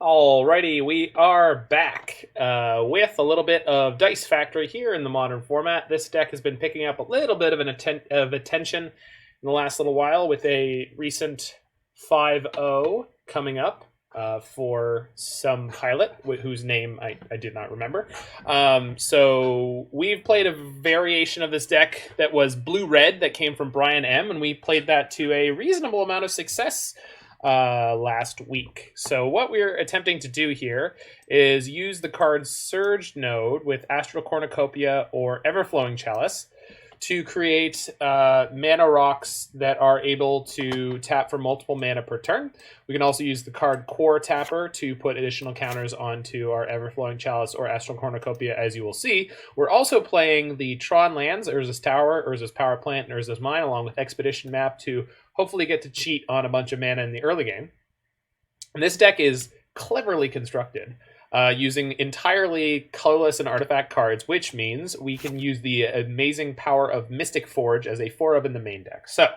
Alrighty, we are back with a little bit of Dice Factory here in the modern format. This deck has been picking up a little bit of attention in the last little while with a recent 5-0 coming up for some pilot whose name I did not remember. So we've played a variation of this deck that was blue-red that came from Brian M, and we played that to a reasonable amount of success last week. So what we're attempting to do here is use the card Surge node with Astral Cornucopia or Everflowing Chalice to create mana rocks that are able to tap for multiple mana per turn. We can also use the card Coretapper to put additional counters onto our Everflowing Chalice or Astral Cornucopia, as you will see. We're also playing the Tron lands, Urza's Tower, Urza's Power Plant, and Urza's Mine, along with Expedition Map to hopefully get to cheat on a bunch of mana in the early game. And this deck is cleverly constructed, using entirely colorless and artifact cards, which means we can use the amazing power of Mystic Forge as a 4-of in the main deck. So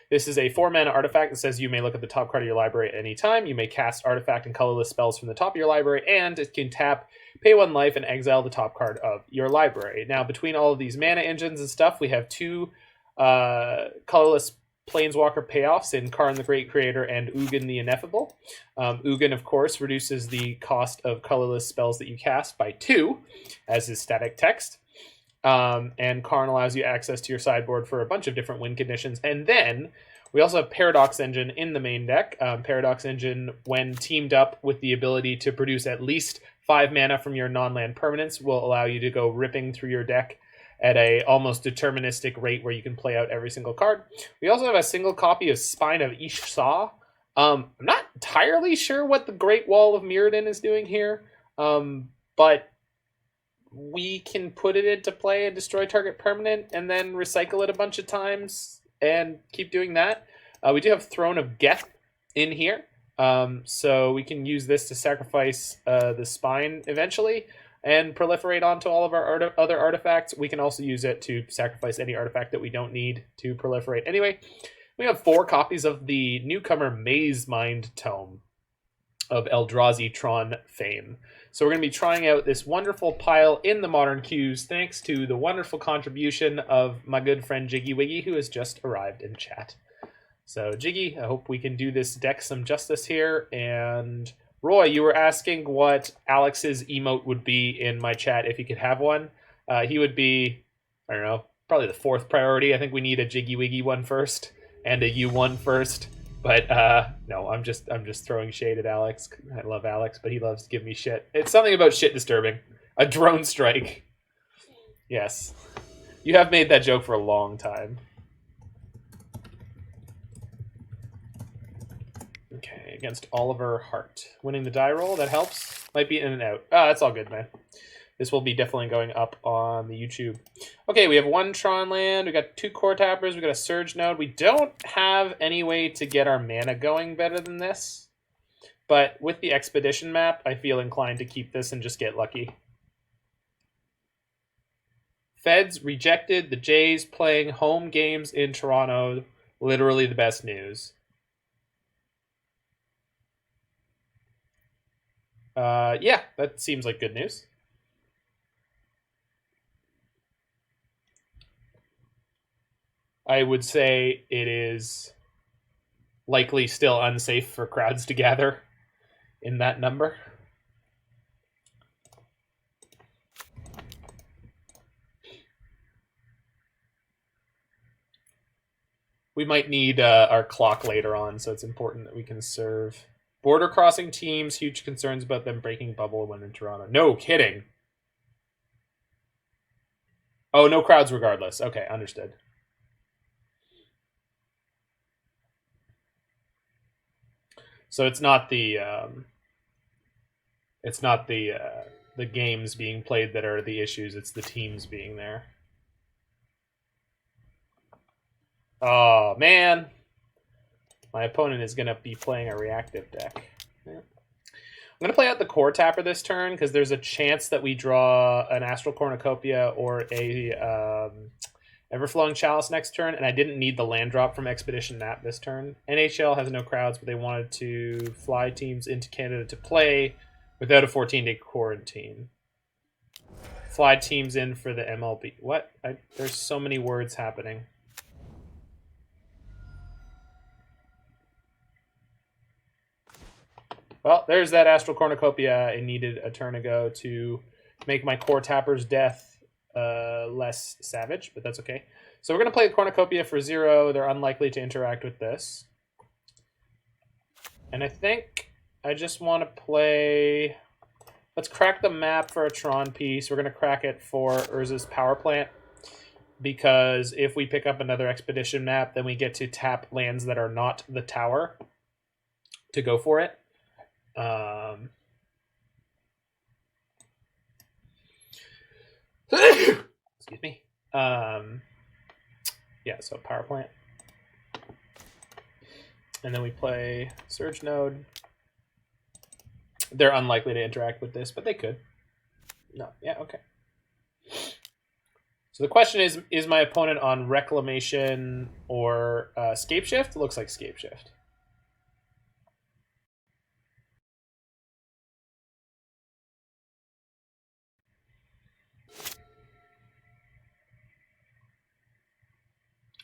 this is a 4-mana artifact that says you may look at the top card of your library at any time. You may cast artifact and colorless spells from the top of your library, and it can tap, pay 1 life, and exile the top card of your library. Now, between all of these mana engines and stuff, we have 2 colorless Planeswalker payoffs in Karn the Great Creator and Ugin the Ineffable. Ugin, of course, reduces the cost of colorless spells that you cast by 2, as is static text. And Karn allows you access to your sideboard for a bunch of different win conditions. And then we also have Paradox Engine in the main deck. Paradox Engine, when teamed up with the ability to produce at least 5 mana from your non-land permanents, will allow you to go ripping through your deck at a almost deterministic rate where you can play out every single card. We also have a single copy of Spine of Ish Sah. I'm not entirely sure what the Great Wall of Mirrodin is doing here, but we can put it into play and destroy target permanent and then recycle it a bunch of times and keep doing that. We do have Throne of Geth in here, so we can use this to sacrifice the Spine eventually and proliferate onto all of our other artifacts. We can also use it to sacrifice any artifact that we don't need to proliferate. Anyway, we have 4 copies of the newcomer Mazemind Tome of Eldrazi Tron fame. So we're going to be trying out this wonderful pile in the modern queues, thanks to the wonderful contribution of my good friend Jiggy Wiggy, who has just arrived in chat. So Jiggy, I hope we can do this deck some justice here. And Roy, you were asking what Alex's emote would be in my chat if he could have one. He would be, I don't know, probably the 4th priority. I think we need a Jiggy Wiggy one first and a U1 first. But no, I'm just throwing shade at Alex. I love Alex, but he loves to give me shit. It's something about shit disturbing. A drone strike. Yes. You have made that joke for a long time. Okay, against Oliver Hart. Winning the die roll, that helps. Might be in and out. Ah, that's all good, man. This will be definitely going up on the YouTube. Okay, we have 1 Tron land. We got 2 Coretapers. We got a Surge node. We don't have any way to get our mana going better than this. But with the Expedition map, I feel inclined to keep this and just get lucky. Feds rejected the Jays playing home games in Toronto. Literally the best news. Yeah, that seems like good news. I would say it is likely still unsafe for crowds to gather in that number. We might need our clock later on, so it's important that we can serve. Border crossing teams, huge concerns about them breaking bubble when in Toronto. No kidding. Oh, no crowds regardless. Okay, understood. So it's not the games being played that are the issues. It's the teams being there. Oh man, my opponent is gonna be playing a reactive deck. Yeah. I'm gonna play out the Coretapper this turn because there's a chance that we draw an Astral Cornucopia or a Everflowing Chalice next turn, and I didn't need the land drop from Expedition Nap this turn. NHL has no crowds, but they wanted to fly teams into Canada to play without a 14-day quarantine. Fly teams in for the MLB. What? There's so many words happening. Well, there's that Astral Cornucopia. I needed a turn ago to make my Coretapper's death less savage, but that's okay. So we're going to play the Cornucopia for 0. They're unlikely to interact with this. And I think I just want to play... Let's crack the map for a Tron piece. We're going to crack it for Urza's power plant. Because if we pick up another Expedition map, then we get to tap lands that are not the tower to go for it. Excuse me. Yeah, so power plant. And then we play Surge Node. They're unlikely to interact with this, but they could. No, yeah, okay. So the question is my opponent on Reclamation or Scape Shift? It looks like Scape Shift.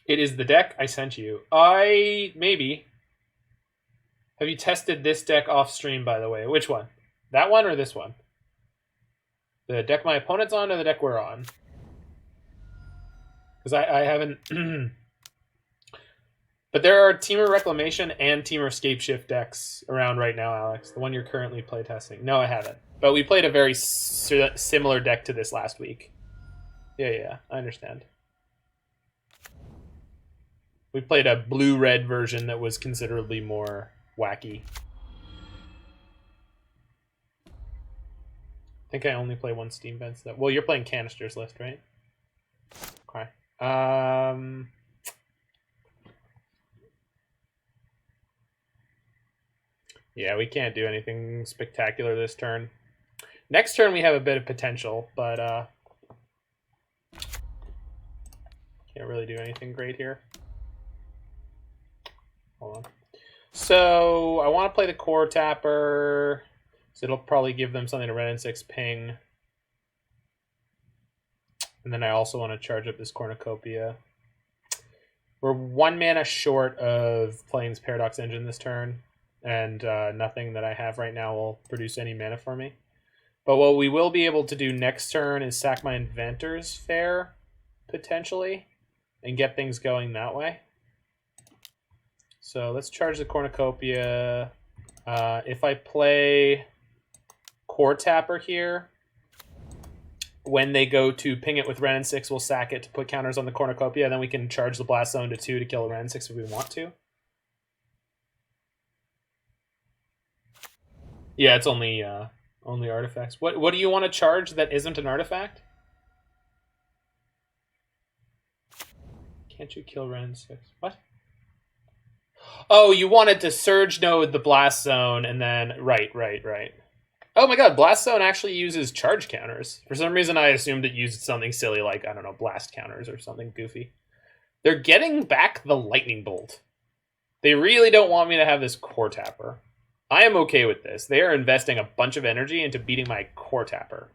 It is the deck I sent you. Maybe. Have you tested this deck off stream, by the way? Which one? That one or this one? The deck my opponent's on or the deck we're on? Because I haven't... But there are Teamer Reclamation and Teamer Scape Shift decks around right now, Alex. The one you're currently playtesting. No, I haven't. But we played a very similar deck to this last week. Yeah, I understand. We played a blue-red version that was considerably more wacky. I think I only play one Steam Vents. Well, you're playing Canisters list, right? Okay. Yeah, we can't do anything spectacular this turn. Next turn we have a bit of potential, but can't really do anything great here. Hold on. So I want to play the Coretapper, so it'll probably give them something to Red and 6 ping. And then I also want to charge up this Cornucopia. We're 1 mana short of playing this Paradox Engine this turn, and nothing that I have right now will produce any mana for me. But what we will be able to do next turn is sack my Inventors Fair, potentially, and get things going that way. So let's charge the Cornucopia. If I play Coretapper here, when they go to ping it with Ren and 6, we'll sack it to put counters on the Cornucopia, and then we can charge the Blast Zone to 2 to kill the Ren and 6 if we want to. Yeah, it's only artifacts. What do you want to charge that isn't an artifact? Can't you kill Ren and 6? What? Oh, you wanted to Surge Node the Blast Zone, and then... Right. Oh my god, Blast Zone actually uses charge counters. For some reason, I assumed it used something silly like, I don't know, blast counters or something goofy. They're getting back the Lightning Bolt. They really don't want me to have this Coretapper. I am okay with this. They are investing a bunch of energy into beating my Coretapper.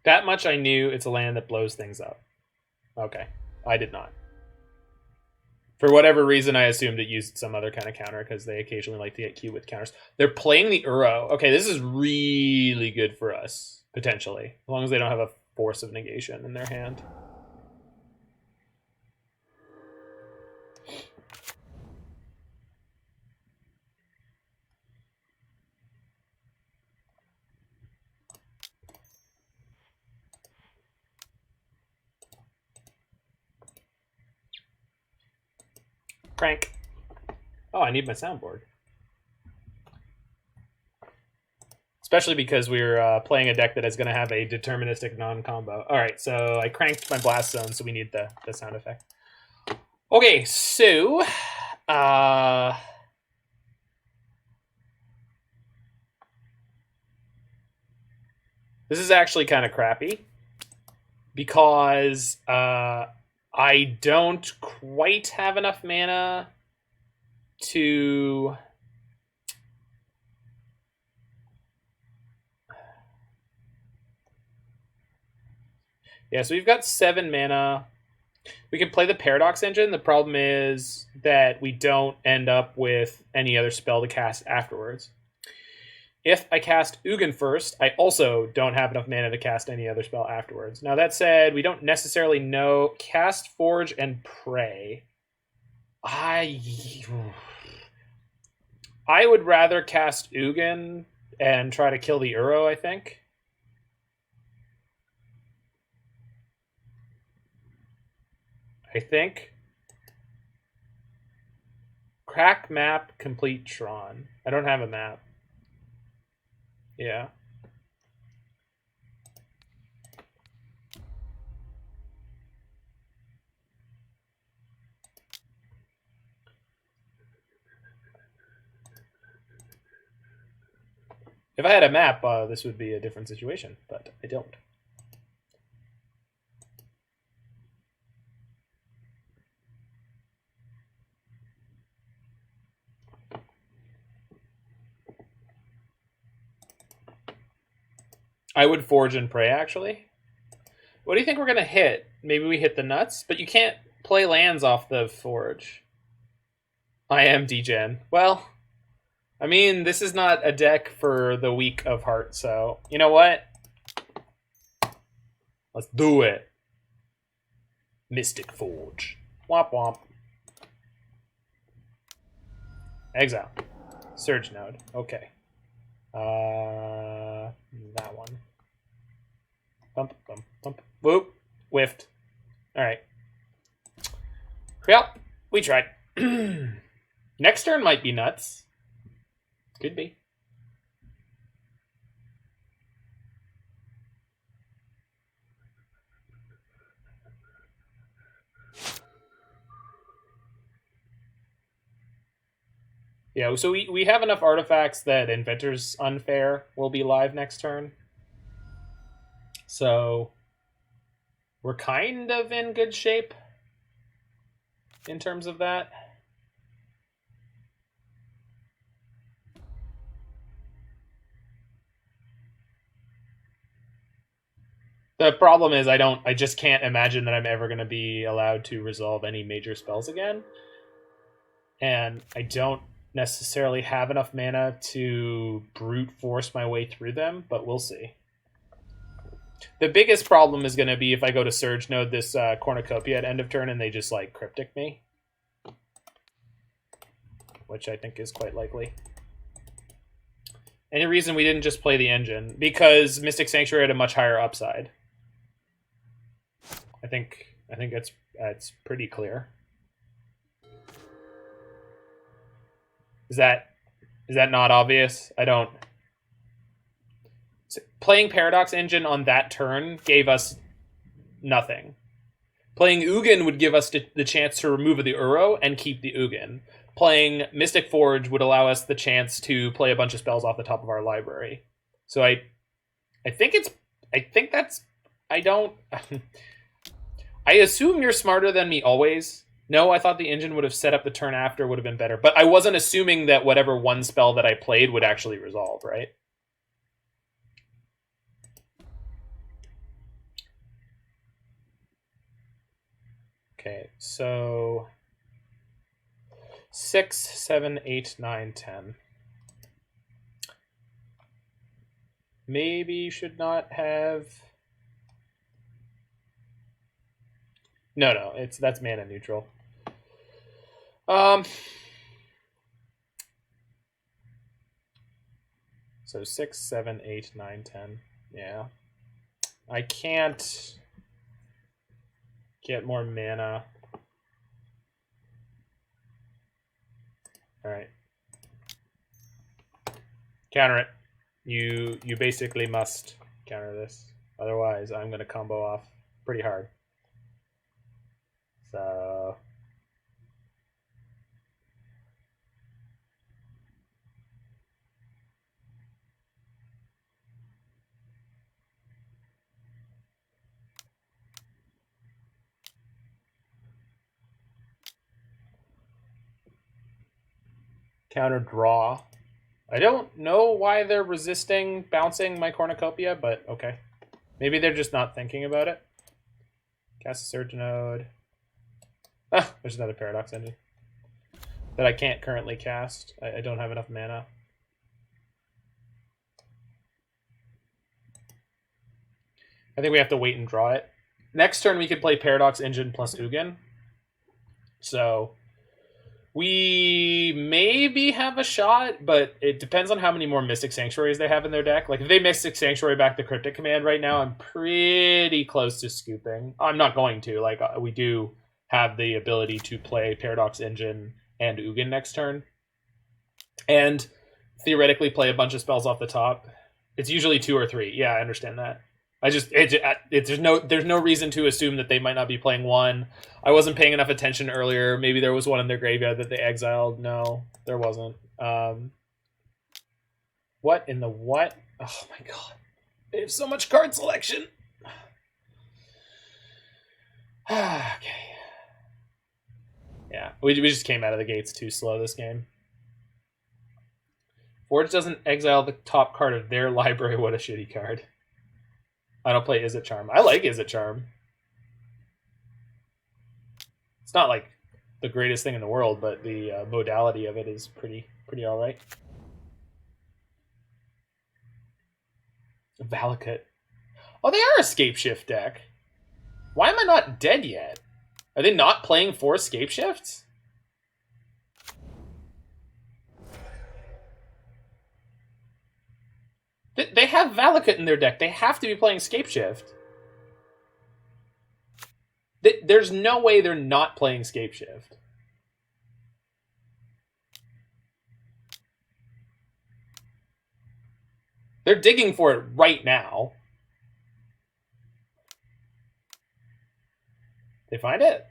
That much I knew. It's a land that blows things up. Okay. I did not. For whatever reason, I assumed it used some other kind of counter because they occasionally like to get cute with counters. They're playing the Uro. Okay, this is really good for us, potentially. As long as they don't have a Force of Negation in their hand. Crank. Oh, I need my soundboard. Especially because we're playing a deck that is going to have a deterministic non-combo. All right, so I cranked my Blast Zone, so we need the sound effect. Okay, so This is actually kind of crappy because I don't quite have enough mana to... Yeah, so we've got 7 mana. We can play the Paradox Engine. The problem is that we don't end up with any other spell to cast afterwards. If I cast Ugin first, I also don't have enough mana to cast any other spell afterwards. Now, that said, we don't necessarily know. Cast Forge and Pray. I would rather cast Ugin and try to kill the Uro, I think. Crack map, complete Tron. I don't have a map. Yeah. If I had a map, this would be a different situation, but I don't. I would Forge and Pray, actually. What do you think we're going to hit? Maybe we hit the nuts? But you can't play lands off the Forge. I am degen. Well, I mean, this is not a deck for the weak of heart, so... You know what? Let's do it. Mystic Forge. Womp womp. Exile. Surge Node. Okay. That one. Bump, bump, bump. Whoop. Whiffed. Alright. Well, we tried. Next turn might be nuts. Could be. Yeah, so we have enough artifacts that Inventors Unfair will be live next turn. So we're kind of in good shape in terms of that. The problem is I just can't imagine that I'm ever going to be allowed to resolve any major spells again. And I don't necessarily have enough mana to brute force my way through them, but we'll see. The biggest problem is going to be if I go to Surge Node this Cornucopia at end of turn and they just like Cryptic me. Which I think is quite likely. Any reason we didn't just play the engine? Because Mystic Sanctuary had a much higher upside. I think that's pretty clear. Is that not obvious? I don't... Playing Paradox Engine on that turn gave us nothing. Playing Ugin would give us the chance to remove the Uro and keep the Ugin. Playing Mystic Forge would allow us the chance to play a bunch of spells off the top of our library. So I assume you're smarter than me always. No, I thought the engine would have set up the turn after, would have been better. But I wasn't assuming that whatever one spell that I played would actually resolve, right? Okay, so 6, 7, 8, 9, 10. Maybe you should not have... No, that's mana neutral. So 6, 7, 8, 9, 10. Yeah. I can't get more mana. Alright. Counter it. You basically must counter this. Otherwise, I'm going to combo off pretty hard. So... Counter draw. I don't know why they're resisting bouncing my Cornucopia, but okay. Maybe they're just not thinking about it. Cast a Surge Node. Ah, there's another Paradox Engine that I can't currently cast. I don't have enough mana. I think we have to wait and draw it. Next turn we could play Paradox Engine plus Ugin. So we maybe have a shot, but it depends on how many more Mystic Sanctuaries they have in their deck. Like, if they Mystic Sanctuary back the Cryptic Command right now, I'm pretty close to scooping. I'm not going to. Like, we do have the ability to play Paradox Engine and Ugin next turn. And theoretically play a bunch of spells off the top. It's usually 2 or 3. Yeah, I understand that. There's no reason to assume that they might not be playing one. I wasn't paying enough attention earlier. Maybe there was one in their graveyard that they exiled. No, there wasn't. What in the what? Oh my god. They have so much card selection. Okay. Yeah, we just came out of the gates too slow this game. Forge doesn't exile the top card of their library. What a shitty card. I don't play Izzet Charm. I like Izzet Charm. It's not like the greatest thing in the world, but the modality of it is pretty all right. Valakut. Oh, they are a Scapeshift deck. Why am I not dead yet? Are they not playing 4 Scapeshifts? They have Valakut in their deck. They have to be playing Scapeshift. There's no way they're not playing Scapeshift. They're digging for it right now. They find it.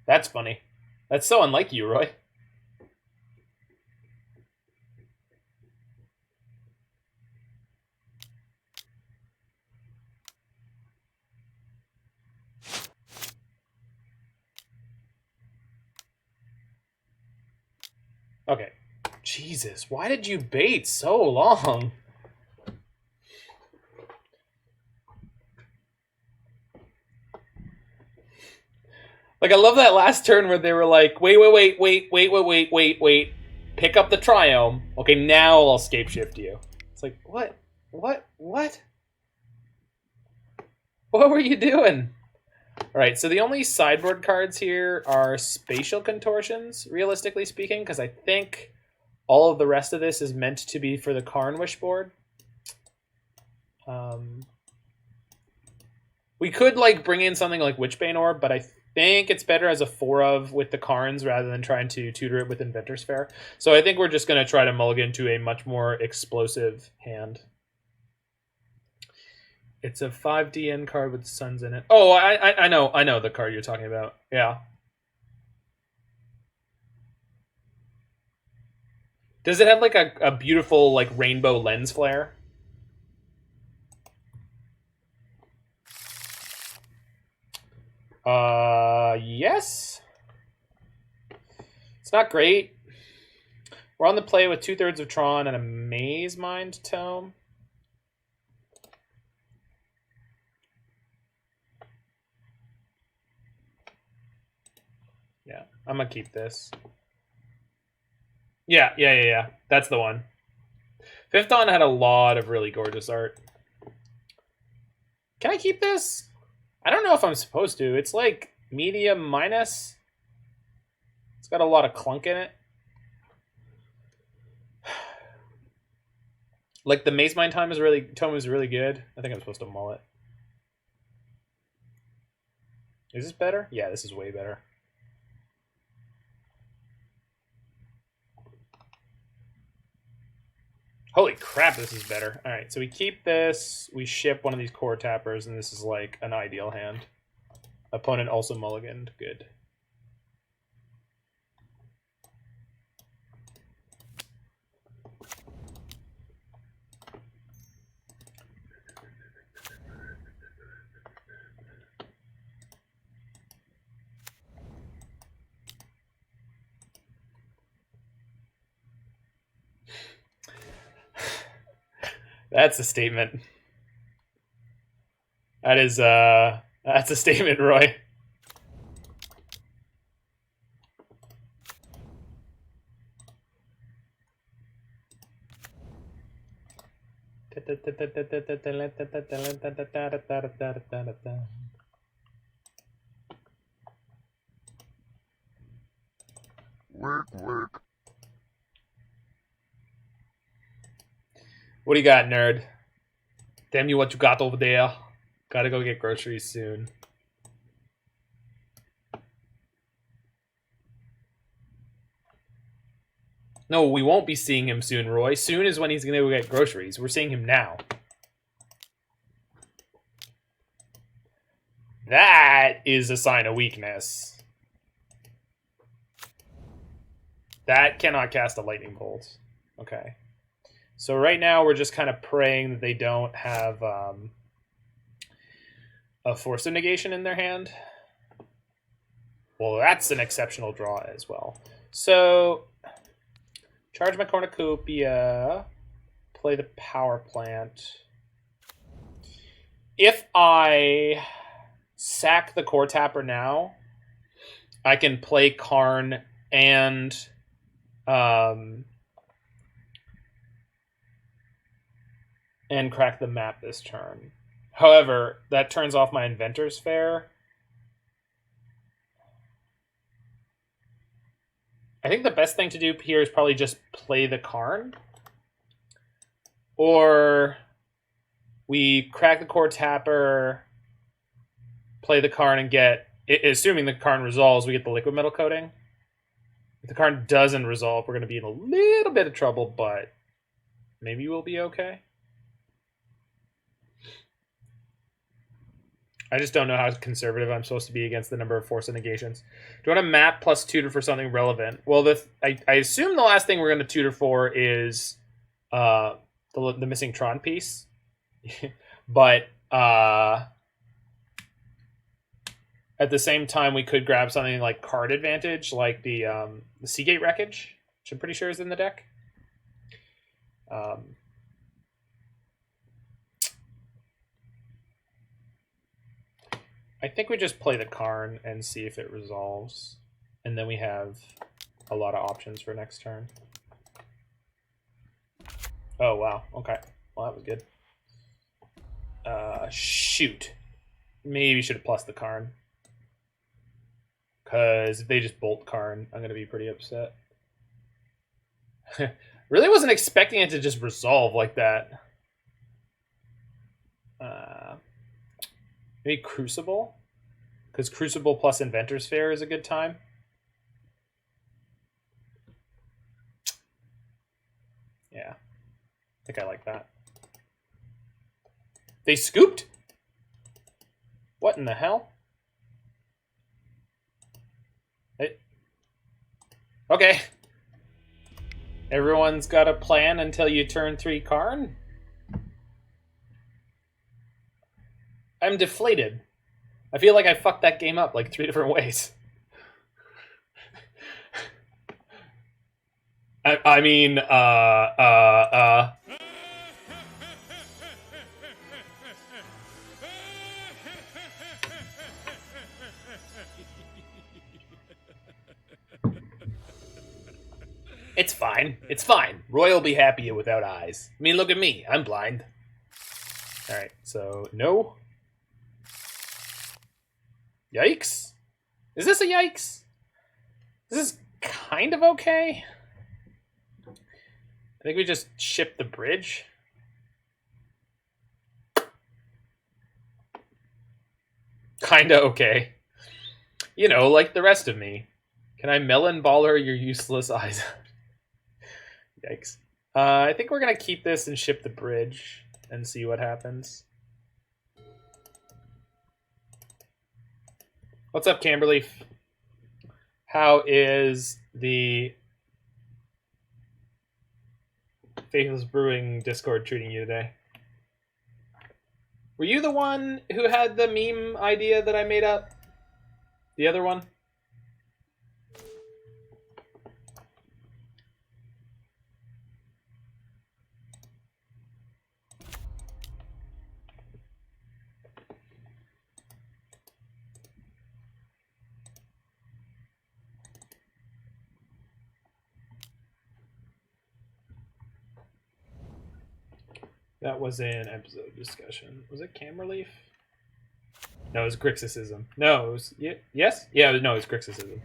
That's funny. That's so unlike you, Roy. Okay. Jesus, why did you bait so long? Like, I love that last turn where they were like, wait. Pick up the Triome. Okay, now I'll Scapeshift you. It's like, what? What were you doing? Alright, so the only sideboard cards here are Spatial Contortions, realistically speaking, because I think all of the rest of this is meant to be for the Karn Wish board. We could, like, bring in something like Witchbane Orb, but I think it's better as a 4-of with the Karns rather than trying to tutor it with Inventors Fair. So I think we're just going to try to mulligan to a much more explosive hand. It's a 5DN card with suns in it. Oh, I know the card you're talking about. Yeah. Does it have like a beautiful like rainbow lens flare? Yes. It's not great. We're on the play with 2/3 of Tron and a Mazemind Tome. Yeah, I'm gonna keep this. Yeah. That's the one. Fifth Dawn had a lot of really gorgeous art. Can I keep this? I don't know if I'm supposed to. It's like medium minus. It's got a lot of clunk in it. Like the Mazemind Tome is really good. I think I'm supposed to mull it. Is this better? Yeah, this is way better. Holy crap, this is better. Alright, so we keep this, we ship one of these Coretappers, and this is like an ideal hand. Opponent also mulliganed. Good. That's a statement. That's a statement, Roy. Work. What do you got, nerd? Damn you, what you got over there? Gotta go get groceries soon. No, we won't be seeing him soon, Roy. Soon is when he's gonna go get groceries. We're seeing him now. That is a sign of weakness. That cannot cast a lightning bolt. Okay. So right now we're just kind of praying that they don't have a Force of Negation in their hand. Well, that's an exceptional draw as well. So, charge my Cornucopia, play the power plant. If I sack the Coretapper now, I can play Karn and crack the map this turn. However, that turns off my Inventors Fair. I think the best thing to do here is probably just play the Karn. Or we crack the Coretapper, play the Karn, and get, assuming the Karn resolves, we get the Liquimetal Coating. If the Karn doesn't resolve, we're going to be in a little bit of trouble, but maybe we'll be okay. I just don't know how conservative I'm supposed to be against the number of Force of Negations. Do you want to map plus tutor for something relevant? Well, I assume the last thing we're going to tutor for is the missing Tron piece. But at the same time, we could grab something like card advantage, like the Sea Gate Wreckage, which I'm pretty sure is in the deck. I think we just play the Karn and see if it resolves. And then we have a lot of options for next turn. Oh, wow. Okay. Well, that was good. Shoot. Maybe should have plus the Karn. Because if they just bolt Karn, I'm going to be pretty upset. Really wasn't expecting it to just resolve like that. Maybe Crucible? Because Crucible plus Inventors Fair is a good time. Yeah. I think I like that. They scooped? What in the hell? Okay. Everyone's got a plan until you turn 3 Karn? I'm deflated. I feel like I fucked that game up like 3 different ways. I mean, It's fine. It's fine. Roy will be happier without eyes. I mean, look at me. I'm blind. Alright, so no. Yikes. Is this a yikes? This is kind of okay. I think we just ship the bridge. Kinda okay. You know, like the rest of me. Can I melon baller your useless eyes? Yikes. I think we're going to keep this and ship the bridge and see what happens. What's up, Camberleaf? How is the Faithless Brewing Discord treating you today? Were you the one who had the meme idea that I made up? The other one? That was an episode discussion. Was it Cam Relief? No, it was Grixisism. No, it was... Yes? Yeah, no, it was Grixisism.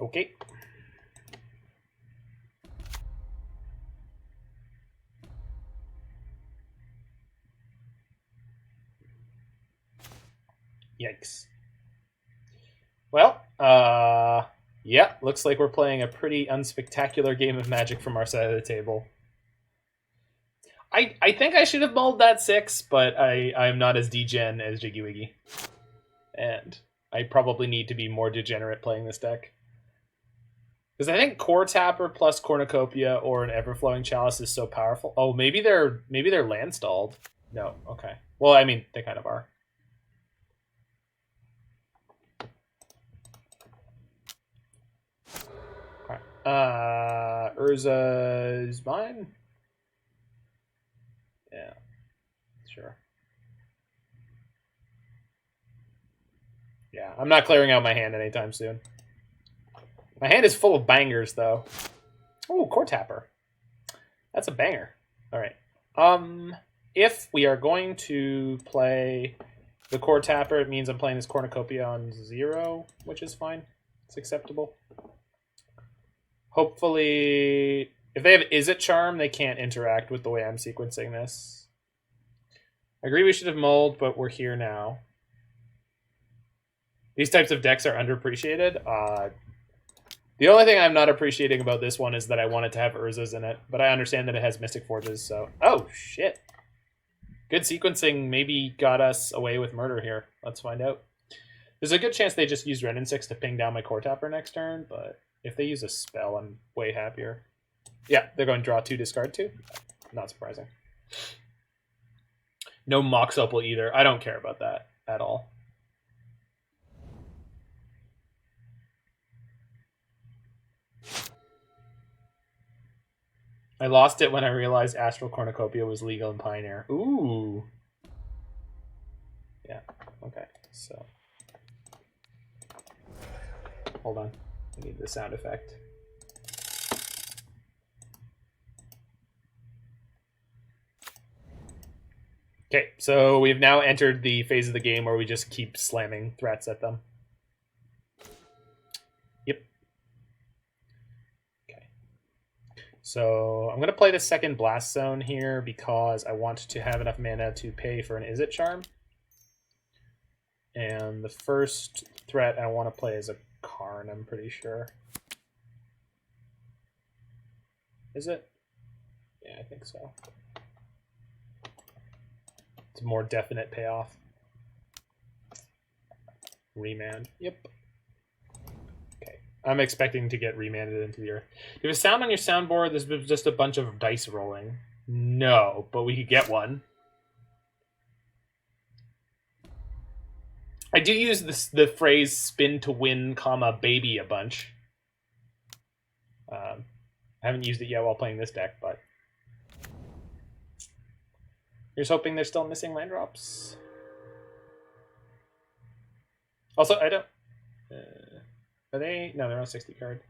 Okay. Yikes. Well, yeah, looks like we're playing a pretty unspectacular game of Magic from our side of the table. I think I should have mulled that 6, but I'm not as degen as Jiggy Wiggy. And I probably need to be more degenerate playing this deck. Because I think Coretapper plus Cornucopia or an Everflowing Chalice is so powerful. Oh, maybe they're land stalled. No, okay. Well, I mean, they kind of are. Okay. Urza is mine? Yeah, sure. Yeah, I'm not clearing out my hand anytime soon. My hand is full of bangers, though. Oh, Coretapper. That's a banger. All right. If we are going to play the Coretapper, it means I'm playing this Cornucopia on 0, which is fine. It's acceptable. Hopefully, if they have Izzet Charm, they can't interact with the way I'm sequencing this. I agree we should have mulled, but we're here now. These types of decks are underappreciated. The only thing I'm not appreciating about this one is that I want it to have Urzas in it, but I understand that it has Mystic Forges, so... Oh, shit. Good sequencing maybe got us away with murder here. Let's find out. There's a good chance they just use Renin 6 to ping down my Coretapper next turn, but if they use a spell, I'm way happier. Yeah, they're going to draw 2, discard 2. Not surprising. No Mox Opal either. I don't care about that at all. I lost it when I realized Astral Cornucopia was legal in Pioneer. Ooh. Yeah, okay, so. Hold on. I need the sound effect. Okay, so we've now entered the phase of the game where we just keep slamming threats at them. Yep. Okay. So I'm going to play the second Blast Zone here because I want to have enough mana to pay for an Izzet Charm. And the first threat I want to play is a Karn, I'm pretty sure. Is it? Yeah, I think so. It's a more definite payoff. Remand. Yep. Okay. I'm expecting to get remanded into the earth. Do you have a sound on your soundboard? There's just a bunch of dice rolling. No, but we could get one. I do use the phrase spin to win, comma, baby a bunch. I haven't used it yet while playing this deck, but... You're just hoping they're still missing land drops. Also, I don't... are they... No, they're on 60 card.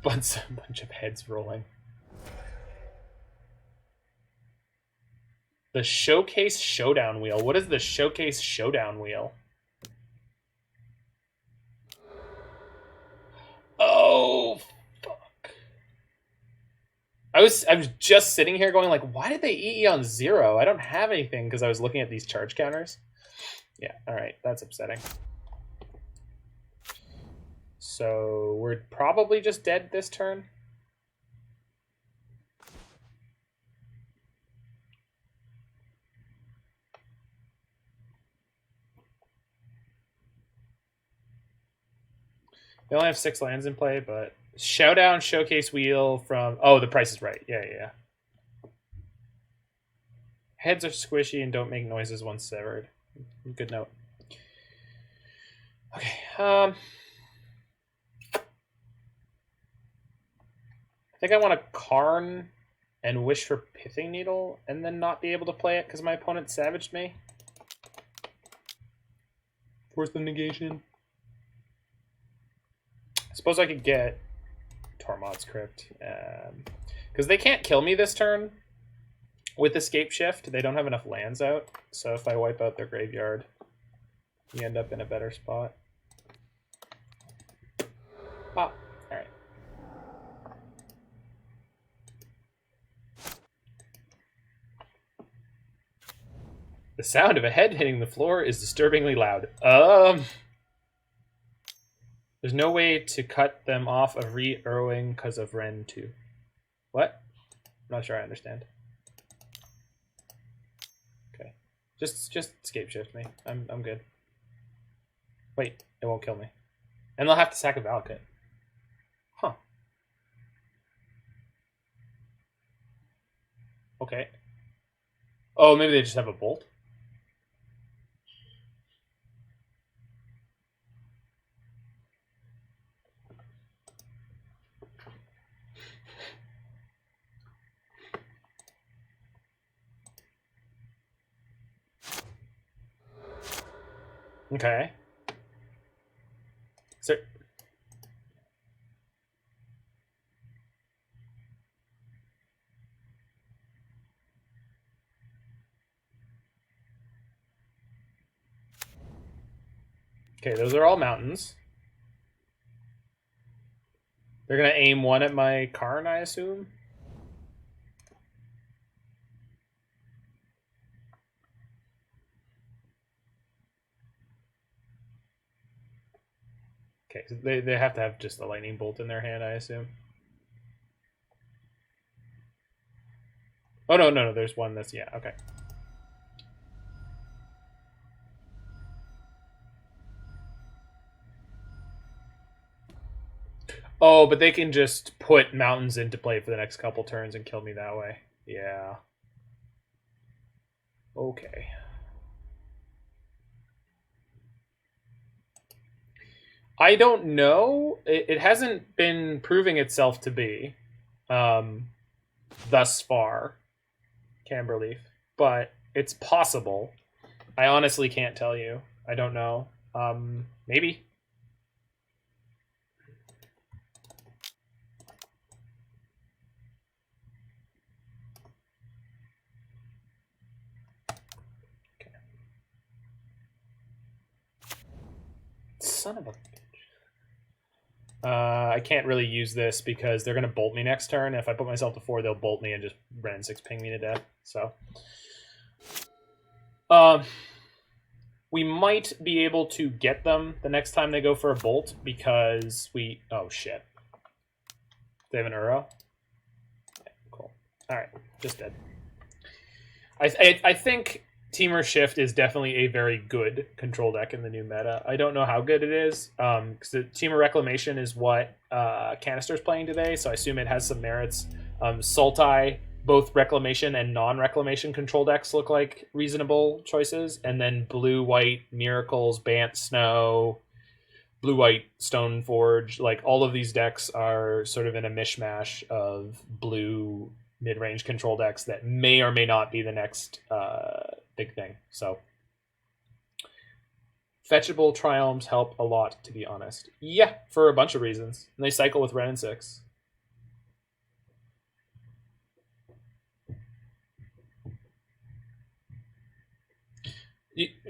Bunch of heads rolling. The Showcase Showdown Wheel. What is the Showcase Showdown Wheel? Oh, fuck. I was just sitting here going like, why did they EE on 0? I don't have anything because I was looking at these charge counters. Yeah, all right, that's upsetting. So we're probably just dead this turn. They only have 6 lands in play, but Showdown Showcase Wheel from... Oh, the Price is Right. Yeah. Heads are squishy and don't make noises once severed. Good note. Okay. I think I want to Karn and wish for Pithing Needle and then not be able to play it because my opponent savaged me. Force the negation. Suppose I could get Tormod's Crypt. Because they can't kill me this turn with Escape Shift. They don't have enough lands out. So if I wipe out their graveyard, you end up in a better spot. Ah, alright. The sound of a head hitting the floor is disturbingly loud. There's no way to cut them off of re-arrowing because of Ren 2. What? I'm not sure I understand. Okay. Just escape shift me. I'm good. Wait, it won't kill me. And they'll have to sack a Valakut. Huh. Okay. Oh, maybe they just have a bolt? Okay. So, okay, those are all mountains. They're going to aim one at my Karn, I assume? Okay, so they have to have just a lightning bolt in their hand, I assume. Oh, no, there's one that's, yeah, okay. Oh, but they can just put mountains into play for the next couple turns and kill me that way. Yeah. Okay. I don't know. It hasn't been proving itself to be thus far, Camberleaf, but it's possible. I honestly can't tell you. I don't know. Maybe. Okay. Son of a... I can't really use this because they're going to bolt me next turn. If I put myself to 4, they'll bolt me and just Ren 6 ping me to death. So, we might be able to get them the next time they go for a bolt because we... Oh, shit. They have an Uro? Yeah, cool. Alright, just dead. I think Temur Shift is definitely a very good control deck in the new meta. I don't know how good it is, because the Temur Reclamation is what Canister's playing today, so I assume it has some merits. Sultai, both Reclamation and non-Reclamation control decks look like reasonable choices, and then Blue-White Miracles, Bant Snow, Blue-White Stoneforge, like all of these decks are sort of in a mishmash of blue mid-range control decks that may or may not be the next big thing. So fetchable Triomes help a lot, to be honest. Yeah, for a bunch of reasons. And they cycle with Ren and 6.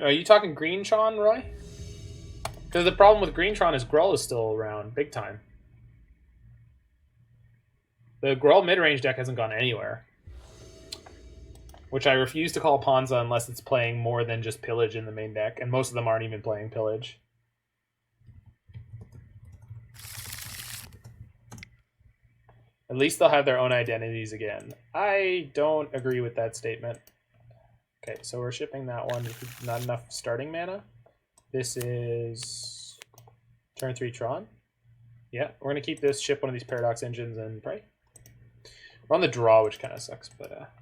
Are you talking Greentron, Roy? Because the problem with Greentron is Gruul is still around, big time. The Gruul mid-range deck hasn't gone anywhere. Which I refuse to call Ponza unless it's playing more than just Pillage in the main deck, and most of them aren't even playing Pillage. At least they'll have their own identities again. I don't agree with that statement. Okay, so we're shipping that one. Not enough starting mana. This is turn 3 Tron. Yeah, we're going to keep this, ship one of these Paradox Engines, and pray. We're on the draw, which kind of sucks, but...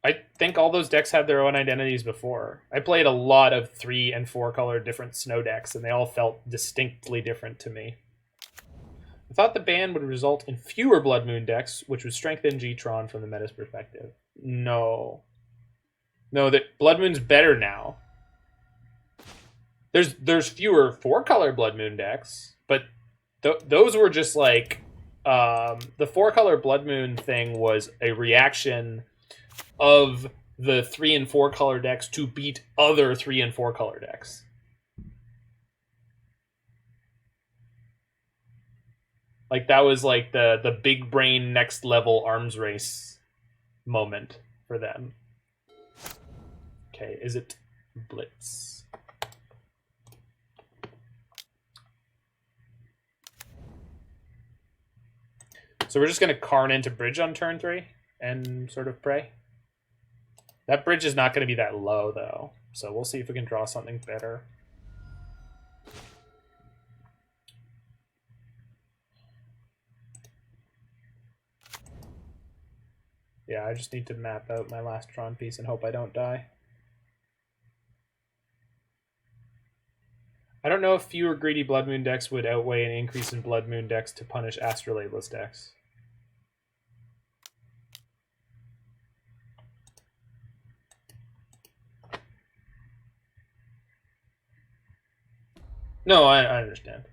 I think all those decks had their own identities before. I played a lot of 3 and 4 color different snow decks, and they all felt distinctly different to me. I thought the ban would result in fewer Blood Moon decks, which would strengthen G-Tron from the meta's perspective. No. No, that Blood Moon's better now. There's fewer 4-color Blood Moon decks, but those were just like the 4-color Blood Moon thing was a reaction of the 3 and 4 color decks to beat other 3 and 4 color decks. Like that was like the big brain next level arms race moment for them. Okay, is it Blitz? So we're just going to Karn into Bridge on turn 3 and sort of pray. That bridge is not going to be that low, though. So we'll see if we can draw something better. Yeah, I just need to map out my last drawn piece and hope I don't die. I don't know if fewer greedy Blood Moon decks would outweigh an increase in Blood Moon decks to punish Astrolabless decks. No, I understand.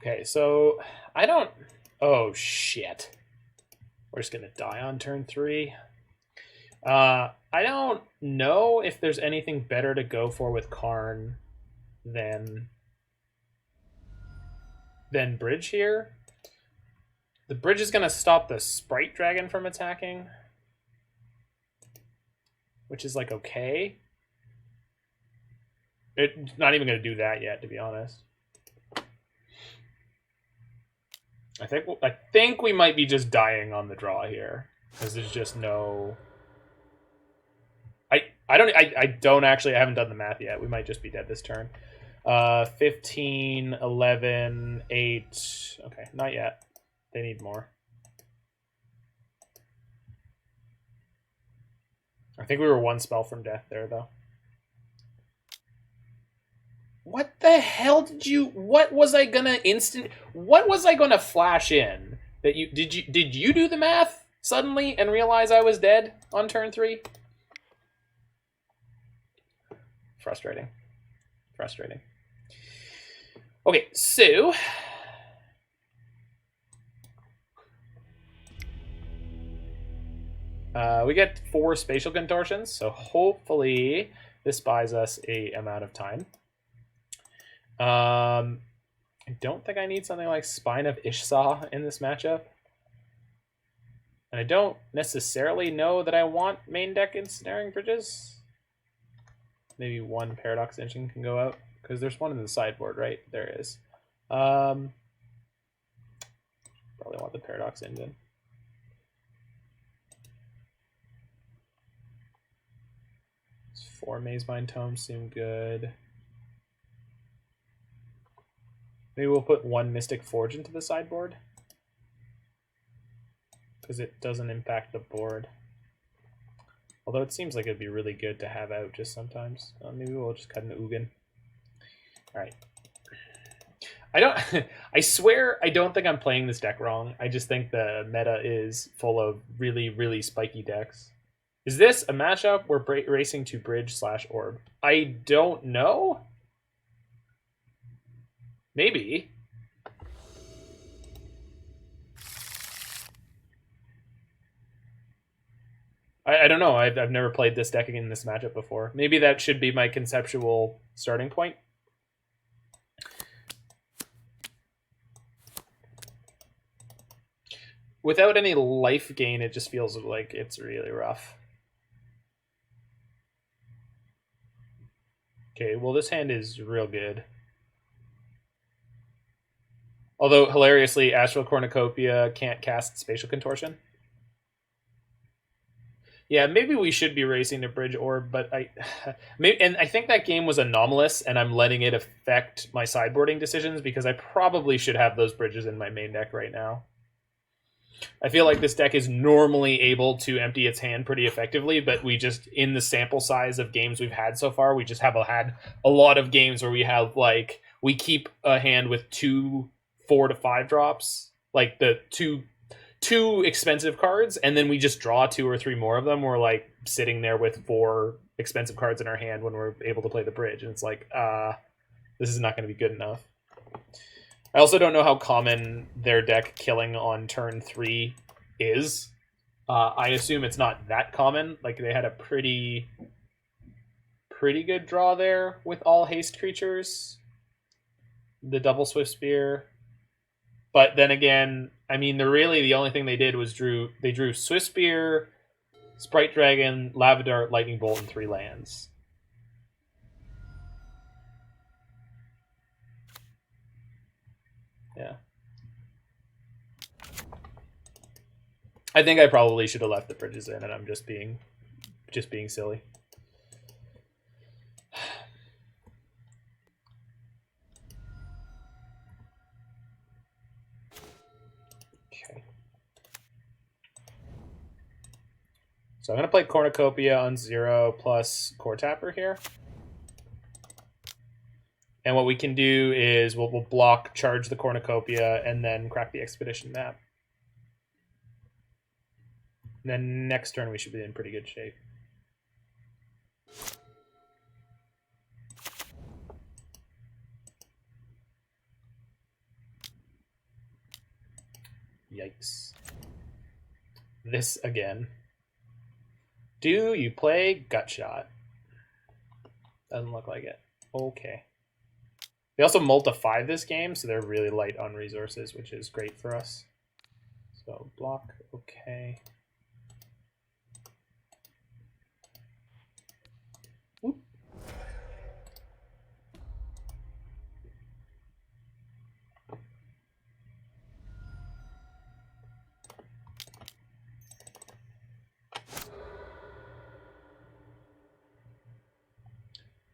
Okay, so I don't... Oh, shit. We're just going to die on turn 3. I don't know if there's anything better to go for with Karn than Bridge here. The Bridge is going to stop the Sprite Dragon from attacking, which is, like, okay. It's not even going to do that yet, to be honest. I think we might be just dying on the draw here, because there's just no... I haven't done the math yet. We might just be dead this turn. 15, 11, 8. Okay, not yet. They need more. I think we were one spell from death there, though. What the hell did you... What was I gonna flash in? That you did you do the math suddenly and realize I was dead on turn 3? Frustrating. Frustrating. Okay, so... we get 4 Spatial Contortions, so hopefully this buys us a amount of time. I don't think I need something like Spine of Ish Sah in this matchup. And I don't necessarily know that I want main deck Ensnaring Bridges. Maybe one Paradox Engine can go out, because there's one in the sideboard, right? There is. Probably want the Paradox Engine. It's 4 Mazemind Tome seem good. Maybe we'll put 1 Mystic Forge into the sideboard, because it doesn't impact the board. Although it seems like it'd be really good to have out just sometimes. Maybe we'll just cut an Ugin. Alright. I swear I don't think I'm playing this deck wrong. I just think the meta is full of really, really spiky decks. Is this a matchup where racing to Bridge/Orb? I don't know. Maybe. I don't know. I've never played this deck in this matchup before. Maybe that should be my conceptual starting point. Without any life gain, it just feels like it's really rough. Okay, well, this hand is real good. Although, hilariously, Astral Cornucopia can't cast Spatial Contortion. Yeah, maybe we should be racing to Bridge Orb, but I think that game was anomalous, and I'm letting it affect my sideboarding decisions because I probably should have those bridges in my main deck right now. I feel like this deck is normally able to empty its hand pretty effectively, but we just, in the sample size of games we've had so far, we just have had a lot of games where we have, like, we keep a hand with 2 4 to 5 drops, like the two expensive cards, and then we just draw 2 or 3 more of them. We're like sitting there with 4 expensive cards in our hand when we're able to play the bridge, and it's like, this is not going to be good enough. I also don't know how common their deck killing on turn 3 is. I assume it's not that common. Like, they had a pretty good draw there with all haste creatures. The double Swift Spear. But then again, I mean, the only thing they did was they drew Swift Spear, Sprite Dragon, Lava Dart, Lightning Bolt, and 3 lands. Yeah. I think I probably should have left the bridges in, and I'm just being silly. So I'm going to play Cornucopia on 0 plus Coretapper here. And what we can do is we'll block, charge the Cornucopia, and then crack the Expedition map. And then next turn we should be in pretty good shape. Yikes. This again. Do you play Gutshot? Doesn't look like it. Okay. They also multi-5 this game, so they're really light on resources, which is great for us. So block, okay. Whoop.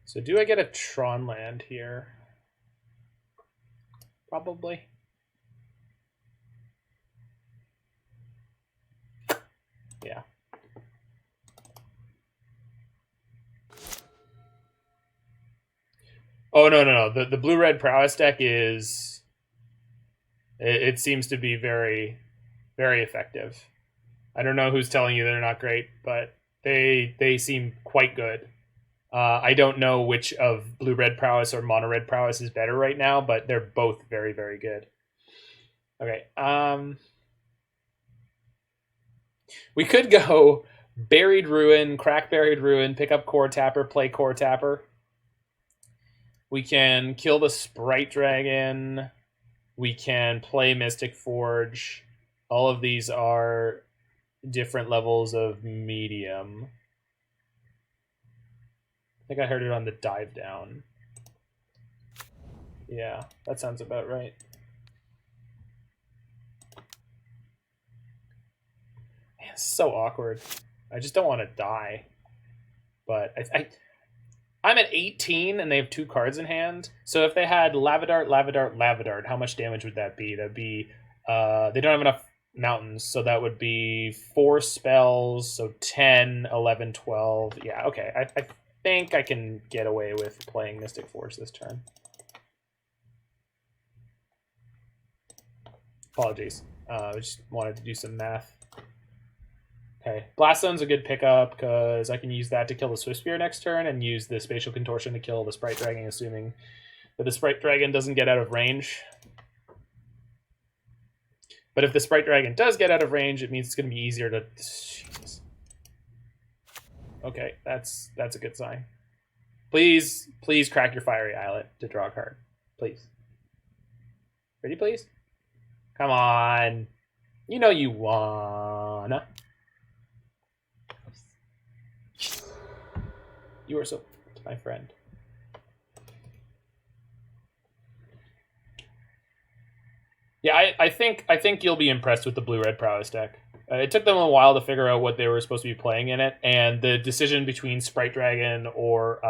So do I get a Tron land here? Probably. Yeah. Oh, no. The blue-red prowess deck is... It seems to be very, very effective. I don't know who's telling you they're not great, but they seem quite good. I don't know which of blue-red prowess or mono-red prowess is better right now, but they're both very, very good. Okay. We could go Buried Ruin, crack Buried Ruin, pick up Coretapper, play Coretapper. We can kill the Sprite Dragon. We can play Mystic Forge. All of these are different levels of medium. I think I heard it on the dive down. Yeah, that sounds about right. Man, it's so awkward. I just don't want to die. But I'm at 18 and they have 2 cards in hand. So if they had Lava Dart, how much damage would that be? That'd be they don't have enough mountains, so that would be 4 spells, so 10, 11, 12. Yeah, okay. I think I can get away with playing Mystic Force this turn. Apologies. I just wanted to do some math. Okay, Blast Zone's a good pickup because I can use that to kill the Swift Spear next turn and use the Spatial Contortion to kill the Sprite Dragon, assuming that the Sprite Dragon doesn't get out of range. But if the Sprite Dragon does get out of range, it means it's going to be easier to... Jesus. Okay, that's a good sign. Please crack your Fiery Islet to draw a card. Please. Ready, please? Come on. You know you wanna. You are so my friend. Yeah, I think you'll be impressed with the blue-red prowess deck. It took them a while to figure out what they were supposed to be playing in it, and the decision between Sprite Dragon or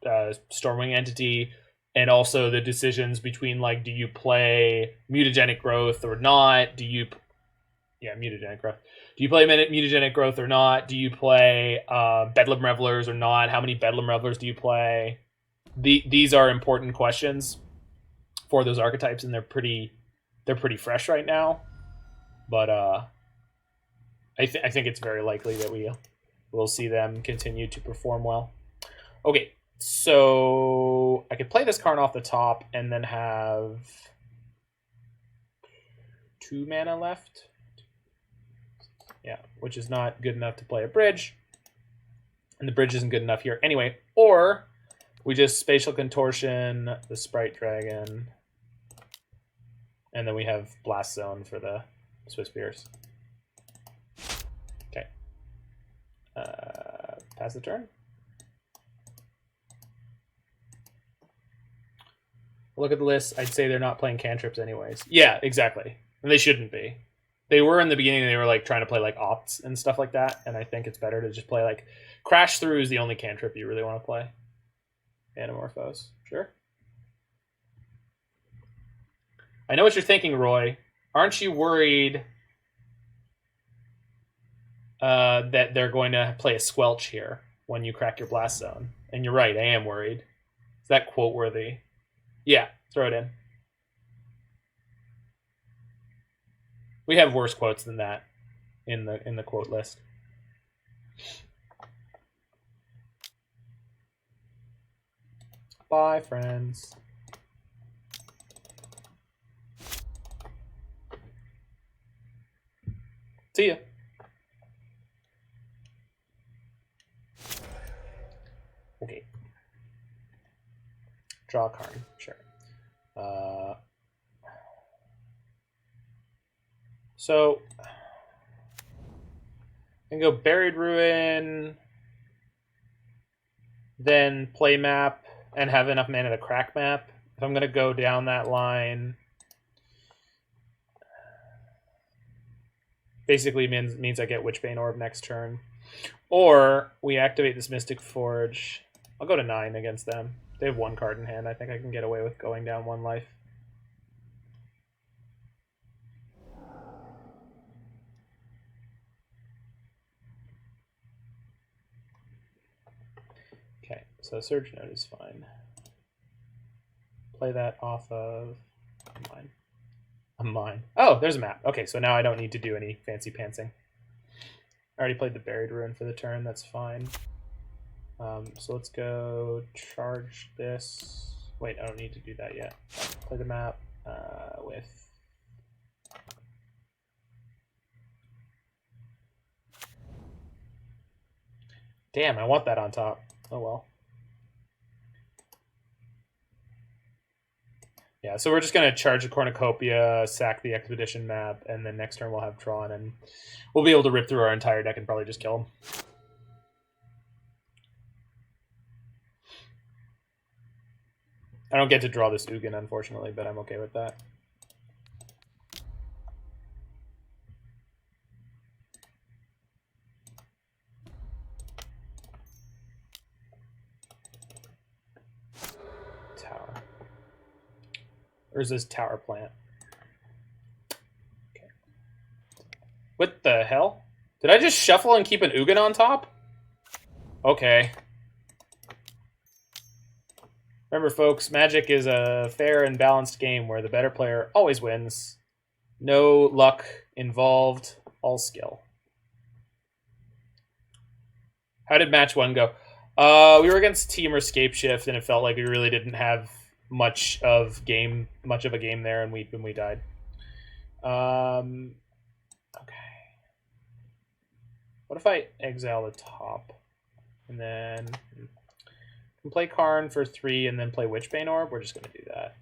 Stormwing Entity, and also the decisions between, like, do you play Mutagenic Growth or not? Mutagenic Growth. Do you play Mutagenic Growth or not? Do you play Bedlam Revelers or not? How many Bedlam Revelers do you play? These are important questions for those archetypes, and they're pretty fresh right now. But I think it's very likely that we'll see them continue to perform well. Okay, so I could play this Karn off the top and then have 2 mana left. Yeah, which is not good enough to play a bridge. And the bridge isn't good enough here anyway. Or we just Spatial Contortion the Sprite Dragon. And then we have Blast Zone for the Swiss Beers. Okay. Pass the turn. Look at the list. I'd say they're not playing cantrips anyways. Yeah, exactly. And they shouldn't be. They were in the beginning, they were like trying to play like opts and stuff like that, and I think it's better to just play like Crash Through is the only cantrip you really want to play. Anamorphose. Sure. I know what you're thinking, Roy. Aren't you worried that they're going to play a Squelch here when you crack your Blast Zone? And you're right, I am worried. Is that quote worthy? Yeah, throw it in. We have worse quotes than that in the quote list. Bye, friends. See ya. Okay. Draw a card. Sure. So I can go Buried Ruin, then play map, and have enough mana to crack map. If I'm going to go down that line, basically means I get Witchbane Orb next turn. Or we activate this Mystic Forge. I'll go to 9 against them. They have 1 card in hand. I think I can get away with going down 1 life. Okay, so Surge Note is fine. Play that off of mine. Mine. Oh, there's a map. Okay, so now I don't need to do any fancy pantsing. I already played the Buried Ruin for the turn. That's fine. So let's go charge this. Wait, I don't need to do that yet. Play the map with... Damn, I want that on top. Oh well. Yeah, so we're just going to charge the Cornucopia, sack the Expedition map, and then next turn we'll have Tron, and we'll be able to rip through our entire deck and probably just kill him. I don't get to draw this Ugin, unfortunately, but I'm okay with that. Tower. Urza's Tower Plant. Okay. What the hell? Did I just shuffle and keep an Ugin on top? Okay. Remember, folks, Magic is a fair and balanced game where the better player always wins. No luck involved, all skill. How did match 1 go? We were against Team or Scape Shift, and it felt like we really didn't have much of a game there, and we died. Okay. What if I exile the top, and then play Karn for 3, and then play Witchbane Orb? We're just going to do that.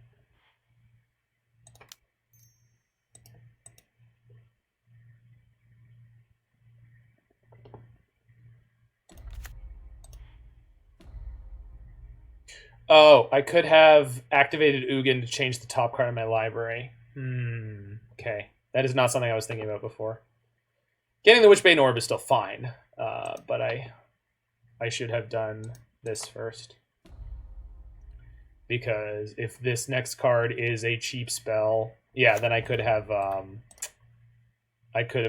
Oh, I could have activated Ugin to change the top card in my library. Okay. That is not something I was thinking about before. Getting the Witchbane Orb is still fine, but I should have done this first. Because if this next card is a cheap spell, yeah, then I could have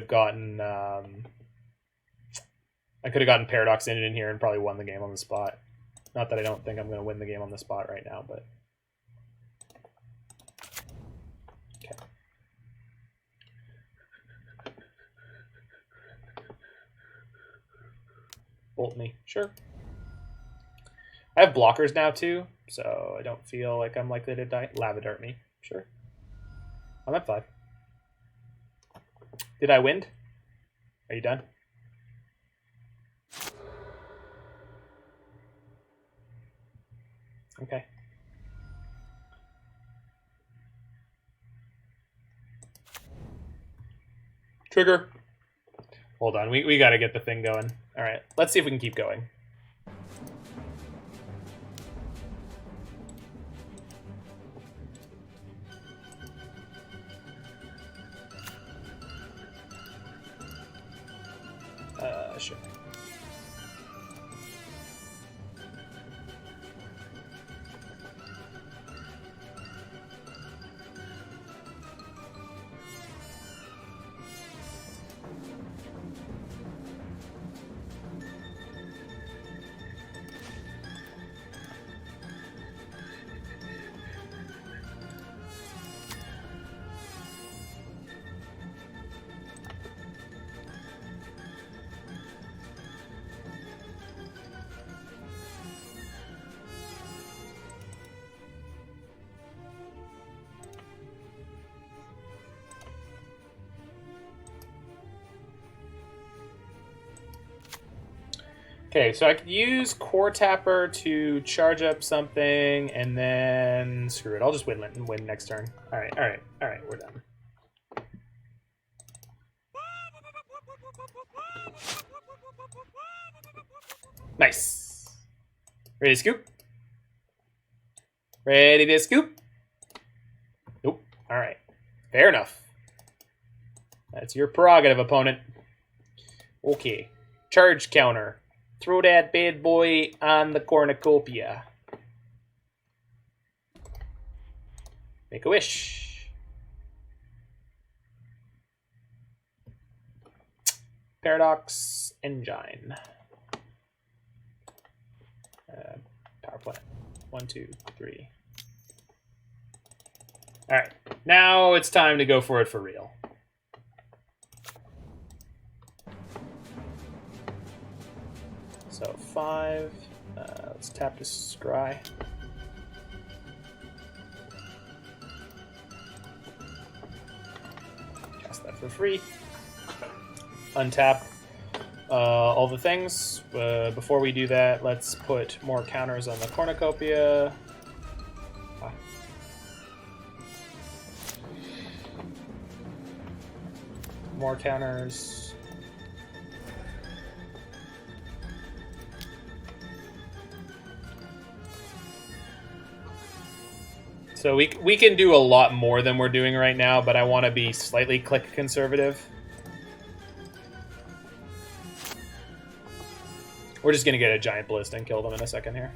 gotten Paradox Engine in here and probably won the game on the spot. Not that I don't think I'm going to win the game on the spot right now, but okay. Bolt me, sure. I have blockers now too, so I don't feel like I'm likely to die. Lava Dart me, sure. I'm at 5. Did I win? Are you done? Okay. Trigger. Hold on, we got to get the thing going. All right, let's see if we can keep going. Sure. Okay, so I could use Coretapper to charge up something, and then screw it. I'll just win next turn. All right, we're done. Nice. Ready to scoop? Ready to scoop? Nope. All right. Fair enough. That's your prerogative, opponent. Okay. Charge counter. Throw that bad boy on the Cornucopia. Make a wish. Paradox Engine. Power plant. 1, 2, 3. Alright. Now it's time to go for it for real. So 5. Let's tap to scry. Cast that for free. Untap all the things. Before we do that, let's put more counters on the Cornucopia. More counters. So we can do a lot more than we're doing right now, but I want to be slightly click conservative. We're just going to get a giant ballista and kill them in a second here.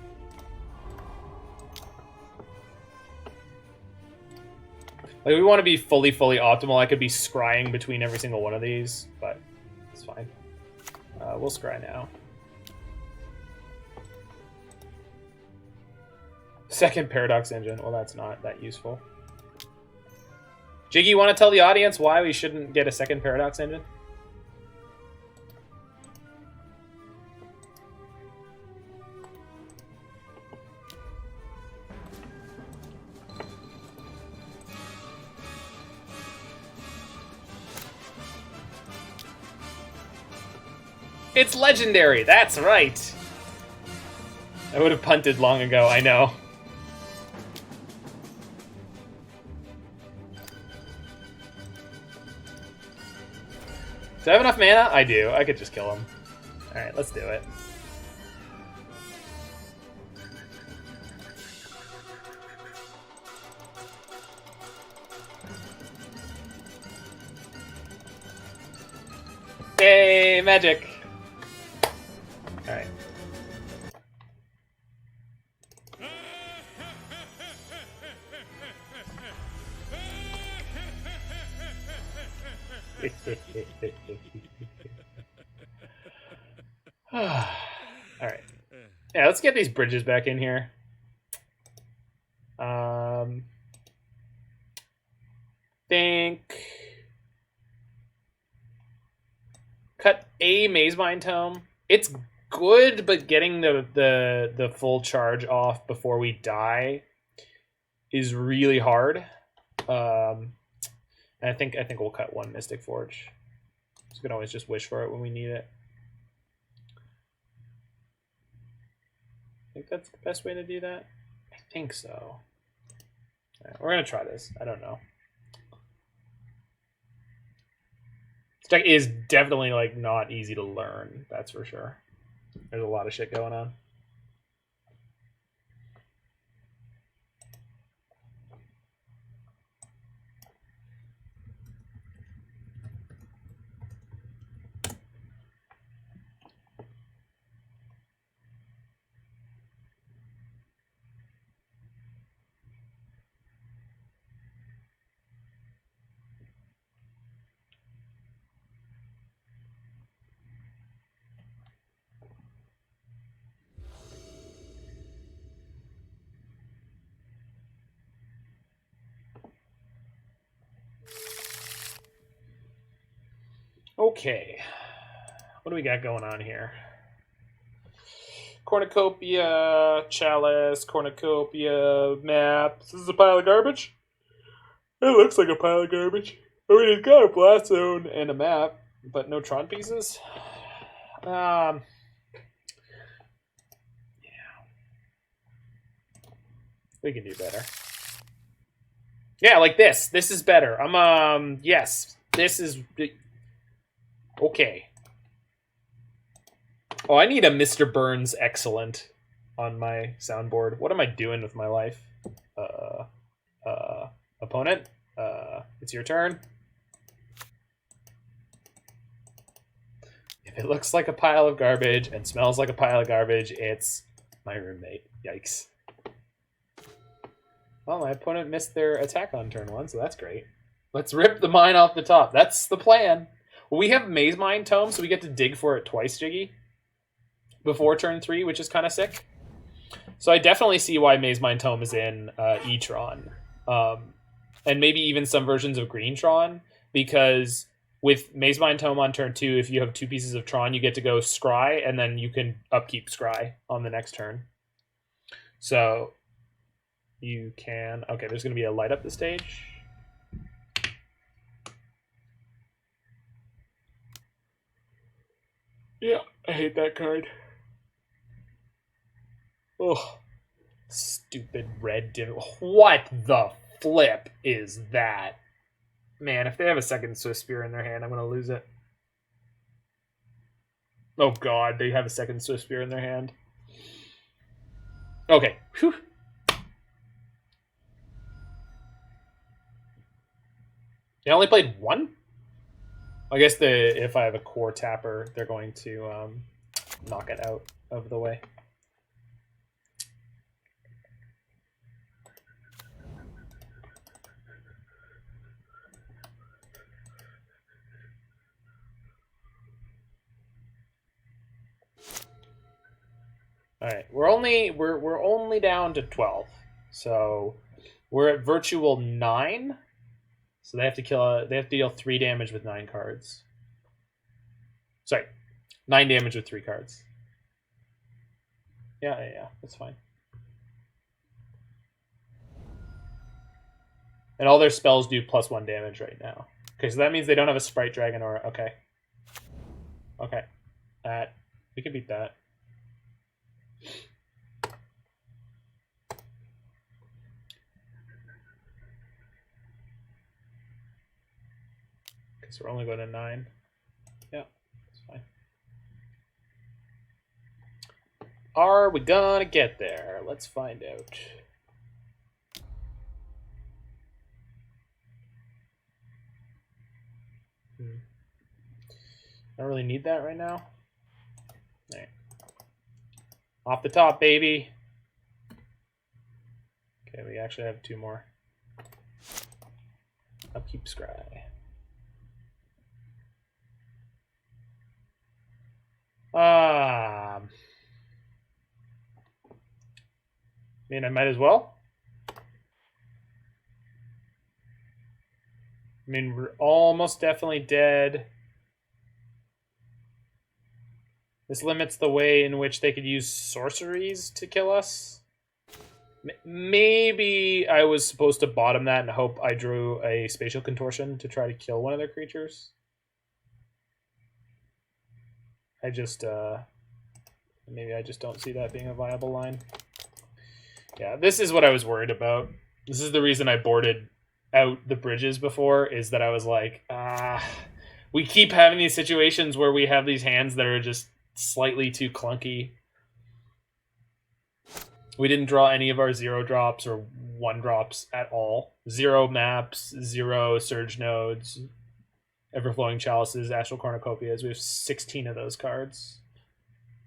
Like, we want to be fully optimal. I could be scrying between every single one of these, but it's fine. We'll scry now. Second Paradox Engine. Well, that's not that useful. Jiggy, you want to tell the audience why we shouldn't get a second Paradox Engine? It's legendary, that's right! I would have punted long ago, I know. Do I have enough mana? I do. I could just kill him. Alright, let's do it. magic. Alright. Alright. Yeah, let's get these bridges back in here. Think cut a Mazemind Tome. It's good, but getting the full charge off before we die is really hard. And I think we'll cut one Mystic Forge. So we can always just wish for it when we need it. I think that's the best way to do that. I think so. Right, we're gonna try this. I don't know. This deck is definitely like not easy to learn. That's for sure. There's a lot of shit going on. Okay, what do we got going on here? Cornucopia, Chalice, Cornucopia, map. This is a pile of garbage? It looks like a pile of garbage. I mean, it's got a blast zone and a map, but no Tron pieces? Yeah. We can do better. Yeah, like this. This is better. Yes. This is... Okay. Oh, I need a Mr. Burns excellent on my soundboard. What am I doing with my life? Opponent, it's your turn. If it looks like a pile of garbage and smells like a pile of garbage, it's my roommate. Yikes. Well, my opponent missed their attack on turn 1, so that's great. Let's rip the mine off the top. That's the plan. Well, we have Mazemind Tome, so we get to dig for it twice, Jiggy, before turn 3, which is kind of sick. So I definitely see why Mazemind Tome is in E-Tron. And maybe even some versions of Green Tron, because with Mazemind Tome on turn 2, if you have 2 pieces of Tron, you get to go Scry, and then you can upkeep Scry on the next turn. So you can... Okay, there's going to be a light up the stage. Yeah, I hate that card. Ugh. Stupid red div. What the flip is that? Man, if they have a second Swift Spear in their hand, I'm going to lose it. Oh god, they have a second Swift Spear in their hand. Okay. Whew. They only played 1? I guess if I have a Coretapper, they're going to knock it out of the way. All right, we're only down to 12, so we're at virtual 9. So they have to deal 3 damage with 9 cards. Sorry, 9 damage with 3 cards. Yeah, that's fine. And all their spells do +1 damage right now. Okay, so that means they don't have a Sprite Dragon or... Okay. Okay. We can beat that. Okay, so we're only going to 9. Yeah, that's fine. Are we gonna get there? Let's find out. I don't really need that right now. All right. Off the top, baby. Okay, we actually have 2 more. Upkeep Scry. I mean, I might as well. I mean, we're almost definitely dead. This limits the way in which they could use sorceries to kill us. Maybe I was supposed to bottom that and hope I drew a Spatial Contortion to try to kill one of their creatures. I just, maybe I just don't see that being a viable line. Yeah, this is what I was worried about. This is the reason I boarded out the bridges before, is that I was like, we keep having these situations where we have these hands that are just slightly too clunky. We didn't draw any of our 0 drops or 1 drops at all. 0 maps, 0 surge nodes, Everflowing Chalices, Astral Cornucopias. We have 16 of those cards.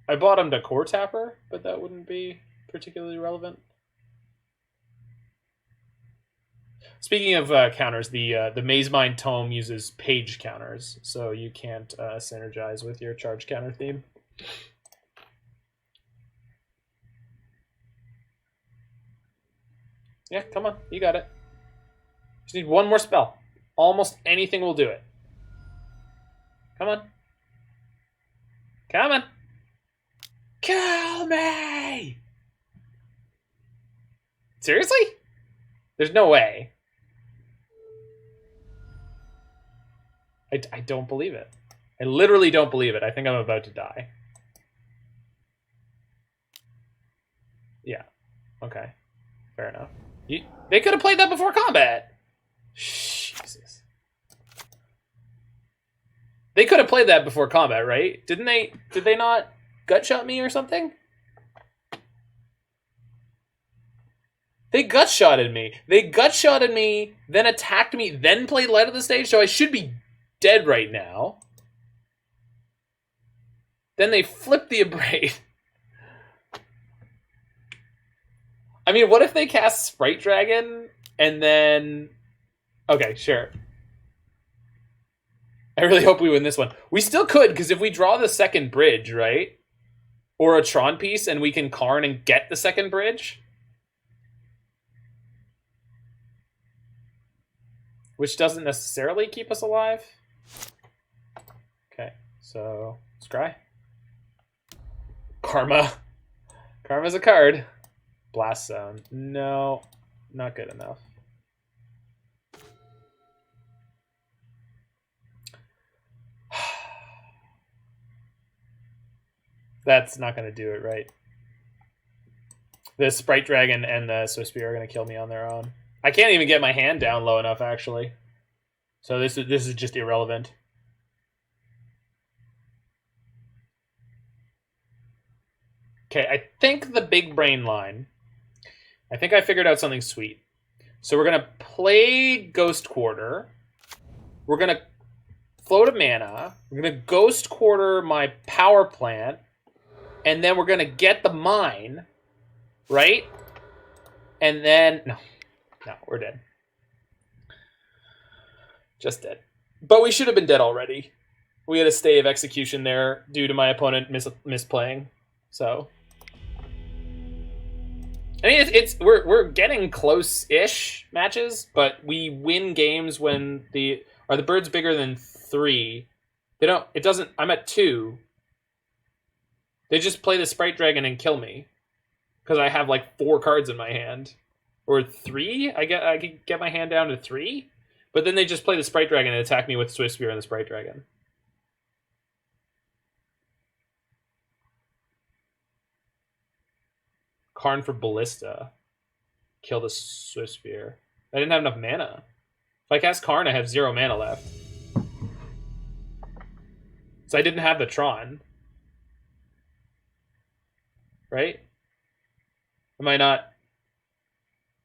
I bottomed a Coretapper, but that wouldn't be particularly relevant. Speaking of counters, the Mazemind Tome uses page counters, so you can't synergize with your charge counter theme. Yeah, come on, you got it. Just need 1 more spell. Almost anything will do it. Come on. Come on. Kill me! Seriously? There's no way. I don't believe it. I literally don't believe it. I think I'm about to die. Yeah. Okay. Fair enough. They could have played that before combat. Jesus. They could have played that before combat, right? Didn't they? Did they not gutshot me or something? They gutshotted me. They gutshotted me, then attacked me, then played Light of the Stage, so I should be dead right now. Then they flipped the Abrade. I mean, what if they cast Sprite Dragon and then... Okay, sure. I really hope we win this one. We still could, because if we draw the second bridge, right? Or a Tron piece, and we can Karn and get the second bridge. Which doesn't necessarily keep us alive. Okay, so... Scry. Karma. Karma's a card. Blast Zone. No, not good enough. That's not going to do it, right? The Sprite Dragon and the Swiftspear are going to kill me on their own. I can't even get my hand down low enough, actually. So this is just irrelevant. Okay, I think the big brain line. I think I figured out something sweet. So we're going to play Ghost Quarter. We're going to float a mana. We're going to Ghost Quarter my power plant. And then we're going to get the mine. Right? And then... No, we're dead. Just dead. But we should have been dead already. We had a stay of execution there due to my opponent misplaying. So... I mean, we're getting close-ish matches, but we win games when the birds bigger than 3? They don't. It doesn't. I'm at 2. They just play the Sprite Dragon and kill me because I have like 4 cards in my hand, or 3. I can get my hand down to 3, but then they just play the Sprite Dragon and attack me with Swiftspear and the Sprite Dragon. Karn for Ballista. Kill the Swiftspear. I didn't have enough mana. If I cast Karn, I have 0 mana left. So I didn't have the Tron. Right? Am I not?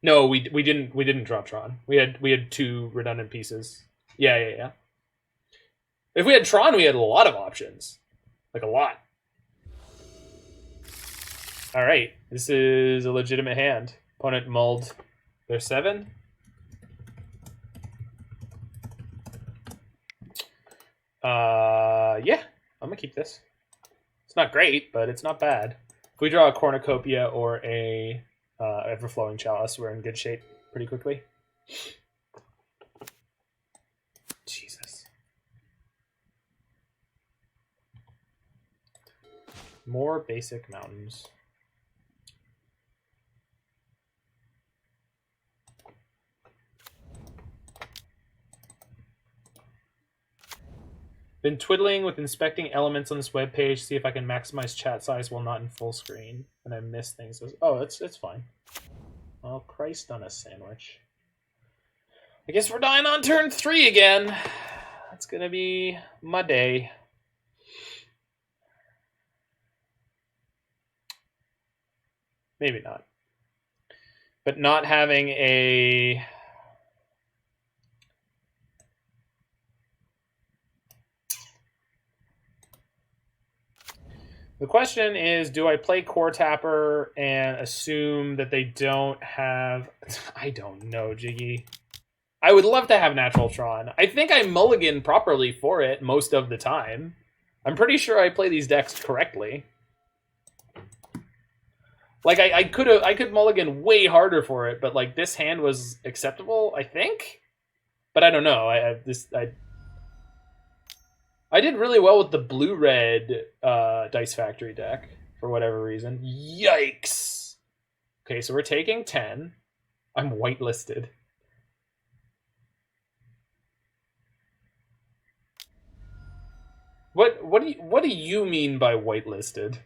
No, we didn't draw Tron. We had 2 redundant pieces. Yeah. If we had Tron, we had a lot of options. Like, a lot. Alright, this is a legitimate hand. Opponent mulled their 7. Yeah, I'm gonna keep this. It's not great, but it's not bad. If we draw a Cornucopia or a Everflowing Chalice, we're in good shape pretty quickly. Jesus. More basic mountains. Been twiddling with inspecting elements on this webpage, see if I can maximize chat size while not in full screen. And I miss things. Oh, it's fine. Well, Christ on a sandwich. I guess we're dying on turn 3 again. That's gonna be my day. Maybe not. But not having a... The question is, do I play Coretapper and assume that they don't have... I don't know, Jiggy. I would love to have Natural Tron. I think I mulligan properly for it most of the time. I'm pretty sure I play these decks correctly. Like, I could mulligan way harder for it, but like this hand was acceptable, I think? But I don't know. I did really well with the blue-red Dice Factory deck, for whatever reason. Yikes! Okay, so we're taking 10. I'm whitelisted. What do you mean by whitelisted?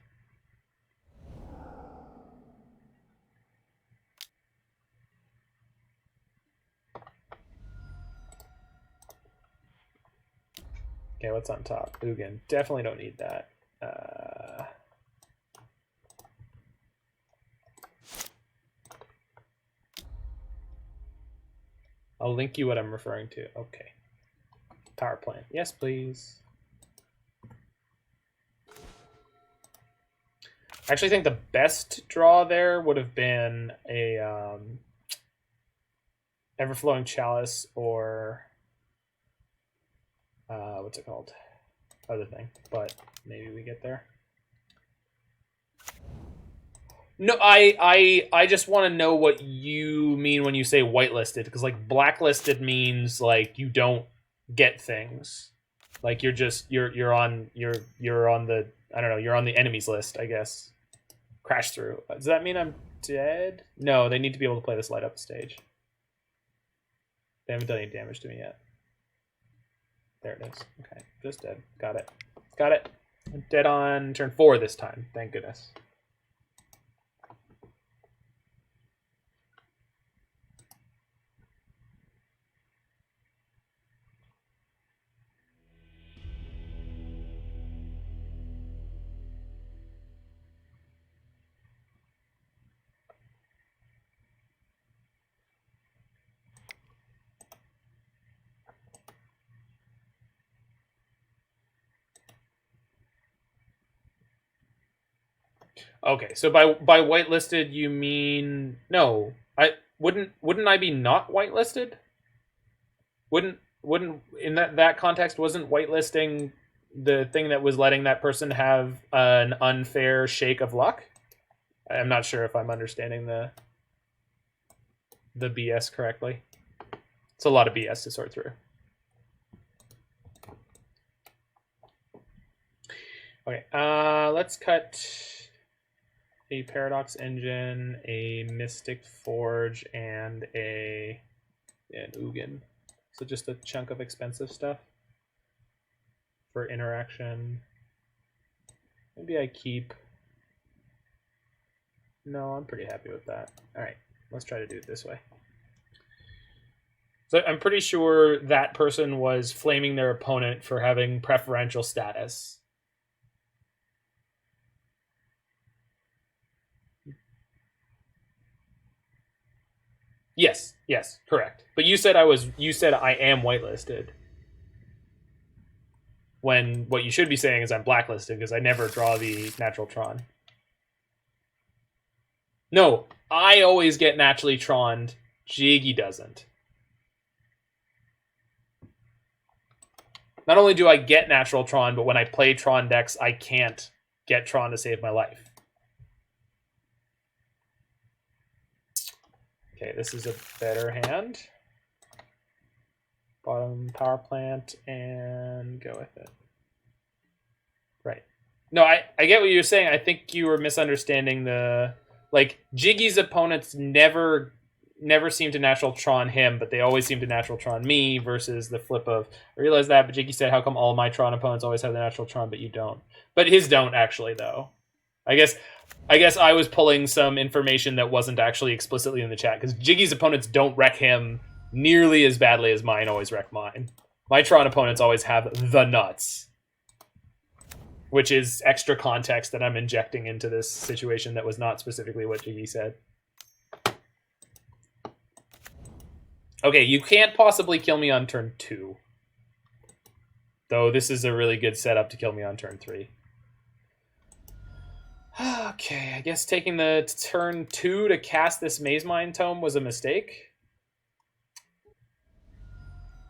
Okay, what's on top? Ugin. Definitely don't need that. I'll link you what I'm referring to. Okay. Power plant. Yes, please. I actually think the best draw there would have been a Everflowing Chalice or what's it called? Other thing, but maybe we get there. No, I just want to know what you mean when you say whitelisted, because like blacklisted means like you don't get things. Like you're on the, I don't know, you're on the enemies list, I guess. Crash through. Does that mean I'm dead? No, they need to be able to play this light up stage. They haven't done any damage to me yet. There it is. Okay, just dead. Got it. Got it. I'm dead on turn 4 this time. Thank goodness. Okay, so by whitelisted you mean no? I wouldn't I be not whitelisted? Wouldn't in that context wasn't whitelisting the thing that was letting that person have an unfair shake of luck? I'm not sure if I'm understanding the BS correctly. It's a lot of BS to sort through. Okay, let's cut a Paradox Engine, a Mystic Forge, and an Ugin. So just a chunk of expensive stuff for interaction. Maybe I keep... No, I'm pretty happy with that. All right, let's try to do it this way. So I'm pretty sure that person was flaming their opponent for having preferential status. Yes, correct. But you said I am whitelisted. When what you should be saying is I'm blacklisted because I never draw the natural Tron. No, I always get naturally Troned. Jiggy doesn't. Not only do I get natural Tron, but when I play Tron decks, I can't get Tron to save my life. Okay, this is a better hand. Bottom power plant and go with it. Right. No, I get what you're saying. I think you were misunderstanding the... Like, Jiggy's opponents never seem to natural Tron him, but they always seem to natural Tron me, versus the flip of, I realize that, but Jiggy said, how come all my Tron opponents always have the natural Tron, but you don't? But his don't, actually, though. I guess I was pulling some information that wasn't actually explicitly in the chat, because Jiggy's opponents don't wreck him nearly as badly as mine always wreck mine. My Tron opponents always have the nuts, which is extra context that I'm injecting into this situation that was not specifically what Jiggy said. Okay, you can't possibly kill me on turn 2. Though this is a really good setup to kill me on turn 3. Okay, I guess taking the turn 2 to cast this Mazemind Tome was a mistake.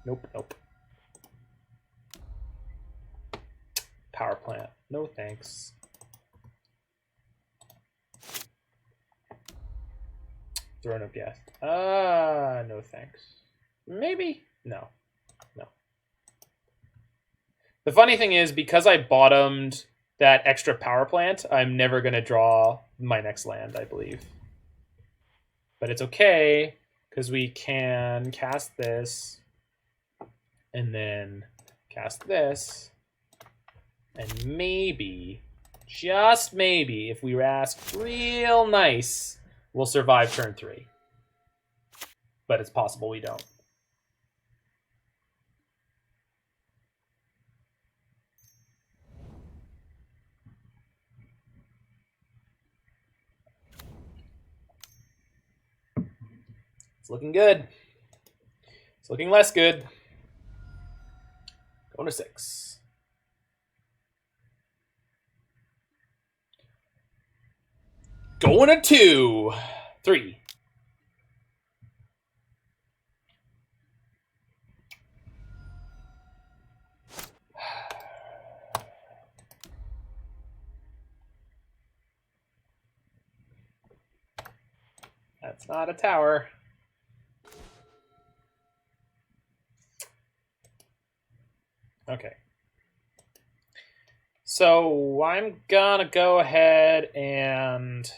Nope. Power plant. No thanks. Throne of Geth. No thanks. Maybe? No. The funny thing is, because I bottomed that extra power plant, I'm never going to draw my next land, I believe. But it's okay, because we can cast this, and then cast this, and maybe, just maybe, if we ask real nice, we'll survive turn 3. But it's possible we don't. It's looking good. It's looking less good. Going to 6. Going to 2. 3. That's not a tower. Okay. So I'm gonna go ahead and do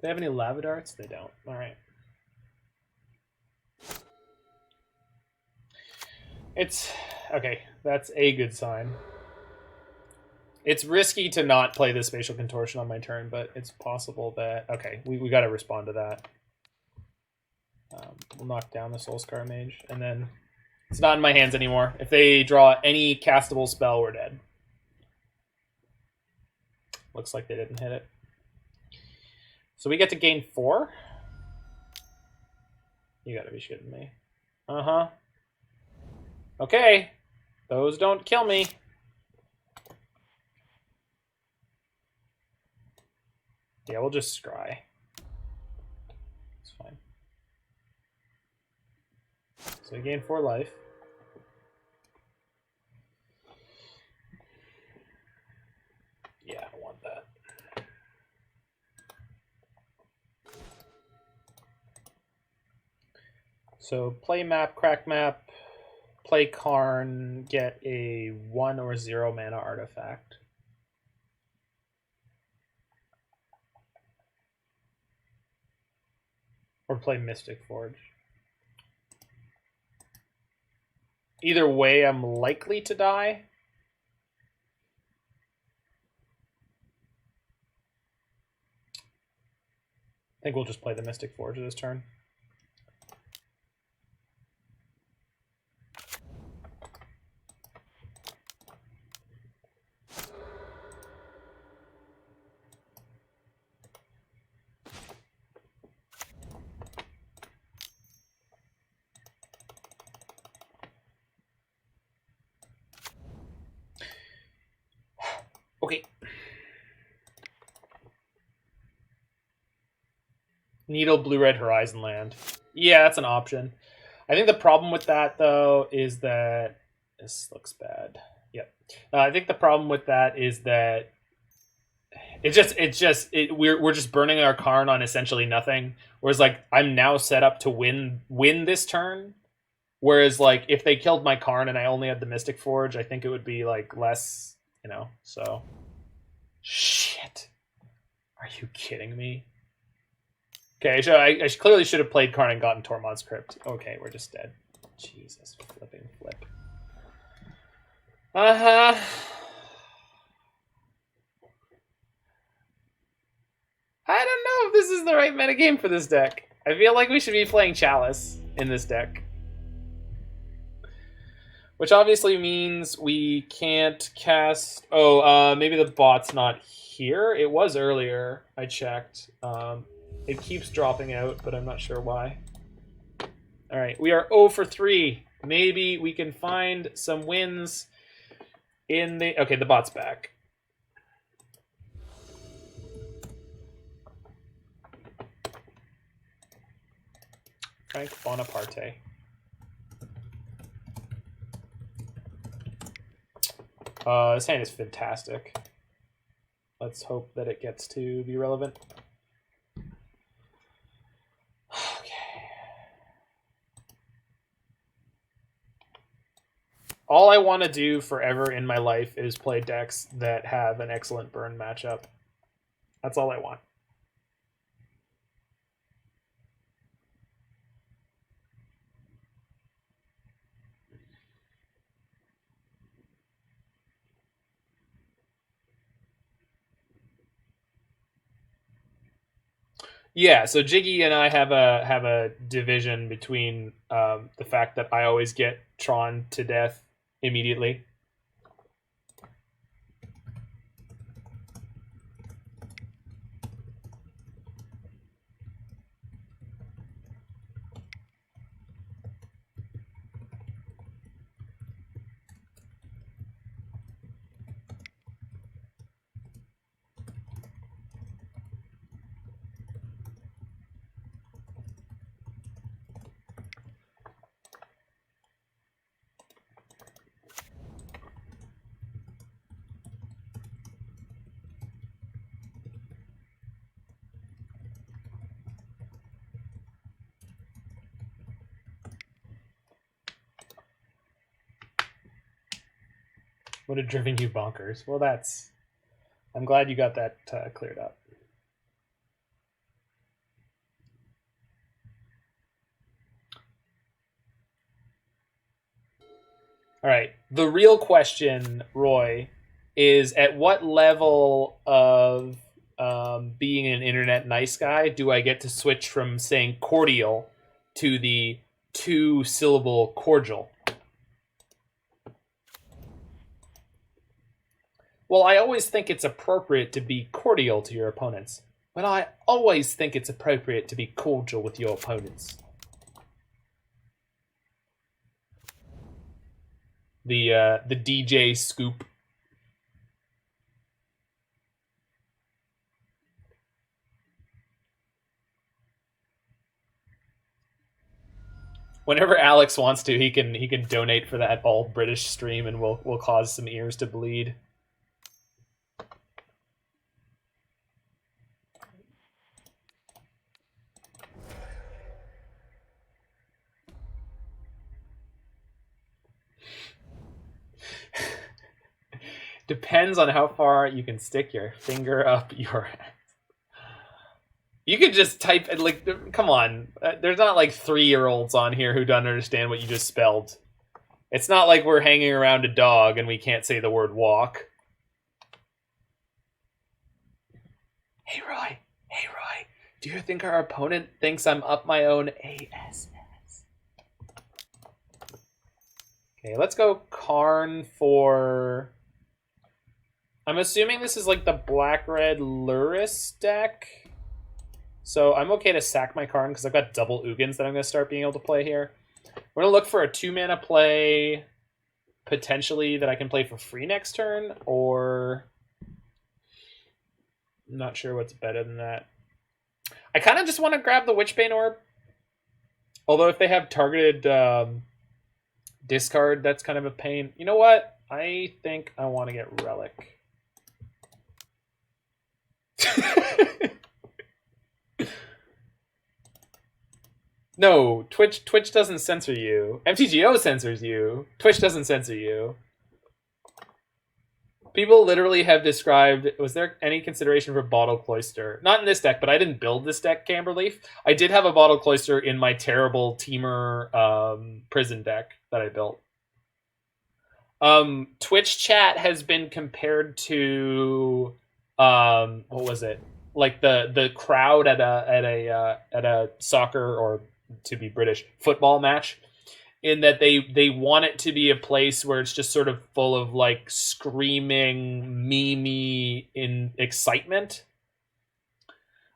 they have any lava darts? They don't. All right. It's okay. That's a good sign. It's risky to not play the Spatial Contortion on my turn, but it's possible that... Okay, we got to respond to that. We'll knock down the Soulscar Mage, and then it's not in my hands anymore. If they draw any castable spell, we're dead. Looks like they didn't hit it. So we get to gain 4? You gotta be shitting me. Uh-huh. Okay. Those don't kill me. Yeah, we'll just scry. It's fine. So we gain 4 life. Yeah, I don't want that. So play map, crack map, play Karn, get a 1 or 0 mana artifact. Or play Mystic Forge. Either way, I'm likely to die. I think we'll just play the Mystic Forge this turn. Okay. Needle, blue-red Horizon Land. Yeah, that's an option. I think the problem with that, though, is that... This looks bad. Yep. I think the problem with that is that we're just burning our Karn on essentially nothing. Whereas, like, I'm now set up to win this turn. Whereas, like, if they killed my Karn and I only had the Mystic Forge, I think it would be, like, less, you know, so... Shit. Are you kidding me? Okay, so I clearly should have played Karn and gotten Tormod's Crypt. Okay, we're just dead. Jesus, flipping flip. Uh-huh. I don't know if this is the right metagame for this deck. I feel like we should be playing Chalice in this deck. Which obviously means we can't cast... Oh, maybe the bot's not here. It was earlier. I checked. It keeps dropping out, but I'm not sure why. Alright, we are 0 for 3. Maybe we can find some wins in the... Okay, the bot's back. Frank Bonaparte. This hand is fantastic. Let's hope that it gets to be relevant. Okay. All I want to do forever in my life is play decks that have an excellent burn matchup. That's all I want. Yeah, so Jiggy and I have a division between the fact that I always get Tron to death immediately. Would have driven you bonkers. Well, that's... I'm glad you got that cleared up. All right. The real question, Roy, is at what level of being an internet nice guy do I get to switch from saying cordial to the 2-syllable cordial? Well, I always think it's appropriate to be cordial to your opponents, but I always think it's appropriate to be cordial with your opponents. The DJ scoop. Whenever Alex wants to, he can donate for that all British stream, and we'll cause some ears to bleed. Depends on how far you can stick your finger up your ass. You could just type, like, come on. There's not like 3-year-olds on here who don't understand what you just spelled. It's not like we're hanging around a dog and we can't say the word walk. Hey, Roy. Hey, Roy. Do you think our opponent thinks I'm up my own ASS? Okay, let's go Karn for... I'm assuming this is like the black-red Luris deck. So I'm okay to sack my Karn because I've got double Ugins that I'm going to start being able to play here. We're going to look for a 2-mana play, potentially, that I can play for free next turn, or Not sure what's better than that. I kind of just want to grab the Witchbane Orb. Although if they have targeted discard, that's kind of a pain. You know what? I think I want to get Relic. No, Twitch doesn't censor you. MTGO censors you. Twitch doesn't censor you. People literally have described, was there any consideration for Bottle Cloister? Not in this deck, but I didn't build this deck, Camberleaf. I did have a Bottle Cloister in my terrible Teamer prison deck that I built. Twitch chat has been compared to what was it? Like the crowd at a soccer, or to be British, football match, in that they want it to be a place where it's just sort of full of like screaming, memey in excitement.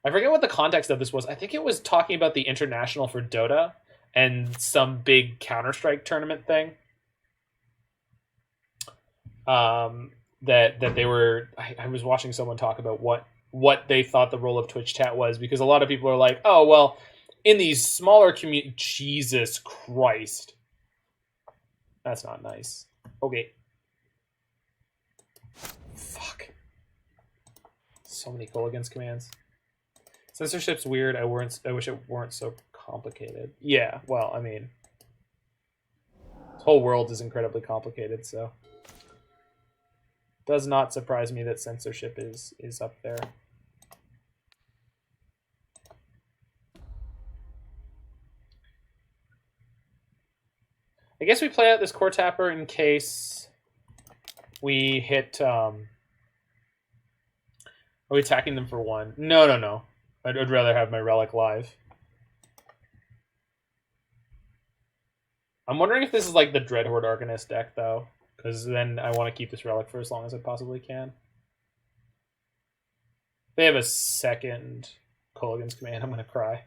I forget what the context of this was. I think it was talking about the international for Dota and some big Counter-Strike tournament thing. That they were. I was watching someone talk about what they thought the role of Twitch chat was, because a lot of people are like, oh well, in these smaller communities, Jesus Christ, that's not nice. Okay. Fuck. So many Gulligan's commands. Censorship's weird. I wish it weren't so complicated. Yeah, well, I mean, this whole world is incredibly complicated, so does not surprise me that censorship is up there. I guess we play out this Coretapper in case we hit... Are we attacking them for one? No. I'd rather have my Relic live. I'm wondering if this is like the Dreadhorde Arcanist deck, though, because then I want to keep this Relic for as long as I possibly can. If they have a second Gulligan's Command, I'm going to cry.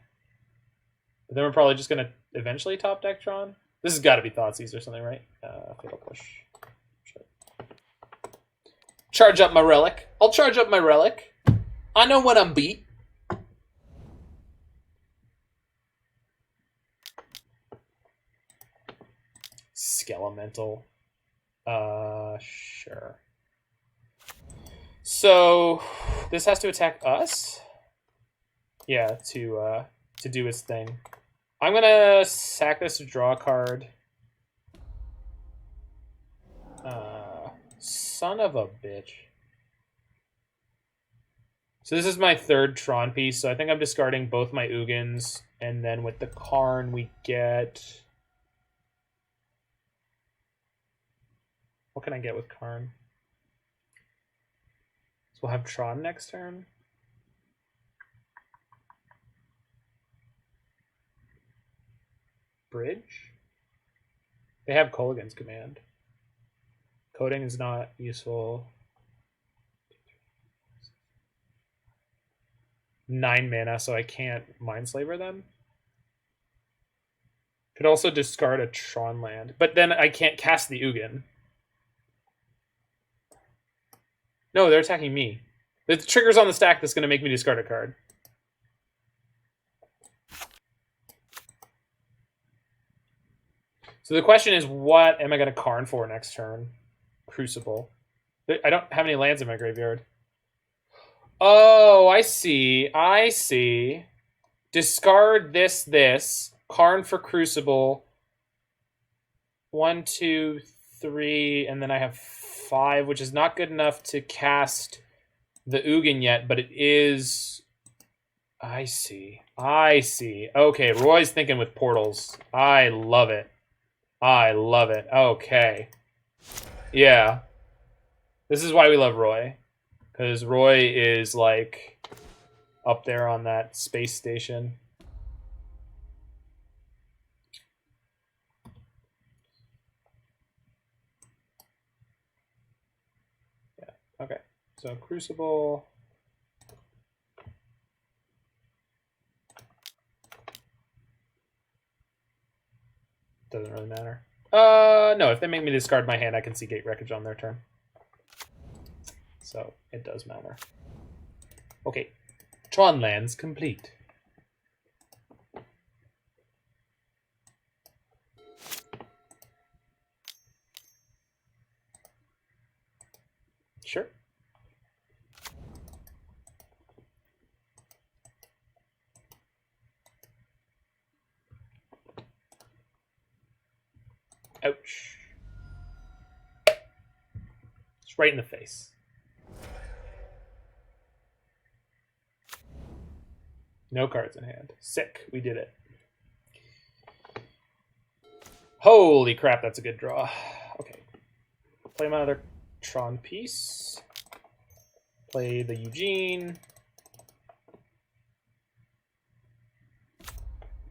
But then we're probably just going to eventually top deck Tron. This has got to be Thoughtseize or something, right? Fatal Push. Sure. Charge up my Relic. I'll charge up my Relic. I know when I'm beat. Skelemental. Sure. So this has to attack us? Yeah, to do its thing. I'm gonna sack this to draw a card. Son of a bitch. So this is my third Tron piece, so I think I'm discarding both my Ugins, and then with the Karn we get... What can I get with Karn? So we'll have Tron next turn. Bridge? They have Gulligan's Command. Coating is not useful. 9 mana, so I can't Mindslaver them. Could also discard a Tron land, but then I can't cast the Ugin. No, they're attacking me. The trigger's on the stack that's going to make me discard a card. So the question is, what am I going to Karn for next turn? Crucible. I don't have any lands in my graveyard. Oh, I see. I see. Discard this. Karn for Crucible. 1, 2, 3, and then I have 5, which is not good enough to cast the Ugin yet, but it is... I see. Okay, Roy's thinking with portals. I love it. Okay. Yeah. This is why we love Roy. Because Roy is, like, up there on that space station. Yeah, okay. So, Crucible... Doesn't really matter. No, if they make me discard my hand, I can Sea Gate Wreckage on their turn. So, it does matter. Okay. Tron lands complete. Sure. Ouch. It's right in the face. No cards in hand. Sick. We did it. Holy crap, that's a good draw. Okay. Play my other Tron piece. Play the Ugin.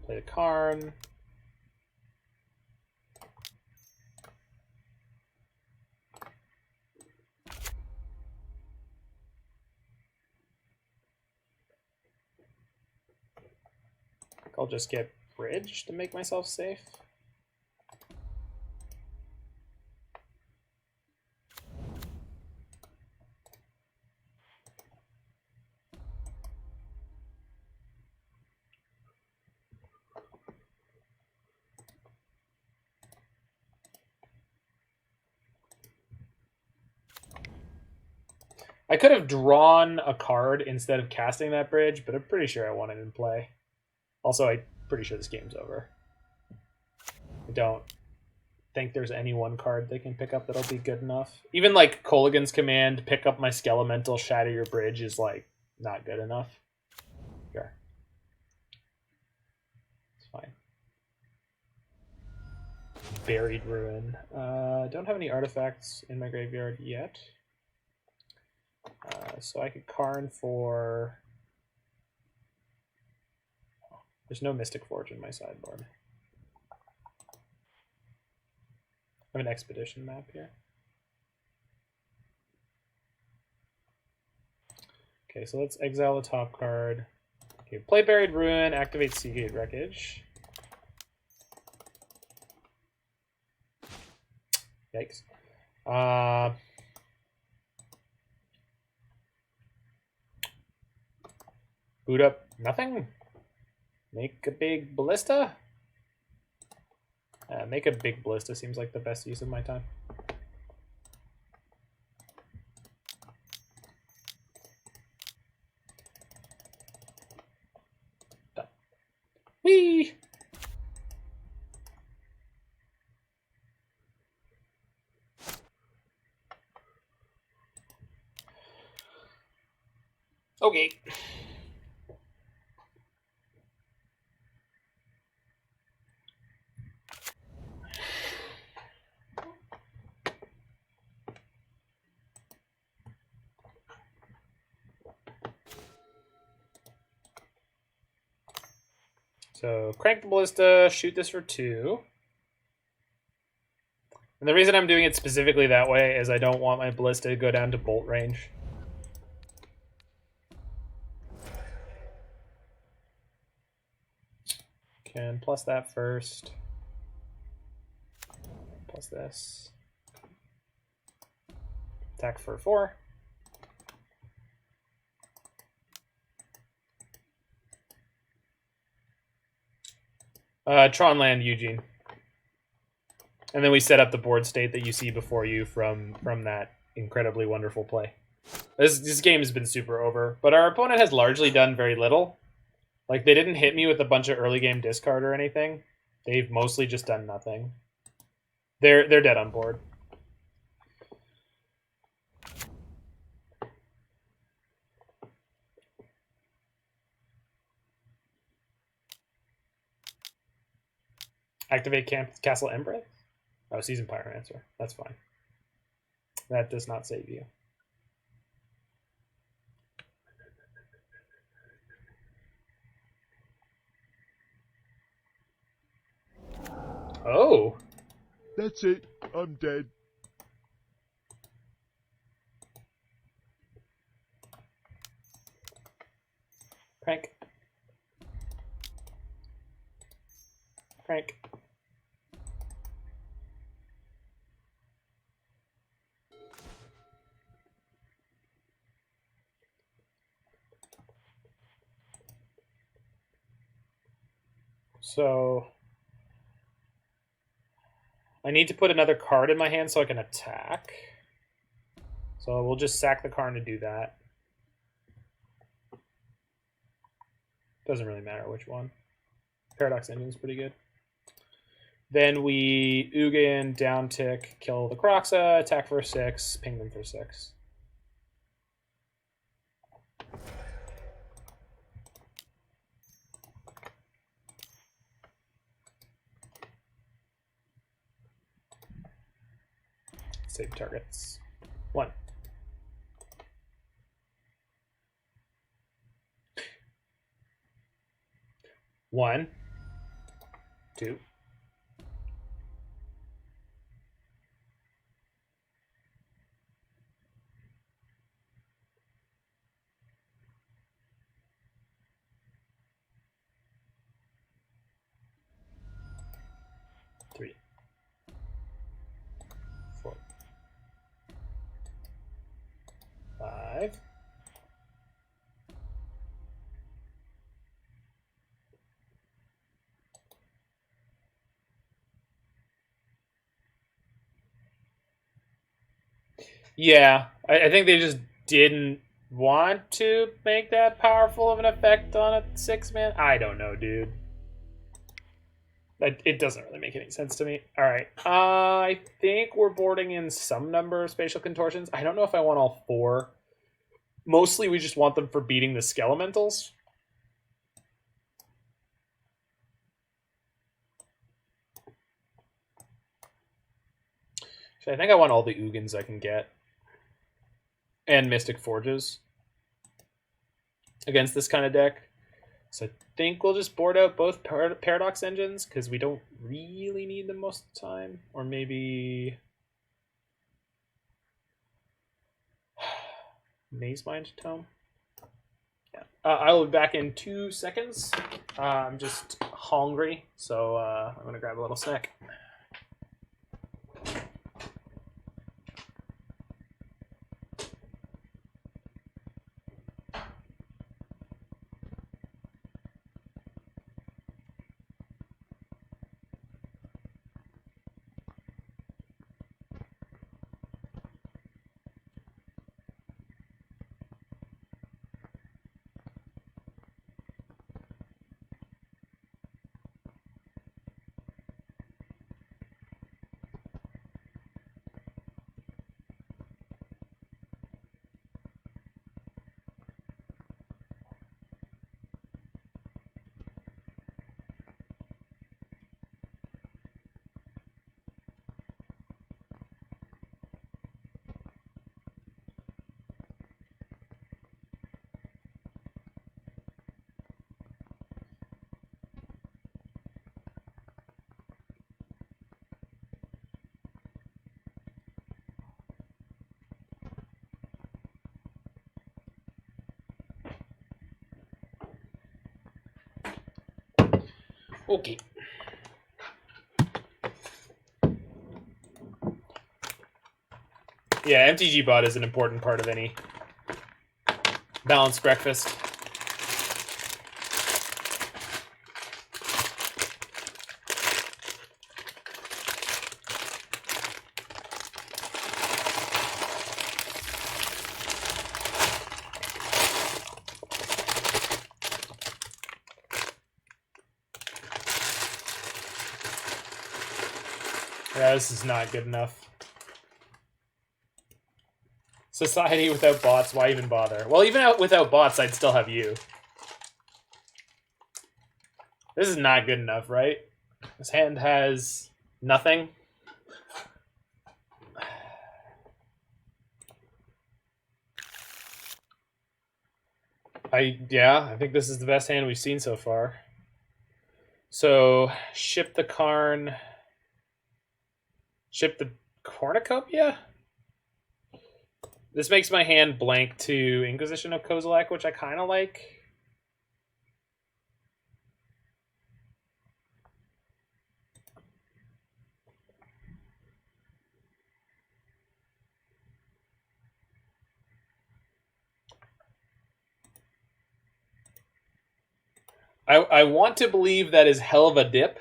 Play the Karn. I'll just get Bridge to make myself safe. I could have drawn a card instead of casting that Bridge, but I'm pretty sure I want it in play. Also, I'm pretty sure this game's over. I don't think there's any one card they can pick up that'll be good enough. Even like Kolaghan's Command, pick up my Skelemental, shatter your Bridge is like not good enough. Sure. It's fine. Buried Ruin. Don't have any artifacts in my graveyard yet. So I could Karn for... There's no Mystic Forge in my sideboard. I have an Expedition map here. Okay, so let's exile the top card. Okay, play Buried Ruin, activate Sea Gate Wreckage. Yikes. Boot up nothing. Make a big ballista. Make a big ballista seems like the best use of my time. Done. Whee! Okay. So crank the ballista, shoot this for 2. And the reason I'm doing it specifically that way is I don't want my ballista to go down to bolt range. Can plus that first. Plus this. Attack for 4. Tron land Ugin. And then we set up the board state that you see before you from that incredibly wonderful play. This game has been super over, but our opponent has largely done very little. Like, they didn't hit me with a bunch of early game discard or anything. They've mostly just done nothing. They're dead on board. Activate Castle Embrace? Oh, Season Pyromancer. That's fine. That does not save you. Oh! That's it. I'm dead. Crank. Crank. So I need to put another card in my hand so I can attack. So we'll just sack the Karn to do that. Doesn't really matter which one. Paradox Engine's pretty good. Then we Ugin, down tick, kill the Kroxa, attack for 6, ping them for 6. Save targets. 1. One, 2. 3, 4, 5. Yeah, I think they just didn't want to make that powerful of an effect on a 6-man. I don't know, dude. It doesn't really make any sense to me. All right. I think we're boarding in some number of spatial contortions. I don't know if I want all 4. Mostly we just want them for beating the Skelementals. So I think I want all the Ugins I can get. And Mystic Forges. Against this kind of deck. So I think we'll just board out both Paradox Engines, because we don't really need them most of the time. Or maybe... Mazemind Tome? Yeah. I will be back in 2 seconds. I'm just hungry, so I'm going to grab a little snack. Okay. Yeah, MTG bot is an important part of any balanced breakfast. Yeah, this is not good enough. Society without bots, why even bother? Well, even without bots, I'd still have you. This is not good enough, right? This hand has nothing. I think this is the best hand we've seen so far. So, ship the Karn. Ship the Cornucopia? This makes my hand blank to Inquisition of Kozilek, which I kind of like. I want to believe that is hell of a dip,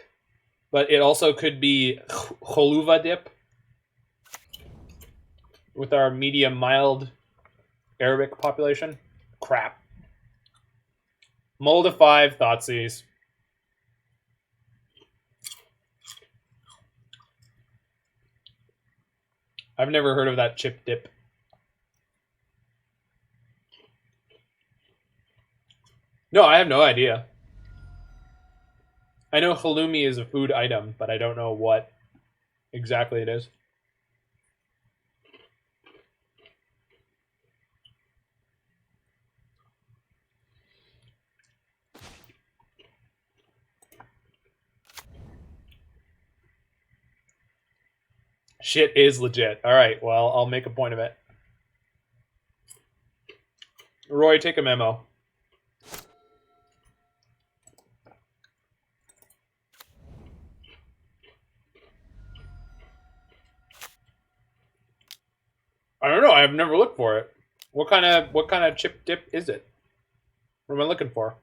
but it also could be Choluva dip with our medium mild Arabic population. Crap. Mold of 5, Thoughtseize. I've never heard of that chip dip. No, I have no idea. I know halloumi is a food item, but I don't know what exactly it is. Shit is legit. All right, well, I'll make a point of it. Roy, take a memo. I don't know. I've never looked for it. What kind of chip dip is it? What am I looking for?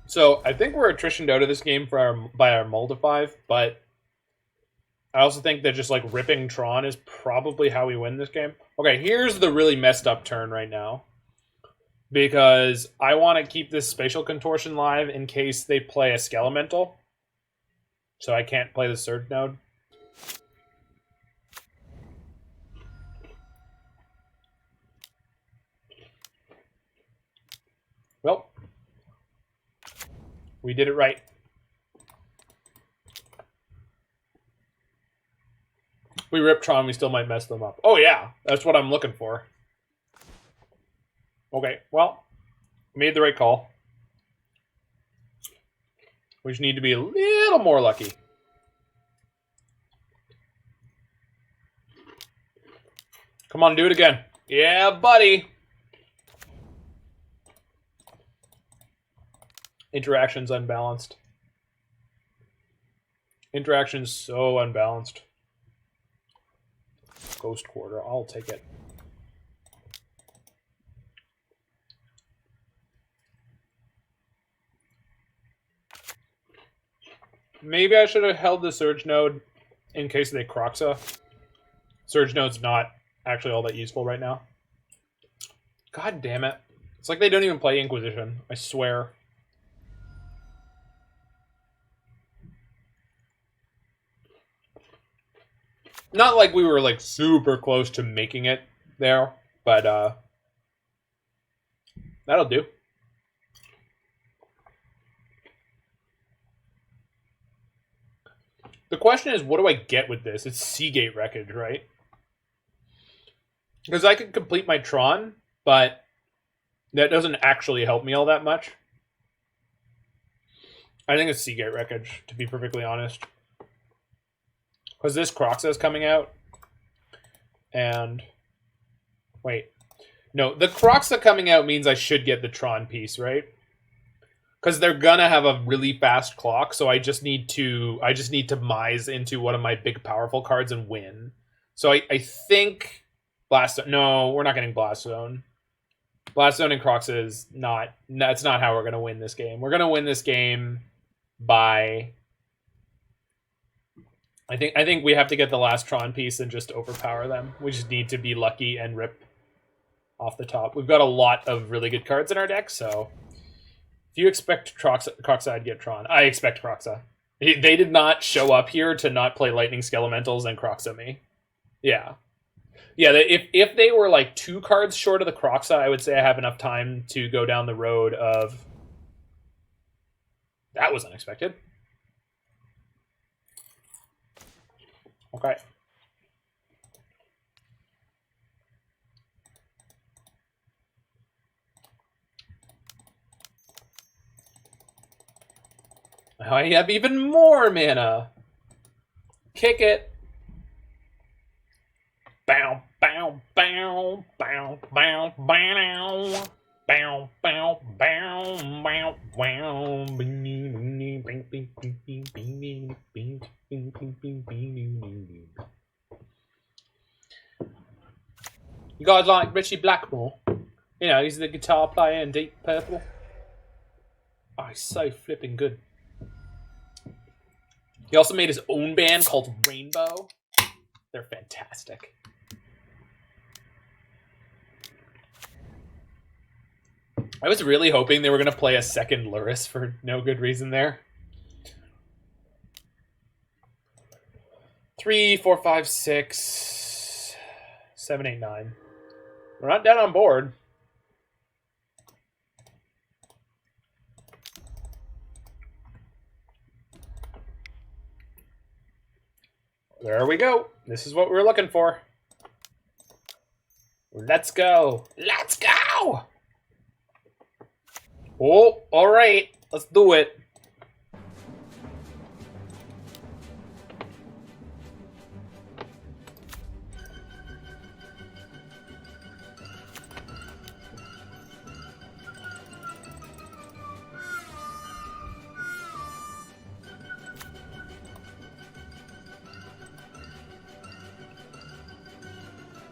So I think we're attritioned out of this game by our mold of 5, but I also think that just like ripping Tron is probably how we win this game. Okay, here's the really messed up turn right now. Because I want to keep this Spatial Contortion live in case they play a Skelemental. So I can't play the Surge node. Well, we did it right. We rip Tron, we still might mess them up. Oh yeah, that's what I'm looking for. Okay, well, made the right call. We just need to be a little more lucky. Come on, do it again. Yeah, buddy. Interaction's unbalanced. Interaction's so unbalanced. Ghost Quarter, I'll take it. Maybe I should have held the Surge node in case they Croxa. Surge node's not actually all that useful right now. God damn it. It's like they don't even play Inquisition, I swear. Not like we were like super close to making it there, but that'll do. The question is, what do I get with this? It's Sea Gate Wreckage, right? Because I could complete my Tron, but that doesn't actually help me all that much. I think it's Sea Gate Wreckage, to be perfectly honest. Because this Croxa is coming out. And... wait. No, the Croxa coming out means I should get the Tron piece, right? Because they're gonna have a really fast clock, so I just need to mise into one of my big powerful cards and win. So I think Blast Zone. No, we're not getting Blast Zone. Blast Zone and Croxa is not. That's not how we're gonna win this game. We're gonna win this game by. I think we have to get the last Tron piece and just overpower them. We just need to be lucky and rip off the top. We've got a lot of really good cards in our deck, so. If you expect Croxa, I'd get Tron. I expect Croxa. They did not show up here to not play Lightning Skelementals and Croxa me. Yeah. Yeah, if they were like 2 cards short of the Croxa, I would say I have enough time to go down the road of... That was unexpected. Okay. I have even more mana. Kick it. Bow, bow, bow, bow, bow, bow. Bow, bow, bow, bow, bow. You guys like Richie Blackmore? You know, he's the guitar player in Deep Purple. Oh, he's so flipping good. He also made his own band called Rainbow. They're fantastic. I was really hoping they were going to play a second Luris for no good reason there. 3, 4, 5, 6, 7, 8, 9. We're not dead on board. There we go. This is what we were looking for. Let's go. Let's go! Oh, all right. Let's do it.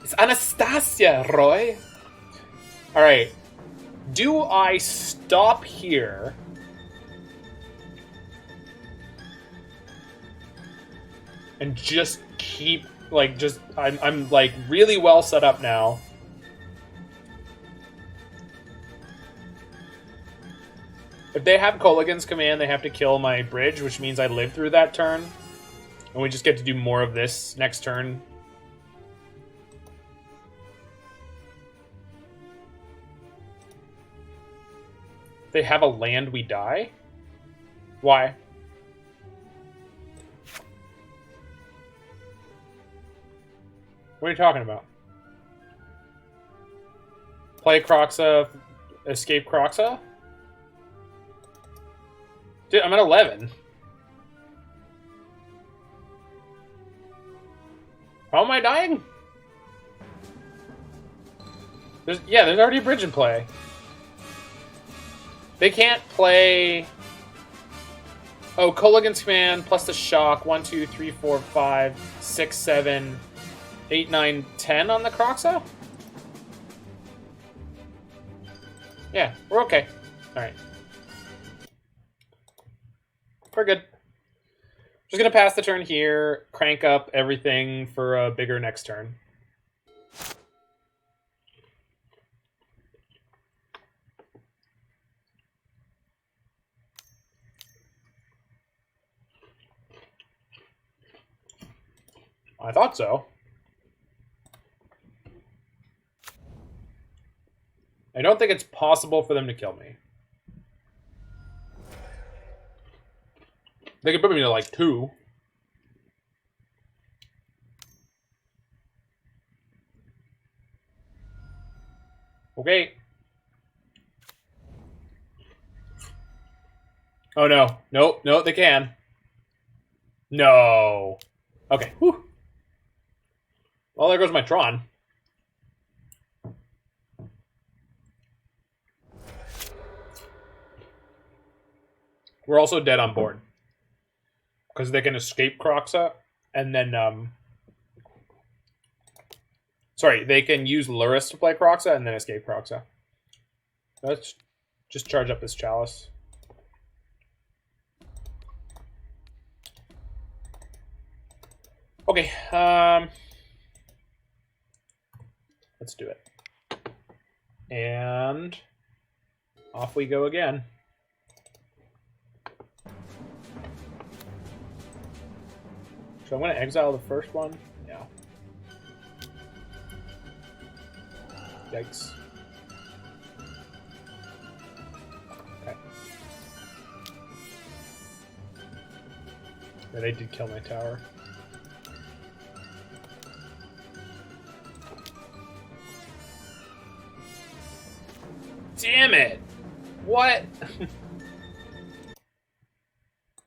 It's Anastasia, Roy. All right. Do I stop here? And just keep, like, just... I'm like, really well set up now. If they have Kolaghan's Command, they have to kill my bridge, which means I live through that turn. And we just get to do more of this next turn. They have a land, we die? Why? What are you talking about? Play Kroxa, escape Kroxa? Dude, I'm at 11. How am I dying? There's already a bridge in play. They can't play... Oh, Kolaghan's Command plus the shock. 1, 2, 3, 4, 5, 6, 7, 8, 9, 10 on the Kroxa? Yeah, we're okay. Alright. We're good. Just gonna pass the turn here, crank up everything for a bigger next turn. I thought so. I don't think it's possible for them to kill me. They could put me to like 2. Okay. Oh no. No, they can. No. Okay. Whew. Well, there goes my Tron. We're also dead on board. Because they can escape Kroxa, and then, sorry, they can use Luris to play Kroxa, and then escape Kroxa. Let's just charge up this Chalice. Okay, let's do it. And off we go again. So I'm going to exile the first one. Yeah. Yikes. Okay. Yeah, they did kill my tower. Damn it! What?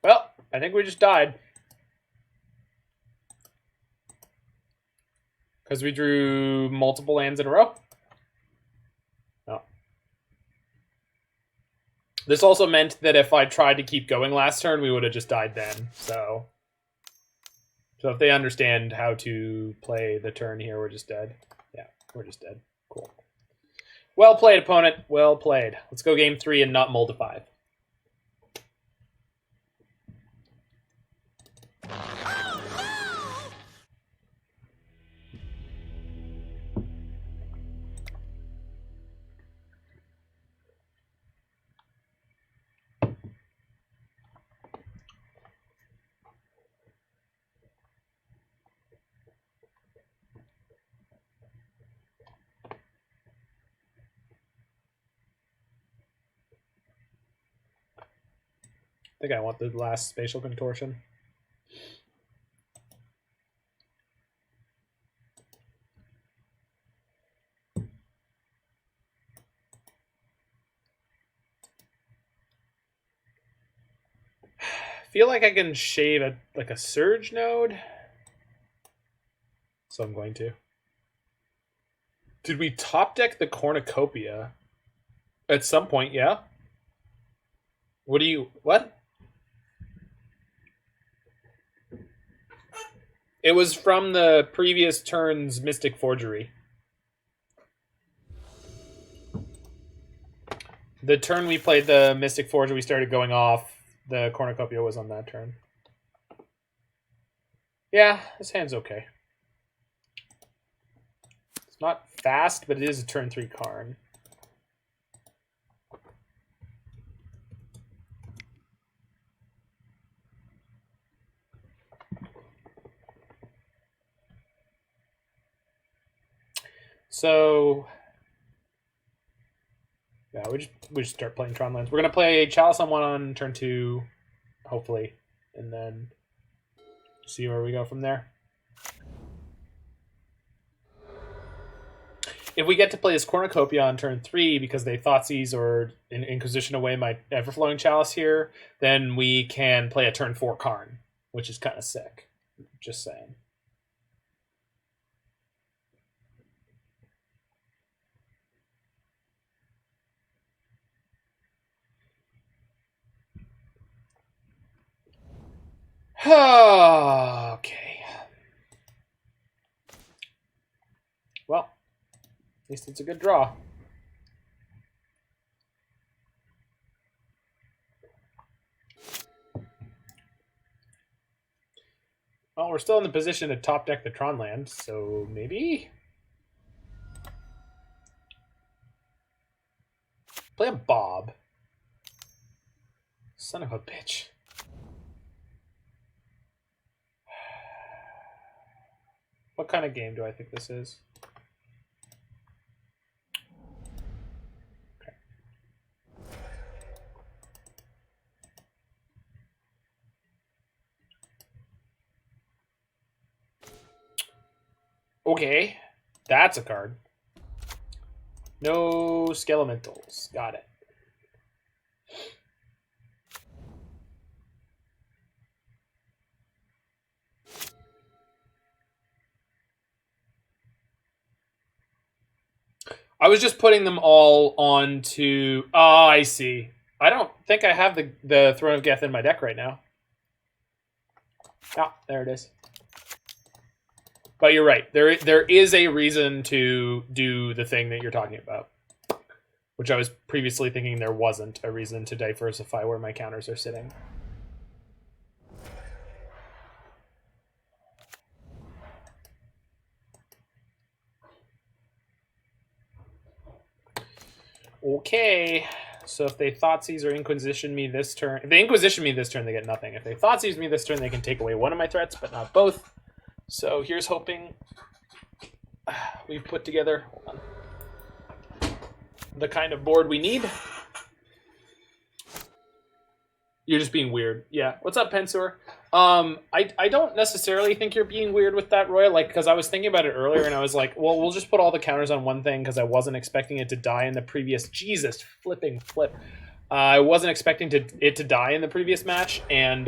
Well, I think we just died. Because we drew multiple lands in a row? No. This also meant that if I tried to keep going last turn, we would have just died then. So if they understand how to play the turn here, we're just dead. Yeah. We're just dead. Cool. Well played, opponent. Well played. Let's go game 3 and not mull to 5. I think I want the last Spatial Contortion. I feel like I can shave a Surge node. So I'm going to. Did we top deck the Cornucopia? At some point, yeah. What? It was from the previous turn's Mystic Forgery. The turn we played the Mystic Forgery, we started going off. The Cornucopia was on that turn. Yeah, this hand's okay. It's not fast, but it is a turn 3 Karn. So, yeah, we just start playing Tron lands. We're gonna play Chalice on 1 on turn 2, hopefully, and then see where we go from there. If we get to play this Cornucopia on turn 3 because they Thoughtseize or Inquisition away my Everflowing Chalice here, then we can play a turn 4 Karn, which is kind of sick. Just saying. Okay. Well, at least it's a good draw. Well, we're still in the position to top deck the Tron land, so maybe play a Bob. Son of a bitch. What kind of game do I think this is? Okay. Okay, that's a card. No Skelementals. Got it. I was just putting them all onto... Oh, I see. I don't think I have the Throne of Geth in my deck right now. Ah, there it is. But you're right. There is a reason to do the thing that you're talking about. Which I was previously thinking there wasn't a reason to diversify where my counters are sitting. Okay, so if they Thoughtseize or Inquisition me this turn... If they Inquisition me this turn, they get nothing. If they Thoughtseize me this turn, they can take away one of my threats, but not both. So here's hoping we've put together the kind of board we need. You're just being weird. Yeah. What's up, Pensor? I don't necessarily think you're being weird with that, Roy. Like, because I was thinking about it earlier, and I was like, well, we'll just put all the counters on one thing because I wasn't expecting it to die in the previous. Jesus, flipping flip. I wasn't expecting it to die in the previous match, and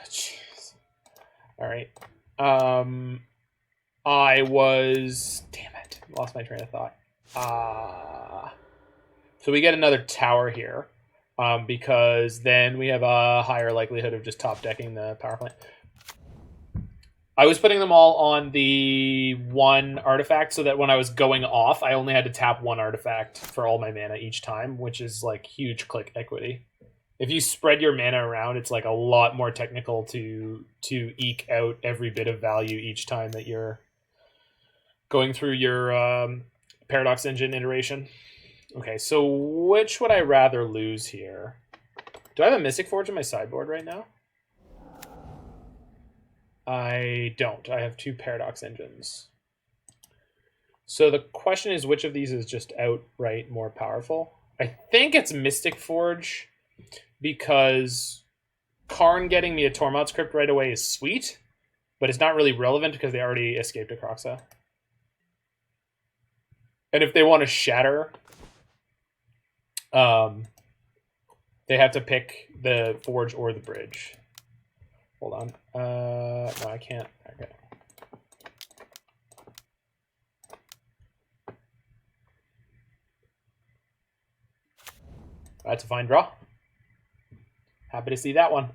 jeez. All right. I was. Damn it! Lost my train of thought. So we get another tower here, because then we have a higher likelihood of just top decking the power plant. I was putting them all on the one artifact so that when I was going off, I only had to tap one artifact for all my mana each time, which is like huge click equity. If you spread your mana around, it's like a lot more technical to eke out every bit of value each time that you're going through your Paradox Engine iteration. Okay, so which would I rather lose here? Do I have a Mystic Forge in my sideboard right now? I don't. I have 2 Paradox Engines. So the question is, which of these is just outright more powerful? I think it's Mystic Forge, because Karn getting me a Tormod's Crypt right away is sweet, but it's not really relevant because they already escaped a Kroxa. And if they want to shatter, they have to pick the Forge or the Bridge. Hold on. No, I can't. Okay. That's a fine draw. Happy to see that one.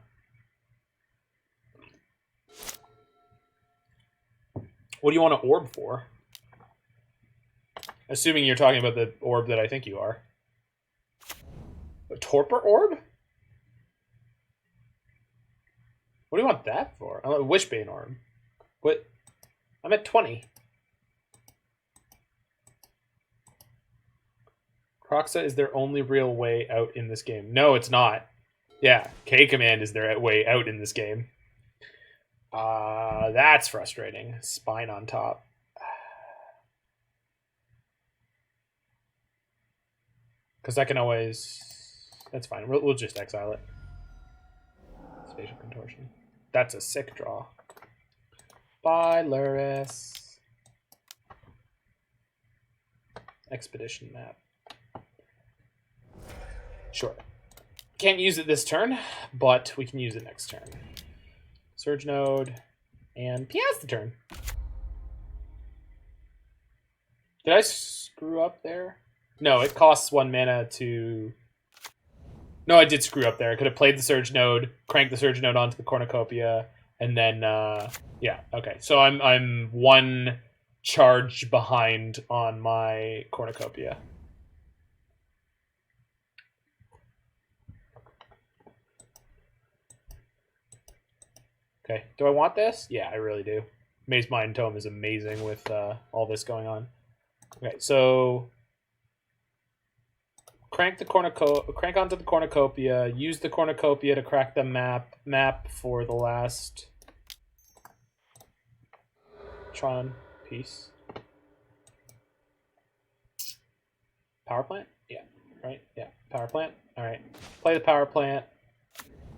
What do you want to orb for? Assuming you're talking about the orb that I think you are. A Torpor Orb? What do you want that for? A Witchbane Orb. What? I'm at 20. Kroxa is their only real way out in this game. No, it's not. Yeah, K-Command is their way out in this game. That's frustrating. Spine on top. Because I can always... That's fine. We'll just exile it. Spatial Contortion. That's a sick draw. Bye, Luris. Expedition map. Sure. Can't use it this turn, but we can use it next turn. Surge Node, and PS the turn. Did I screw up there? No, it costs 1 mana to... No, I did screw up there. I could have played the Surge Node, cranked the Surge Node onto the Cornucopia, and then, yeah, okay. So I'm 1 charge behind on my Cornucopia. Okay, do I want this? Yeah, I really do. Mazemind Tome is amazing with all this going on. Okay, so crank onto the Cornucopia. Use the Cornucopia to crack the map for the last Tron piece. Power plant? Yeah, right. Yeah, power plant. All right, play the power plant.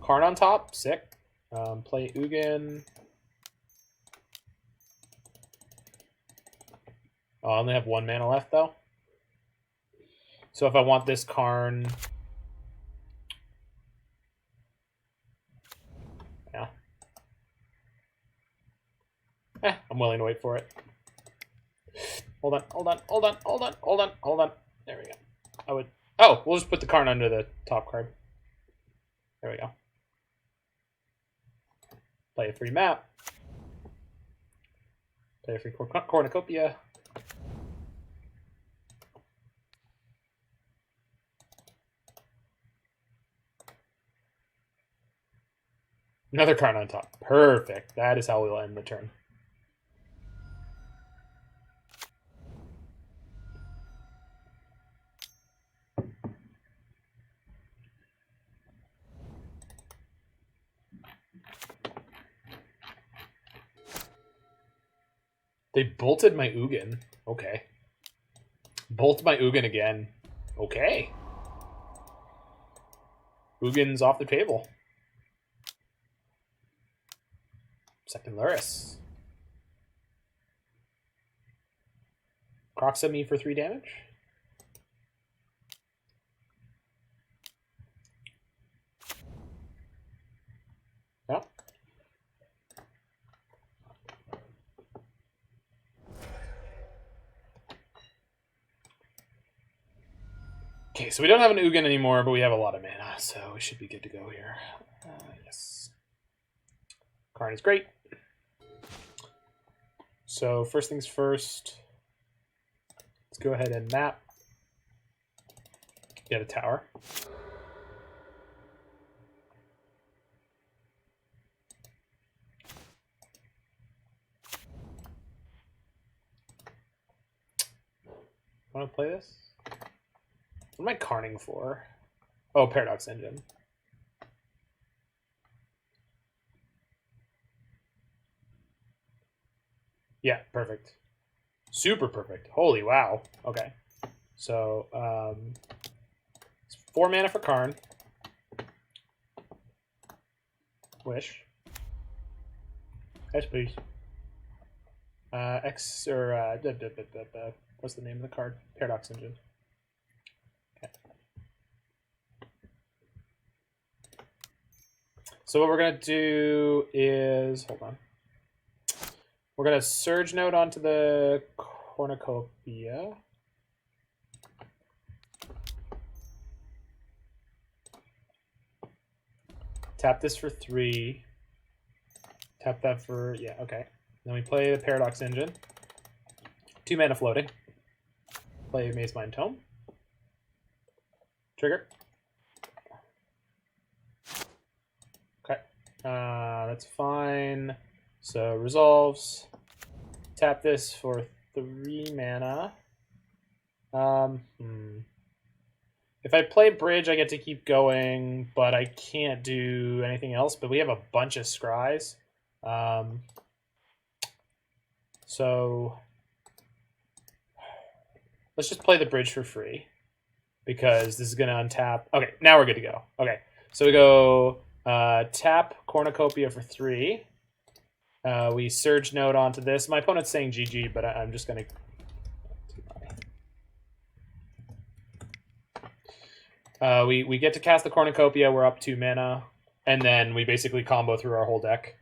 Karn on top. Sick. Play Ugin. Oh, I only have 1 mana left, though. So if I want this Karn... Yeah. I'm willing to wait for it. Hold on. There we go. I would... Oh, we'll just put the Karn under the top card. There we go. Play a free map. Play a free Cornucopia. Another Karn on top. Perfect. That is how we'll end the turn. They bolted my Ugin. Okay. Bolt my Ugin again. Okay. Ugin's off the table. Second Luris. Kroxa me for 3 damage. Yeah. Okay, so we don't have an Ugin anymore, but we have a lot of mana, so we should be good to go here. Yes. Karn is great. So first things first, let's go ahead and map. Get a tower. Want to play this? What am I Karning for? Oh, Paradox Engine. Yeah, perfect. Super perfect. Holy wow. Okay. So, it's 4 mana for Karn. Wish. Yes, please. What's the name of the card? Paradox Engine. Okay. So what we're going to do is, hold on. We're going to Surge Node onto the Cornucopia. Tap this for 3. Tap that for, yeah, okay. Then we play the Paradox Engine. 2 mana floating. Play Mazemind Tome. Trigger. Okay. That's fine. So resolves. Tap this for 3 mana. If I play Bridge, I get to keep going, but I can't do anything else. But we have a bunch of scries. So let's just play the Bridge for free because this is going to untap. Okay, now we're good to go. Okay, so we go tap Cornucopia for 3. We Surge Node onto this. My opponent's saying GG, but I'm just going to... we get to cast the Cornucopia. We're up 2 mana. And then we basically combo through our whole deck.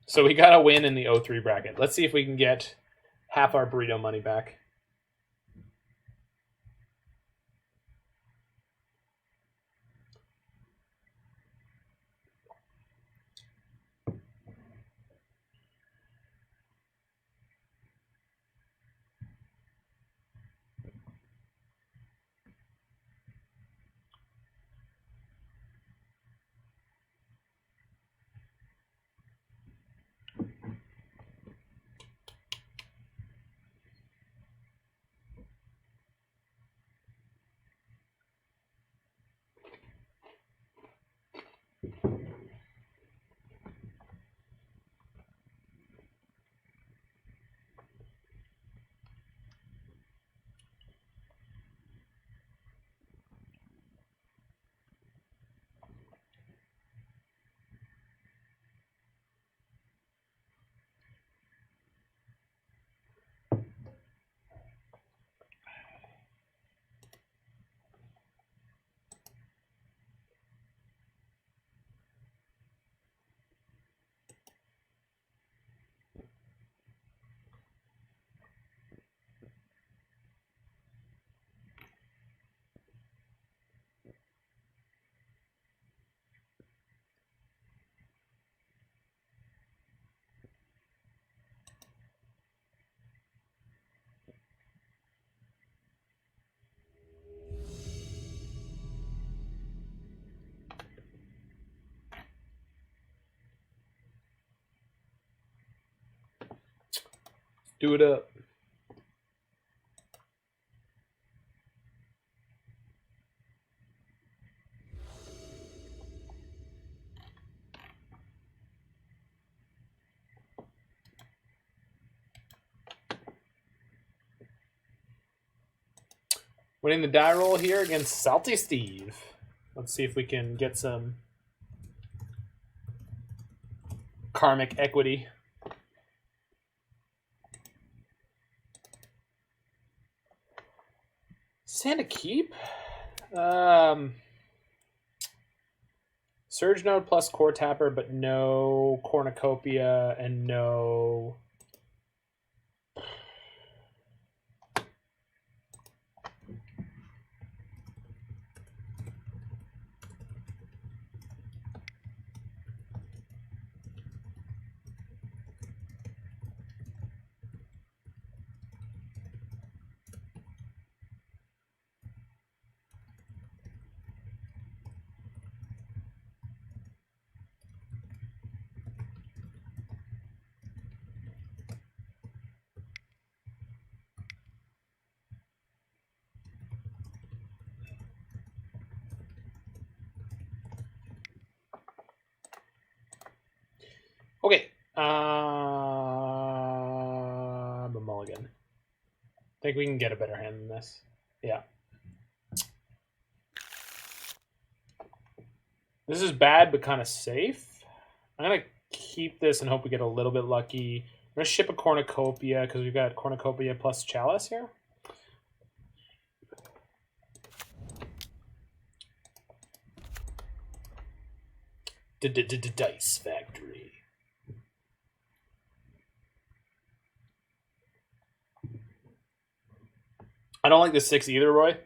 So we got a win in the 0-3 bracket. Let's see if we can get half our burrito money back. Do it up. Winning the die roll here against Salty Steve. Let's see if we can get some karmic equity. Sand to keep? Surge Node plus Coretapper, but no Cornucopia and no... Okay. Mulligan. I think we can get a better hand than this. Yeah. This is bad, but kind of safe. I'm going to keep this and hope we get a little bit lucky. I'm going to ship a Cornucopia because we've got Cornucopia plus Chalice here. Dice Factory. I don't like the 6 either, Roy,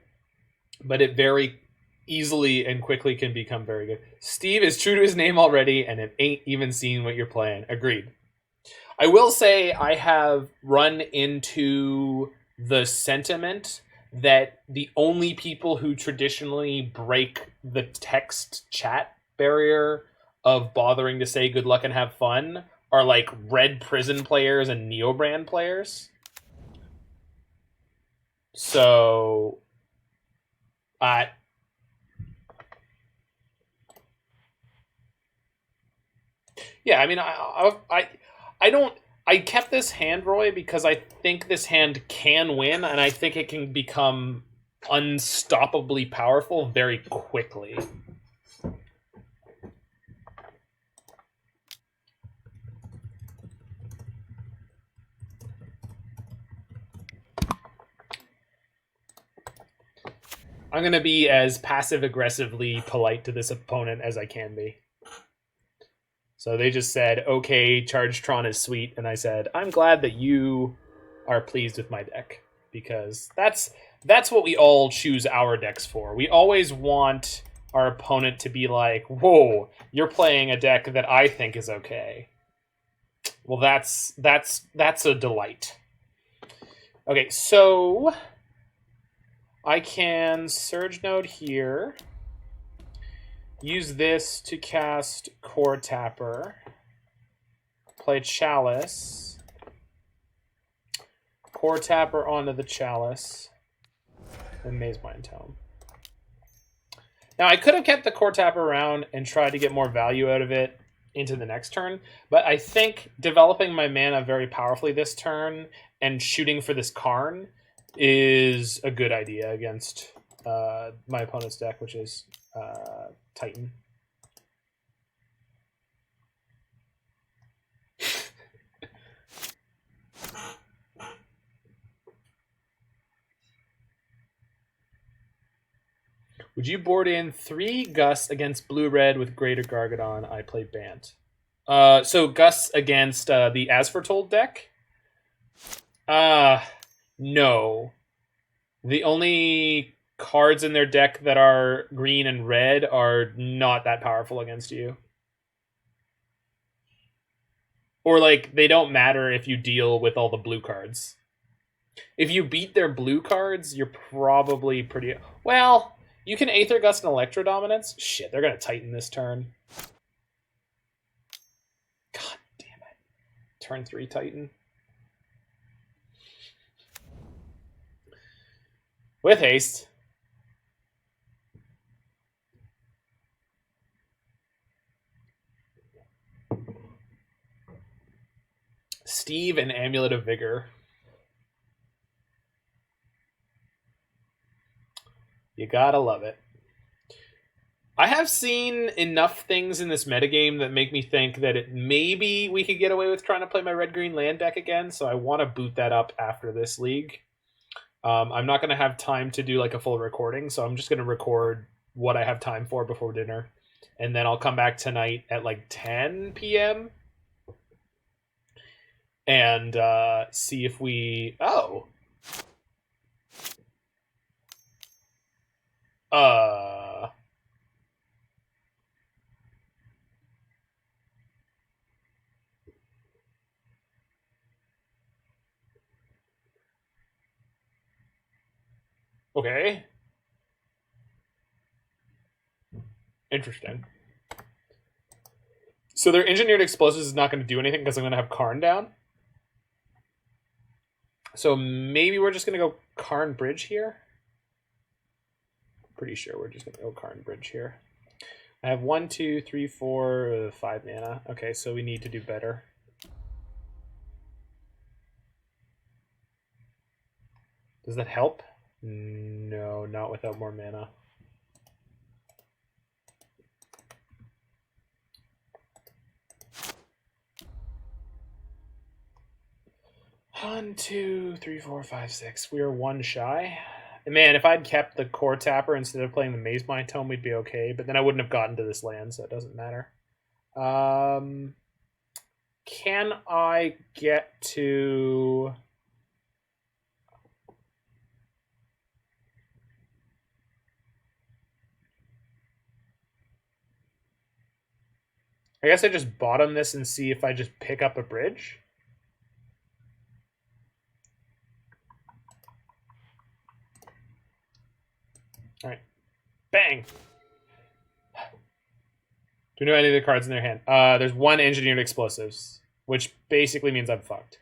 but it very easily and quickly can become very good. Steve is true to his name already, and it ain't even seen what you're playing. Agreed. I will say I have run into the sentiment that the only people who traditionally break the text chat barrier of bothering to say good luck and have fun are like Red Prison players and Neobrand players. So, yeah, I mean, I don't. I kept this hand, Roy, because I think this hand can win, and I think it can become unstoppably powerful very quickly. I'm going to be as passive-aggressively polite to this opponent as I can be. So they just said, okay, Charge-Tron is sweet. And I said, I'm glad that you are pleased with my deck. Because that's what we all choose our decks for. We always want our opponent to be like, whoa, you're playing a deck that I think is okay. Well, that's a delight. Okay, so I can Surge Node here. Use this to cast Coretapper. Play Chalice. Coretapper onto the Chalice. And Mazemind Tome. Now, I could have kept the Coretapper around and tried to get more value out of it into the next turn, but I think developing my mana very powerfully this turn and shooting for this Karn is a good idea against my opponent's deck, which is Titan. Would you board in 3 Gus against blue-red with Greater Gargadon? I play Bant. So Gus against the As Foretold deck? No. The only cards in their deck that are green and red are not that powerful against you. Or, like, they don't matter if you deal with all the blue cards. If you beat their blue cards, you're probably pretty... Well, you can Aether Gust and Electro Dominance. Shit, they're going to Titan this turn. God damn it. Turn 3 Titan. With haste. Steve and Amulet of Vigor. You gotta love it. I have seen enough things in this metagame that make me think that maybe we could get away with trying to play my red-green land deck again, so I want to boot that up after this league. I'm not going to have time to do like a full recording, so I'm just going to record what I have time for before dinner. And then I'll come back tonight at like 10 p.m. and see if we... Oh. Okay. Interesting. So their engineered explosives is not going to do anything because I'm going to have Karn down. So maybe we're just going to go Karn Bridge here. Pretty sure we're just going to go Karn Bridge here. I have 1, 2, 3, 4, 5 mana. Okay, so we need to do better. Does that help? No, not without more mana. 1, 2, 3, 4, 5, 6. We are 1 shy. And man, if I'd kept the Coretapper instead of playing the Mazemind Tome, we'd be okay. But then I wouldn't have gotten to this land, so it doesn't matter. Can I get to... I guess I just bottom this and see if I just pick up a bridge. All right. Bang. Do we know any of the cards in their hand? There's 1 engineered explosives, which basically means I'm fucked.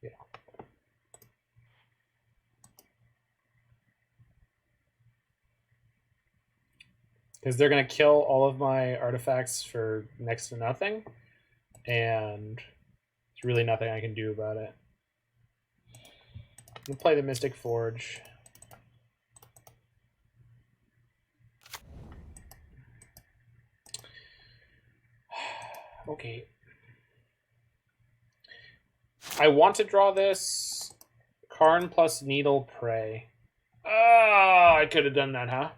Yeah. Because they're going to kill all of my artifacts for next to nothing. And there's really nothing I can do about it. I'm going to play the Mystic Forge. Okay. I want to draw this Karn plus Needle Prey. Oh, I could have done that, huh?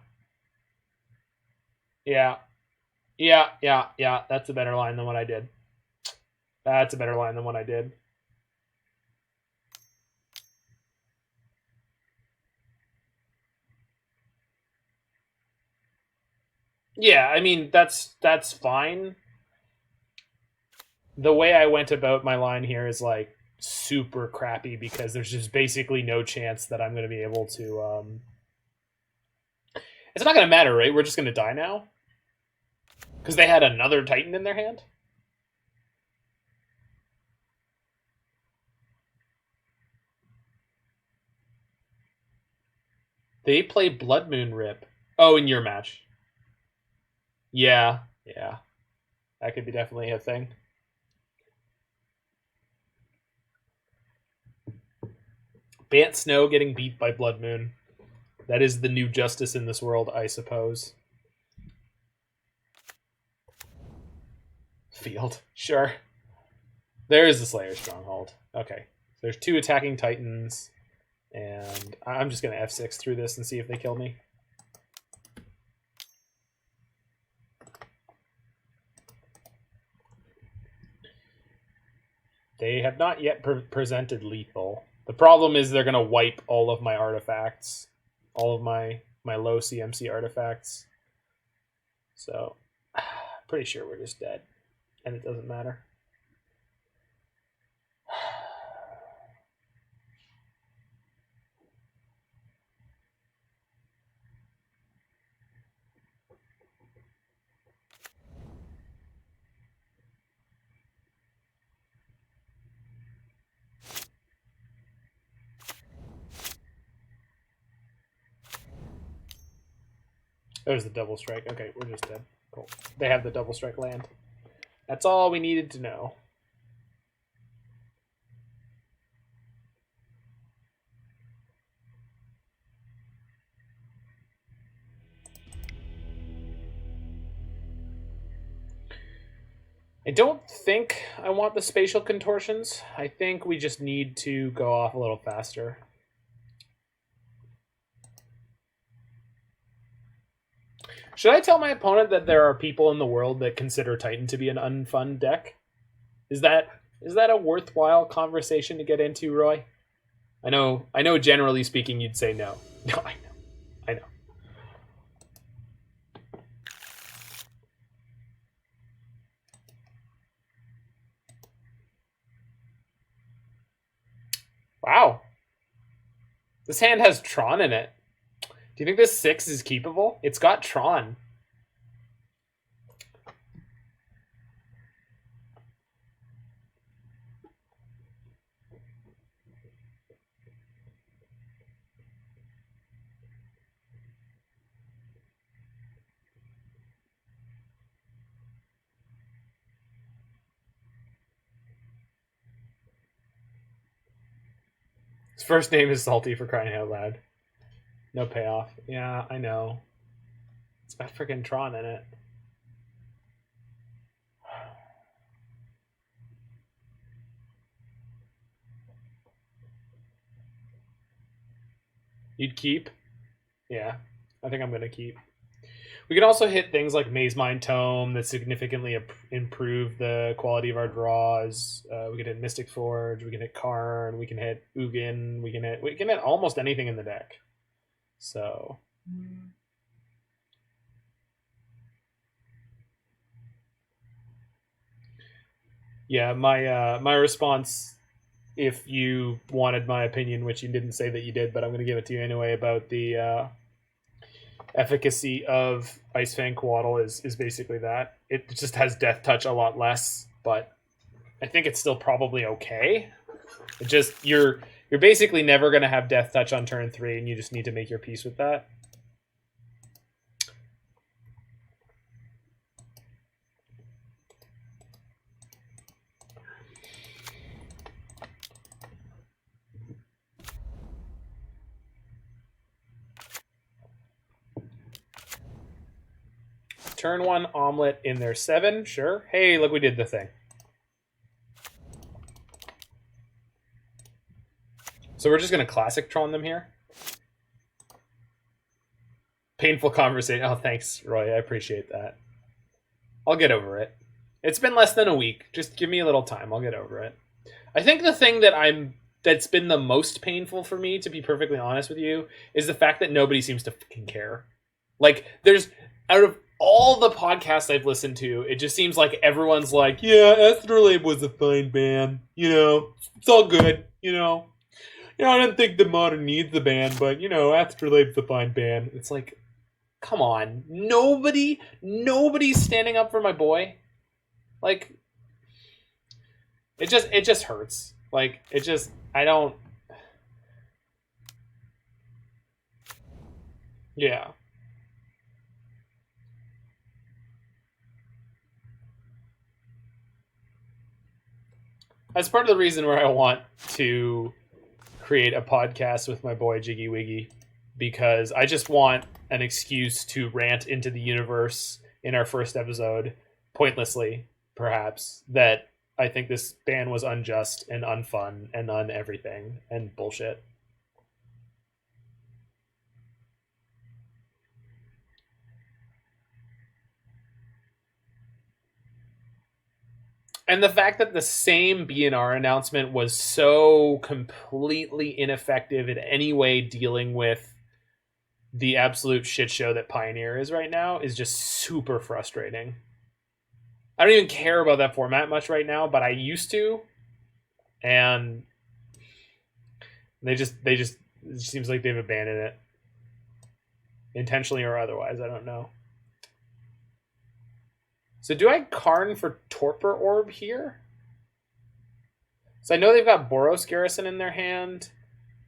Yeah. Yeah. That's a better line than what I did. That's a better line than what I did. Yeah, I mean, that's fine. The way I went about my line here is like super crappy because there's just basically no chance that I'm going to be able to... It's not going to matter, right? We're just going to die now? Because they had another Titan in their hand? They play Blood Moon Rip. Oh, in your match. Yeah. That could be definitely a thing. Bant Snow getting beat by Blood Moon. That is the new justice in this world, I suppose. Field. Sure. There is the Slayer Stronghold. Okay. There's 2 attacking Titans. And I'm just going to F6 through this and see if they kill me. They have not yet presented lethal. The problem is they're going to wipe all of my artifacts. All of my low CMC artifacts. So, pretty sure we're just dead. And it doesn't matter. There's the double strike. Okay, we're just dead. Cool. They have the double strike land. That's all we needed to know. I don't think I want the Spatial Contortions. I think we just need to go off a little faster. Should I tell my opponent that there are people in the world that consider Titan to be an unfun deck? Is that a worthwhile conversation to get into, Roy? I know generally speaking you'd say no. No, I know. Wow. This hand has Tron in it. Do you think this 6 is keepable? It's got Tron. His first name is Salty, for crying out loud. No payoff. Yeah, I know. It's got freaking Tron in it. You'd keep? Yeah, I think I'm going to keep. We can also hit things like Mazemind Tome that significantly improve the quality of our draws. We can hit Mystic Forge. We can hit Karn. We can hit Ugin. We can hit almost anything in the deck. So, yeah, my response, if you wanted my opinion, which you didn't say that you did, but I'm going to give it to you anyway, about the efficacy of Ice Fang Coatl is basically that. It just has Death Touch a lot less, but I think it's still probably okay. It just you're basically never going to have Death Touch on turn 3, and you just need to make your peace with that. Turn 1 Omelet in their 7, sure. Hey, look, we did the thing. So we're just going to Classic Tron them here. Painful conversation. Oh, thanks, Roy. I appreciate that. I'll get over it. It's been less than a week. Just give me a little time. I'll get over it. I think the thing that's been the most painful for me, to be perfectly honest with you, is the fact that nobody seems to fucking care. Like, there's out of all the podcasts I've listened to, it just seems like everyone's like, yeah, Astrolabe was a fine ban. You know, it's all good. You know, I don't think the Modern needs the ban, but, you know, Astrolabe's a fine ban. It's like, come on. Nobody's standing up for my boy. Like, it just hurts. Like, I don't... Yeah. That's part of the reason where I want to create a podcast with my boy Jiggy Wiggy, because I just want an excuse to rant into the universe in our first episode, pointlessly, perhaps, that I think this ban was unjust and unfun and everything and bullshit. And the fact that the same BNR announcement was so completely ineffective in any way dealing with the absolute shit show that Pioneer is right now is just super frustrating. I don't even care about that format much right now, but I used to, and it seems like they've abandoned it, intentionally or otherwise. I don't know. So do I Karn for Torpor Orb here? So I know they've got Boros Garrison in their hand,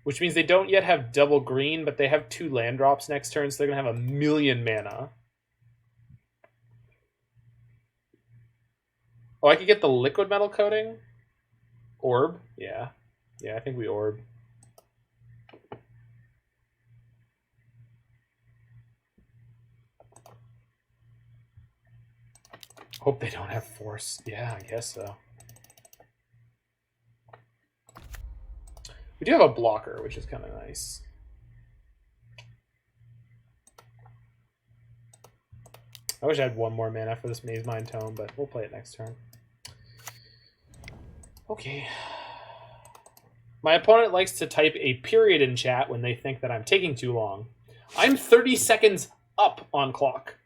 which means they don't yet have double green, but they have 2 land drops next turn, so they're going to have 1,000,000 mana. Oh, I could get the Liquimetal Coating? Orb? Yeah. Yeah, I think we Orb. Hope they don't have force. Yeah, I guess so. We do have a blocker, which is kind of nice. I wish I had one more mana for this Mazemind Tome, but we'll play it next turn. Okay. My opponent likes to type a period in chat when they think that I'm taking too long. I'm 30 seconds up on clock.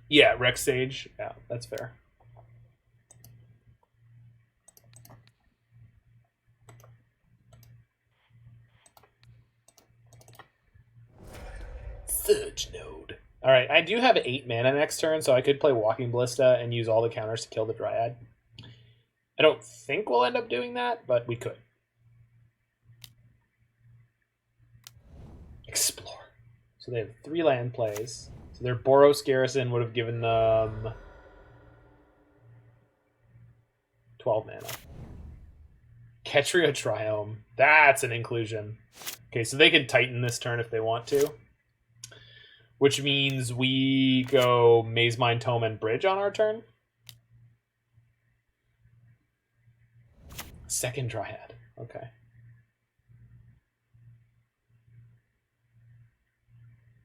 Yeah, Rex Sage. Yeah, that's fair. Surge Node. Alright, I do have 8 mana next turn, so I could play Walking Ballista and use all the counters to kill the Dryad. I don't think we'll end up doing that, but we could. Explore. So they have 3 land plays. So their Boros Garrison would have given them 12 mana. Ketria Triome. That's an inclusion. Okay, so they can Titan this turn if they want to. Which means we go Mazemind Tome and Bridge on our turn. Second Dryad. Okay.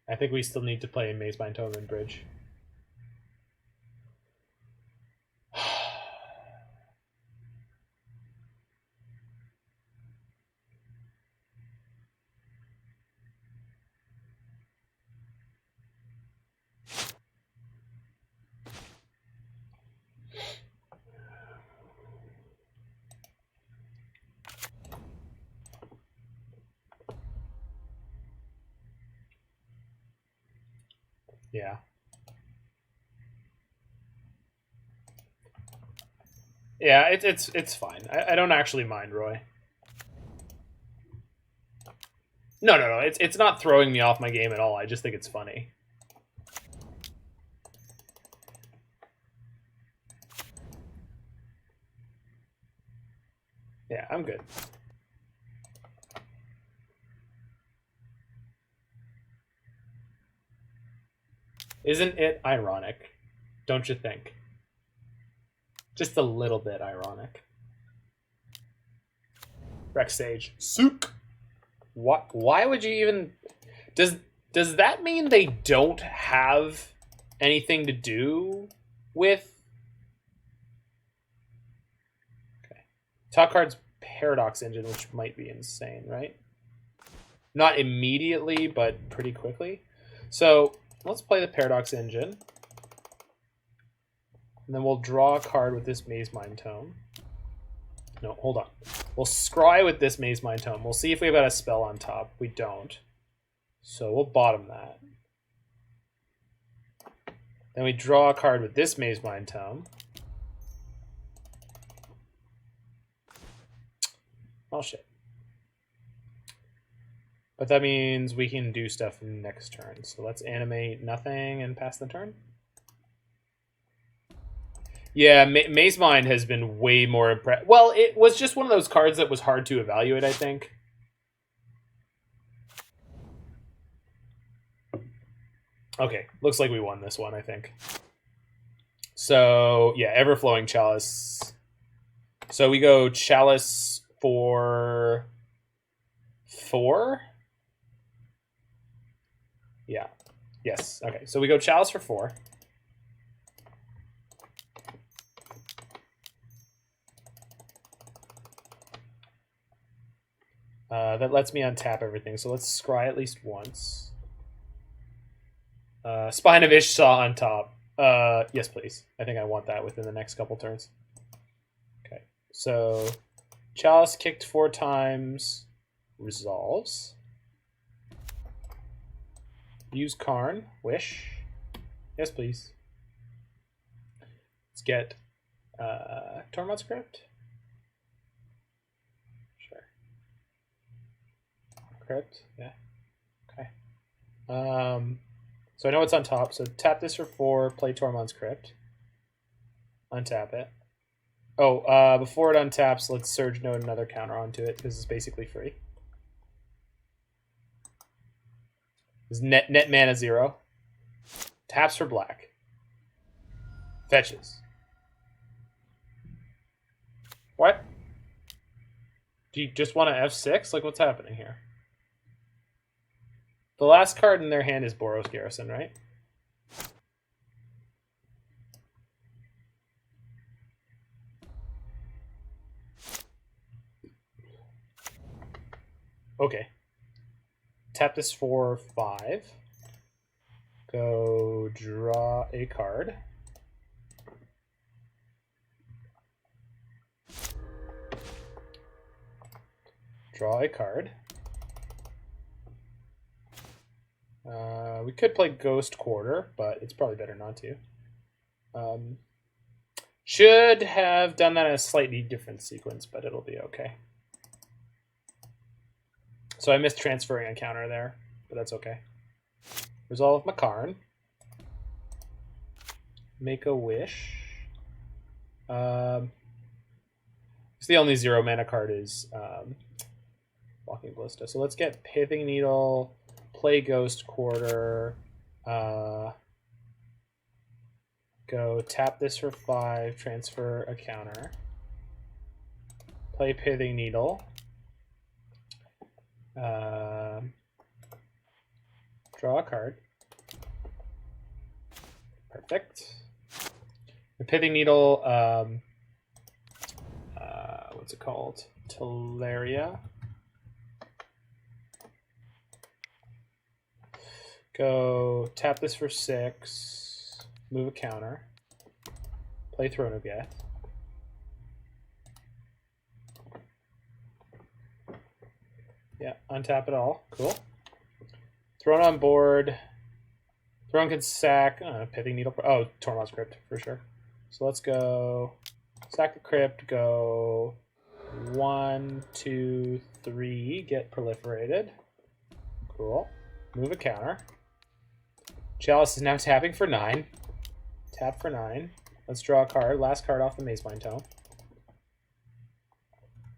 I think we still need to play Mazemind Tome and Bridge. Yeah. Yeah, it's fine. I don't actually mind, Roy. No. It's not throwing me off my game at all. I just think it's funny. Yeah, I'm good. Isn't it ironic? Don't you think? Just a little bit ironic. Rex Sage. Sook. Why would you even... Does that mean they don't have anything to do with... Okay. Top card's Paradox Engine, which might be insane, right? Not immediately, but pretty quickly. So let's play the Paradox Engine. And then we'll draw a card with this Mazemind Tome. No, hold on. We'll scry with this Mazemind Tome. We'll see if we've got a spell on top. We don't. So we'll bottom that. Then we draw a card with this Mazemind Tome. Oh, shit. But that means we can do stuff next turn. So let's animate nothing and pass the turn. Yeah, Mazemind has been way more impressive. Well, it was just one of those cards that was hard to evaluate, I think. Okay, looks like we won this one, I think. So, yeah, Everflowing Chalice. So we go Chalice for 4? Yeah. Yes, okay. So we go Chalice for 4. That lets me untap everything, so let's scry at least once. Spine of Ish Sah on top. Yes, please. I think I want that within the next couple turns. Okay, so Chalice kicked 4 times. Resolves. Use Karn. Wish. Yes, please. Let's get Tormod's Crypt. Crypt, yeah. Okay. So I know it's on top. So tap this for 4, play Tormod's Crypt. Untap it. Oh, before it untaps, let's Surge Node another counter onto it because it's basically free. Is net mana 0. Taps for black. Fetches. What? Do you just want to F6? Like, what's happening here? The last card in their hand is Boros Garrison, right? Okay. Tap this for 5. Go draw a card. Draw a card. We could play Ghost Quarter, but it's probably better not to. Should have done that in a slightly different sequence, but it'll be okay. So I missed transferring a counter there, but that's okay. Resolve my Karn. Make a wish. The only 0 mana card is Walking Ballista. So let's get Pithing Needle, play Ghost Quarter, go tap this for 5, transfer a counter, play Pithing Needle, draw a card. Perfect. The Pithing Needle, what's it called? Teleria. Go tap this for 6, move a counter, play Throne of Geth. Yeah, untap it all. Cool. Throne on board. Throne can sack. Pithing Needle. Oh, Tormod's Crypt for sure. So let's go sack the Crypt. Go 1, 2, 3. Get proliferated. Cool. Move a counter. Chalice is now tapping for 9. Tap for 9. Let's draw a card. Last card off the Mazemind Tome.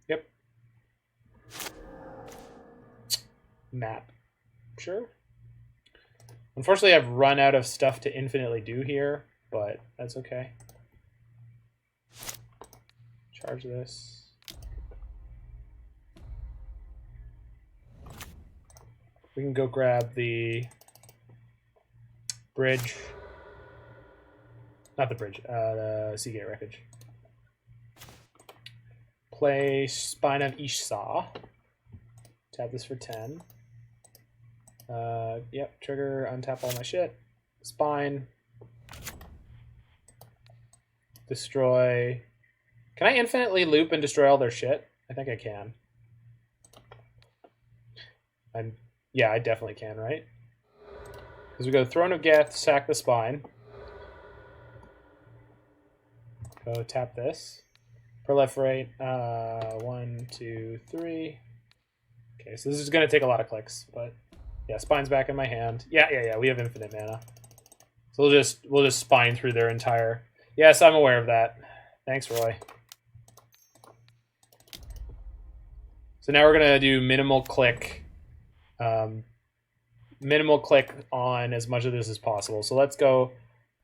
Yep. Map. Sure. Unfortunately, I've run out of stuff to infinitely do here, but that's okay. Charge this. We can go grab the bridge. Not the bridge, the Sea Gate Wreckage. Play Spine of Ish Sah. Tap this for 10. Yep, trigger, untap all my shit. Spine. Destroy. Can I infinitely loop and destroy all their shit? I think I can. Yeah, I definitely can, right? Because we go Throne of Geth, sack the Spine. Go tap this. Proliferate. 1, 2, 3. Okay, so this is going to take a lot of clicks, but yeah, Spine's back in my hand. Yeah, we have infinite mana. So we'll just Spine through their entire... Yes, I'm aware of that. Thanks, Roy. So now we're going to do minimal click. Minimal click on as much of this as possible. So let's go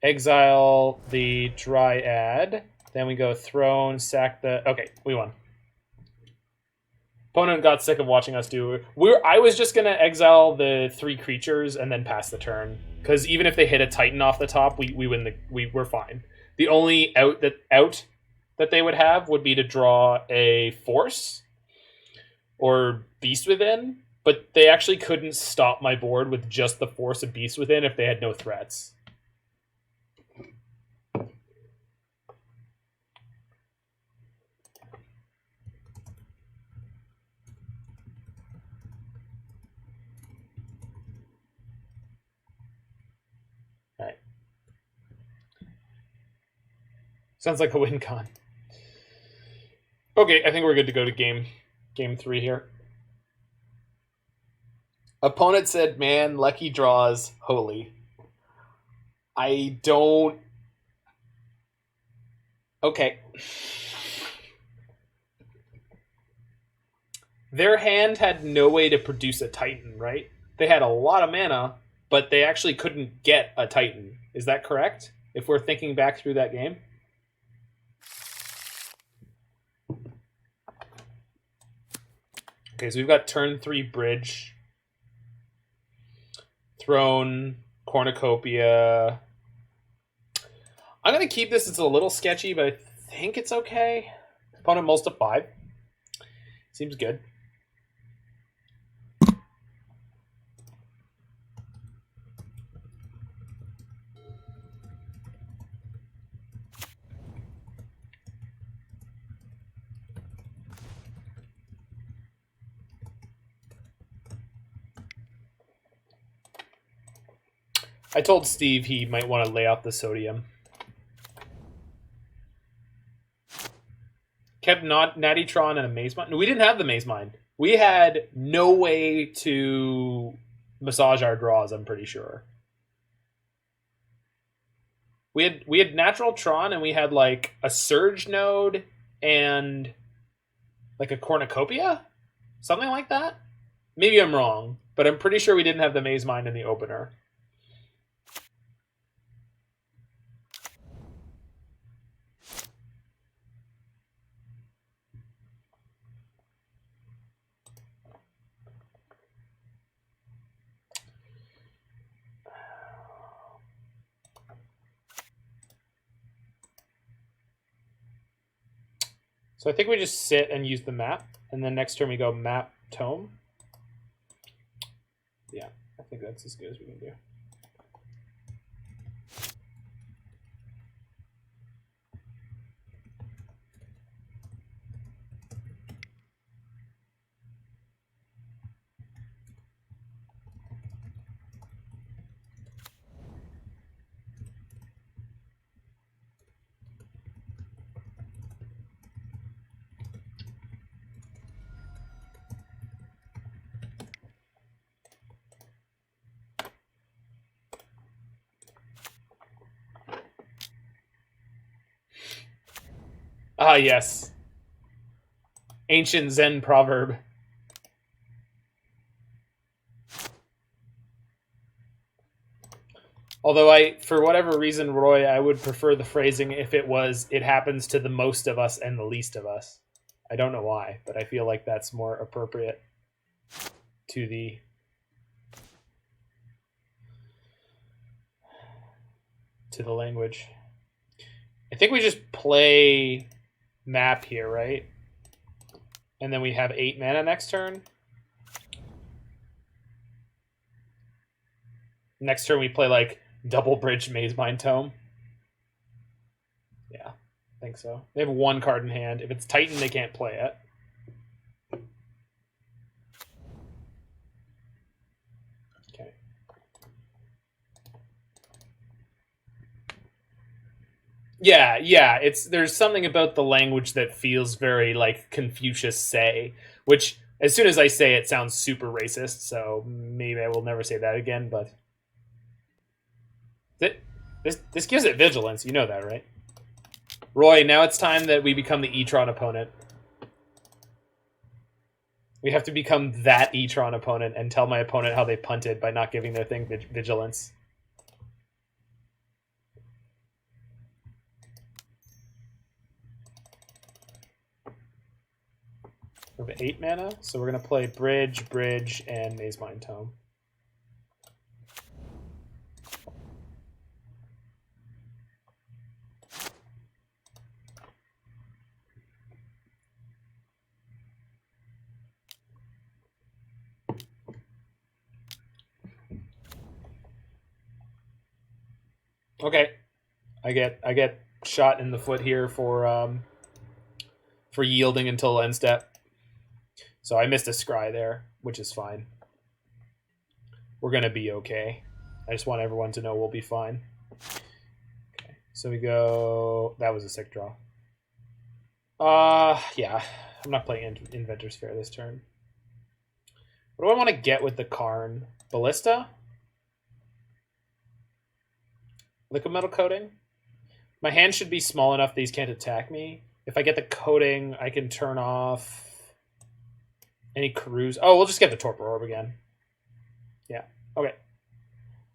exile the Dryad. Then we go Throne, sack the... Okay, we won. Opponent got sick of watching us do... I was just going to exile the 3 creatures and then pass the turn. Because even if they hit a Titan off the top, we win we're fine. The only out that they would have would be to draw a Force or Beast Within, but they actually couldn't stop my board with just the Force of Beast Within if they had no threats. Alright. Sounds like a win con. Okay, I think we're good to go to game 3 here. Opponent said, man, lucky draws, holy. I don't... Okay. Their hand had no way to produce a Titan, right? they had a lot of mana, but they actually couldn't get a Titan. Is that correct? If we're thinking back through that game? Okay, so we've got turn 3 Bridge. Throne, Cornucopia. I'm going to keep this. It's a little sketchy, but I think it's okay. Opponent mulls to 5. Seems good. I told Steve he might want to lay off the sodium. Kept Nattytron and a Mazemind. No, we didn't have the Mazemind. We had no way to massage our draws, I'm pretty sure. We had Natural Tron and we had like a Surge node and like a Cornucopia? Something like that? Maybe I'm wrong, but I'm pretty sure we didn't have the Mazemind in the opener. So I think we just sit and use the map, and then next turn we go map tome. Yeah, I think that's as good as we can do. Ah, yes. Ancient Zen proverb. Although for whatever reason, Roy, I would prefer the phrasing if it was, it happens to the most of us and the least of us. I don't know why, but I feel like that's more appropriate to the language. I think we just play map here, right? And then we have 8 mana next turn. Next turn we play like double bridge Mazemind Tome. Yeah, I think so. They have 1 card in hand. If it's Titan, they can't play it. Okay. Yeah, there's something about the language that feels very like Confucius say, which as soon as I say it sounds super racist, so maybe I will never say that again, but this gives it vigilance, you know that, right? Roy, now it's time that we become the E-Tron opponent. We have to become that E-Tron opponent and tell my opponent how they punted by not giving their thing vigilance. We have 8 mana, so we're going to play Bridge, and Mazemind Tome. Okay, I get shot in the foot here for yielding until end step. So I missed a scry there, which is fine. We're going to be okay. I just want everyone to know we'll be fine. Okay, so we go... That was a sick draw. Yeah. I'm not playing Inventors Fair this turn. What do I want to get with the Karn? Ballista? Liquimetal Coating? My hand should be small enough these can't attack me. If I get the Coating, I can turn off... any cruise. Oh, we'll just get the Torpor Orb again. Yeah. Okay.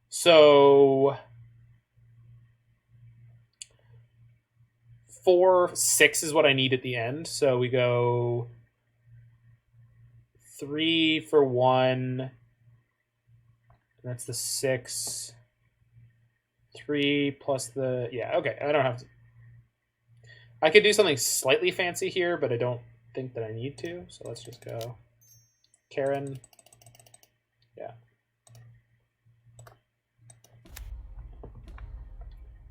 So 4, 6 is what I need at the end. So we go 3 for 1. That's the 6. 3 plus the... Yeah, okay. I don't have to... I could do something slightly fancy here, but I don't think that I need to. So let's just go Karen. Yeah.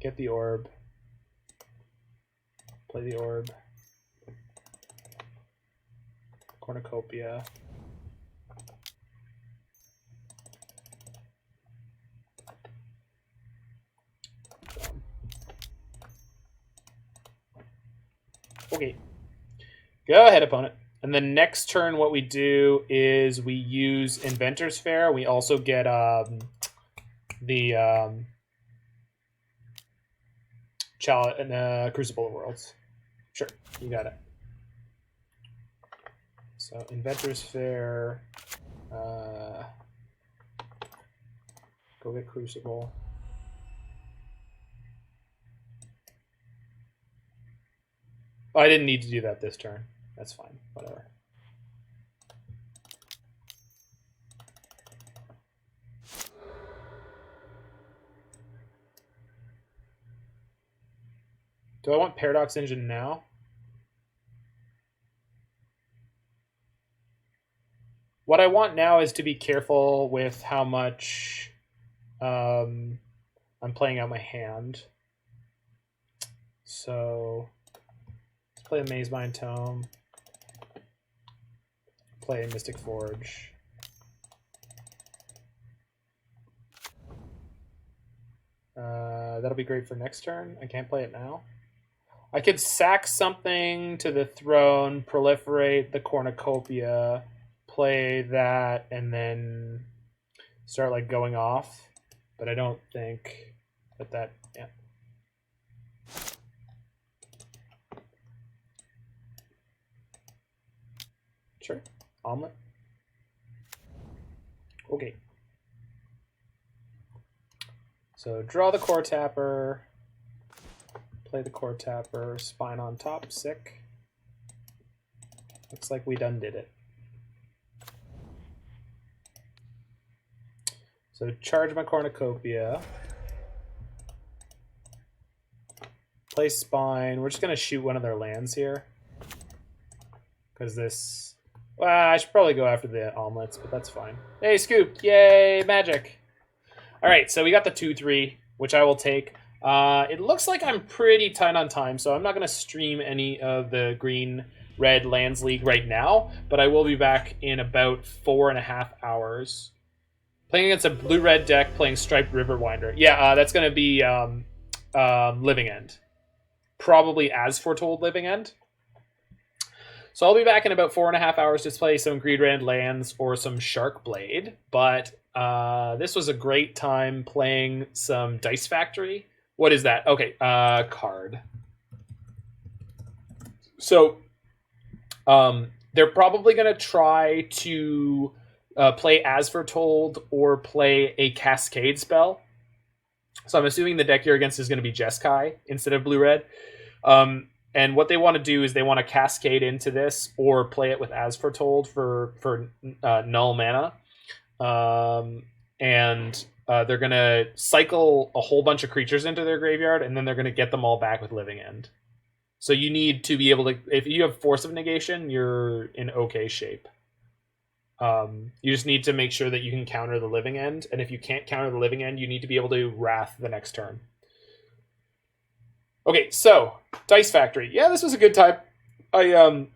Get the orb. Play the orb. Cornucopia. Okay. Go ahead, opponent. And the next turn, what we do is we use Inventors Fair. We also get the Crucible of Worlds. Sure, you got it. So Inventors Fair. Go get Crucible. Oh, I didn't need to do that this turn. That's fine. Whatever. Do I want Paradox Engine now? What I want now is to be careful with how much I'm playing out my hand. So let's play a Mazemind Tome. Play Mystic Forge. That'll be great for next turn. I can't play it now. I could sack something to the throne, proliferate the Cornucopia, play that, and then start like going off. But I don't think that yeah. Sure. Omelet. Okay. So draw the Coretapper, play the Coretapper, spine on top, sick. Looks like we done did it. So charge my Cornucopia. Play spine. We're just gonna shoot one of their lands here. Because this... Well, I should probably go after the omelets, but that's fine. Hey, Scoop! Yay, magic! Alright, so we got the 2-3, which I will take. It looks like I'm pretty tight on time, so I'm not going to stream any of the Green-Red Lands League right now, but I will be back in about 4.5 hours. Playing against a blue-red deck, playing Striped Riverwinder. Yeah, that's going to be Living End. Probably As Foretold Living End. So I'll be back in about 4.5 hours to play some Green-Red lands or some Shark Blade, but this was a great time playing some Dice Factory. What is that? Okay, card. So they're probably going to try to play As Foretold or play a Cascade spell. So I'm assuming the deck you're against is going to be Jeskai instead of blue-red. And what they want to do is they want to Cascade into this or play it with As Foretold for null mana. And they're going to cycle a whole bunch of creatures into their graveyard, and then they're going to get them all back with Living End. So you need to be able to... If you have Force of Negation, you're in okay shape. You just need to make sure that you can counter the Living End, and if you can't counter the Living End, you need to be able to Wrath the next turn. Okay, so Dice Factory. Yeah, this was a good time. The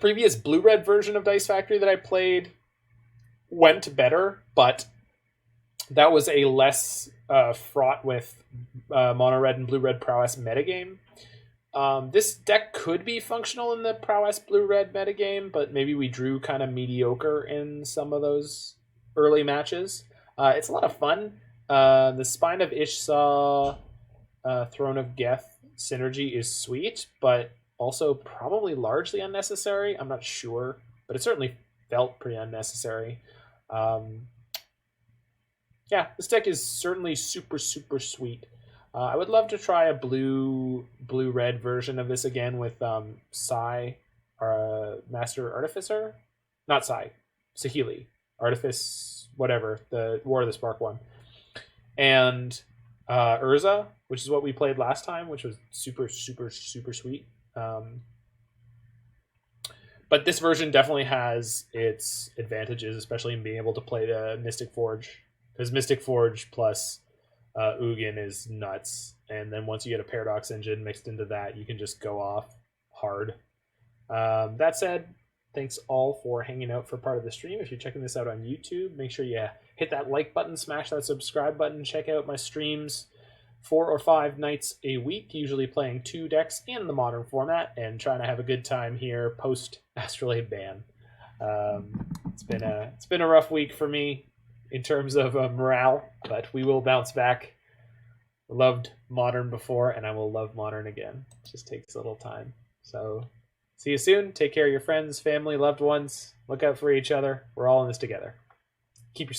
previous blue-red version of Dice Factory that I played went better, but that was a less fraught with mono-red and blue-red prowess metagame. This deck could be functional in the prowess blue-red metagame, but maybe we drew kind of mediocre in some of those early matches. It's a lot of fun. The Spine of Ish Sah, Throne of Geth synergy is sweet, but also probably largely unnecessary. I'm not sure, but it certainly felt pretty unnecessary. yeah, this deck is certainly super, super sweet. I would love to try a blue-red version of this again with Sai, Master Artificer? Not Sai, Saheeli. Artifice, whatever, the War of the Spark one. And Urza, which is what we played last time, which was super, super, super sweet. But this version definitely has its advantages, especially in being able to play the Mystic Forge. Because Mystic Forge plus Ugin is nuts. And then once you get a Paradox Engine mixed into that, you can just go off hard. That said, thanks all for hanging out for part of the stream. If you're checking this out on YouTube, make sure you hit that like button, smash that subscribe button, check out my streams 4 or 5 nights a week, usually playing 2 decks in the modern format and trying to have a good time here post Astrolabe ban. It's been a rough week for me in terms of morale, but we will bounce back. Loved modern before, and I will love modern again. It just takes a little time. So see you soon. Take care of your friends, family, loved ones. Look out for each other. We're all in this together. Keep your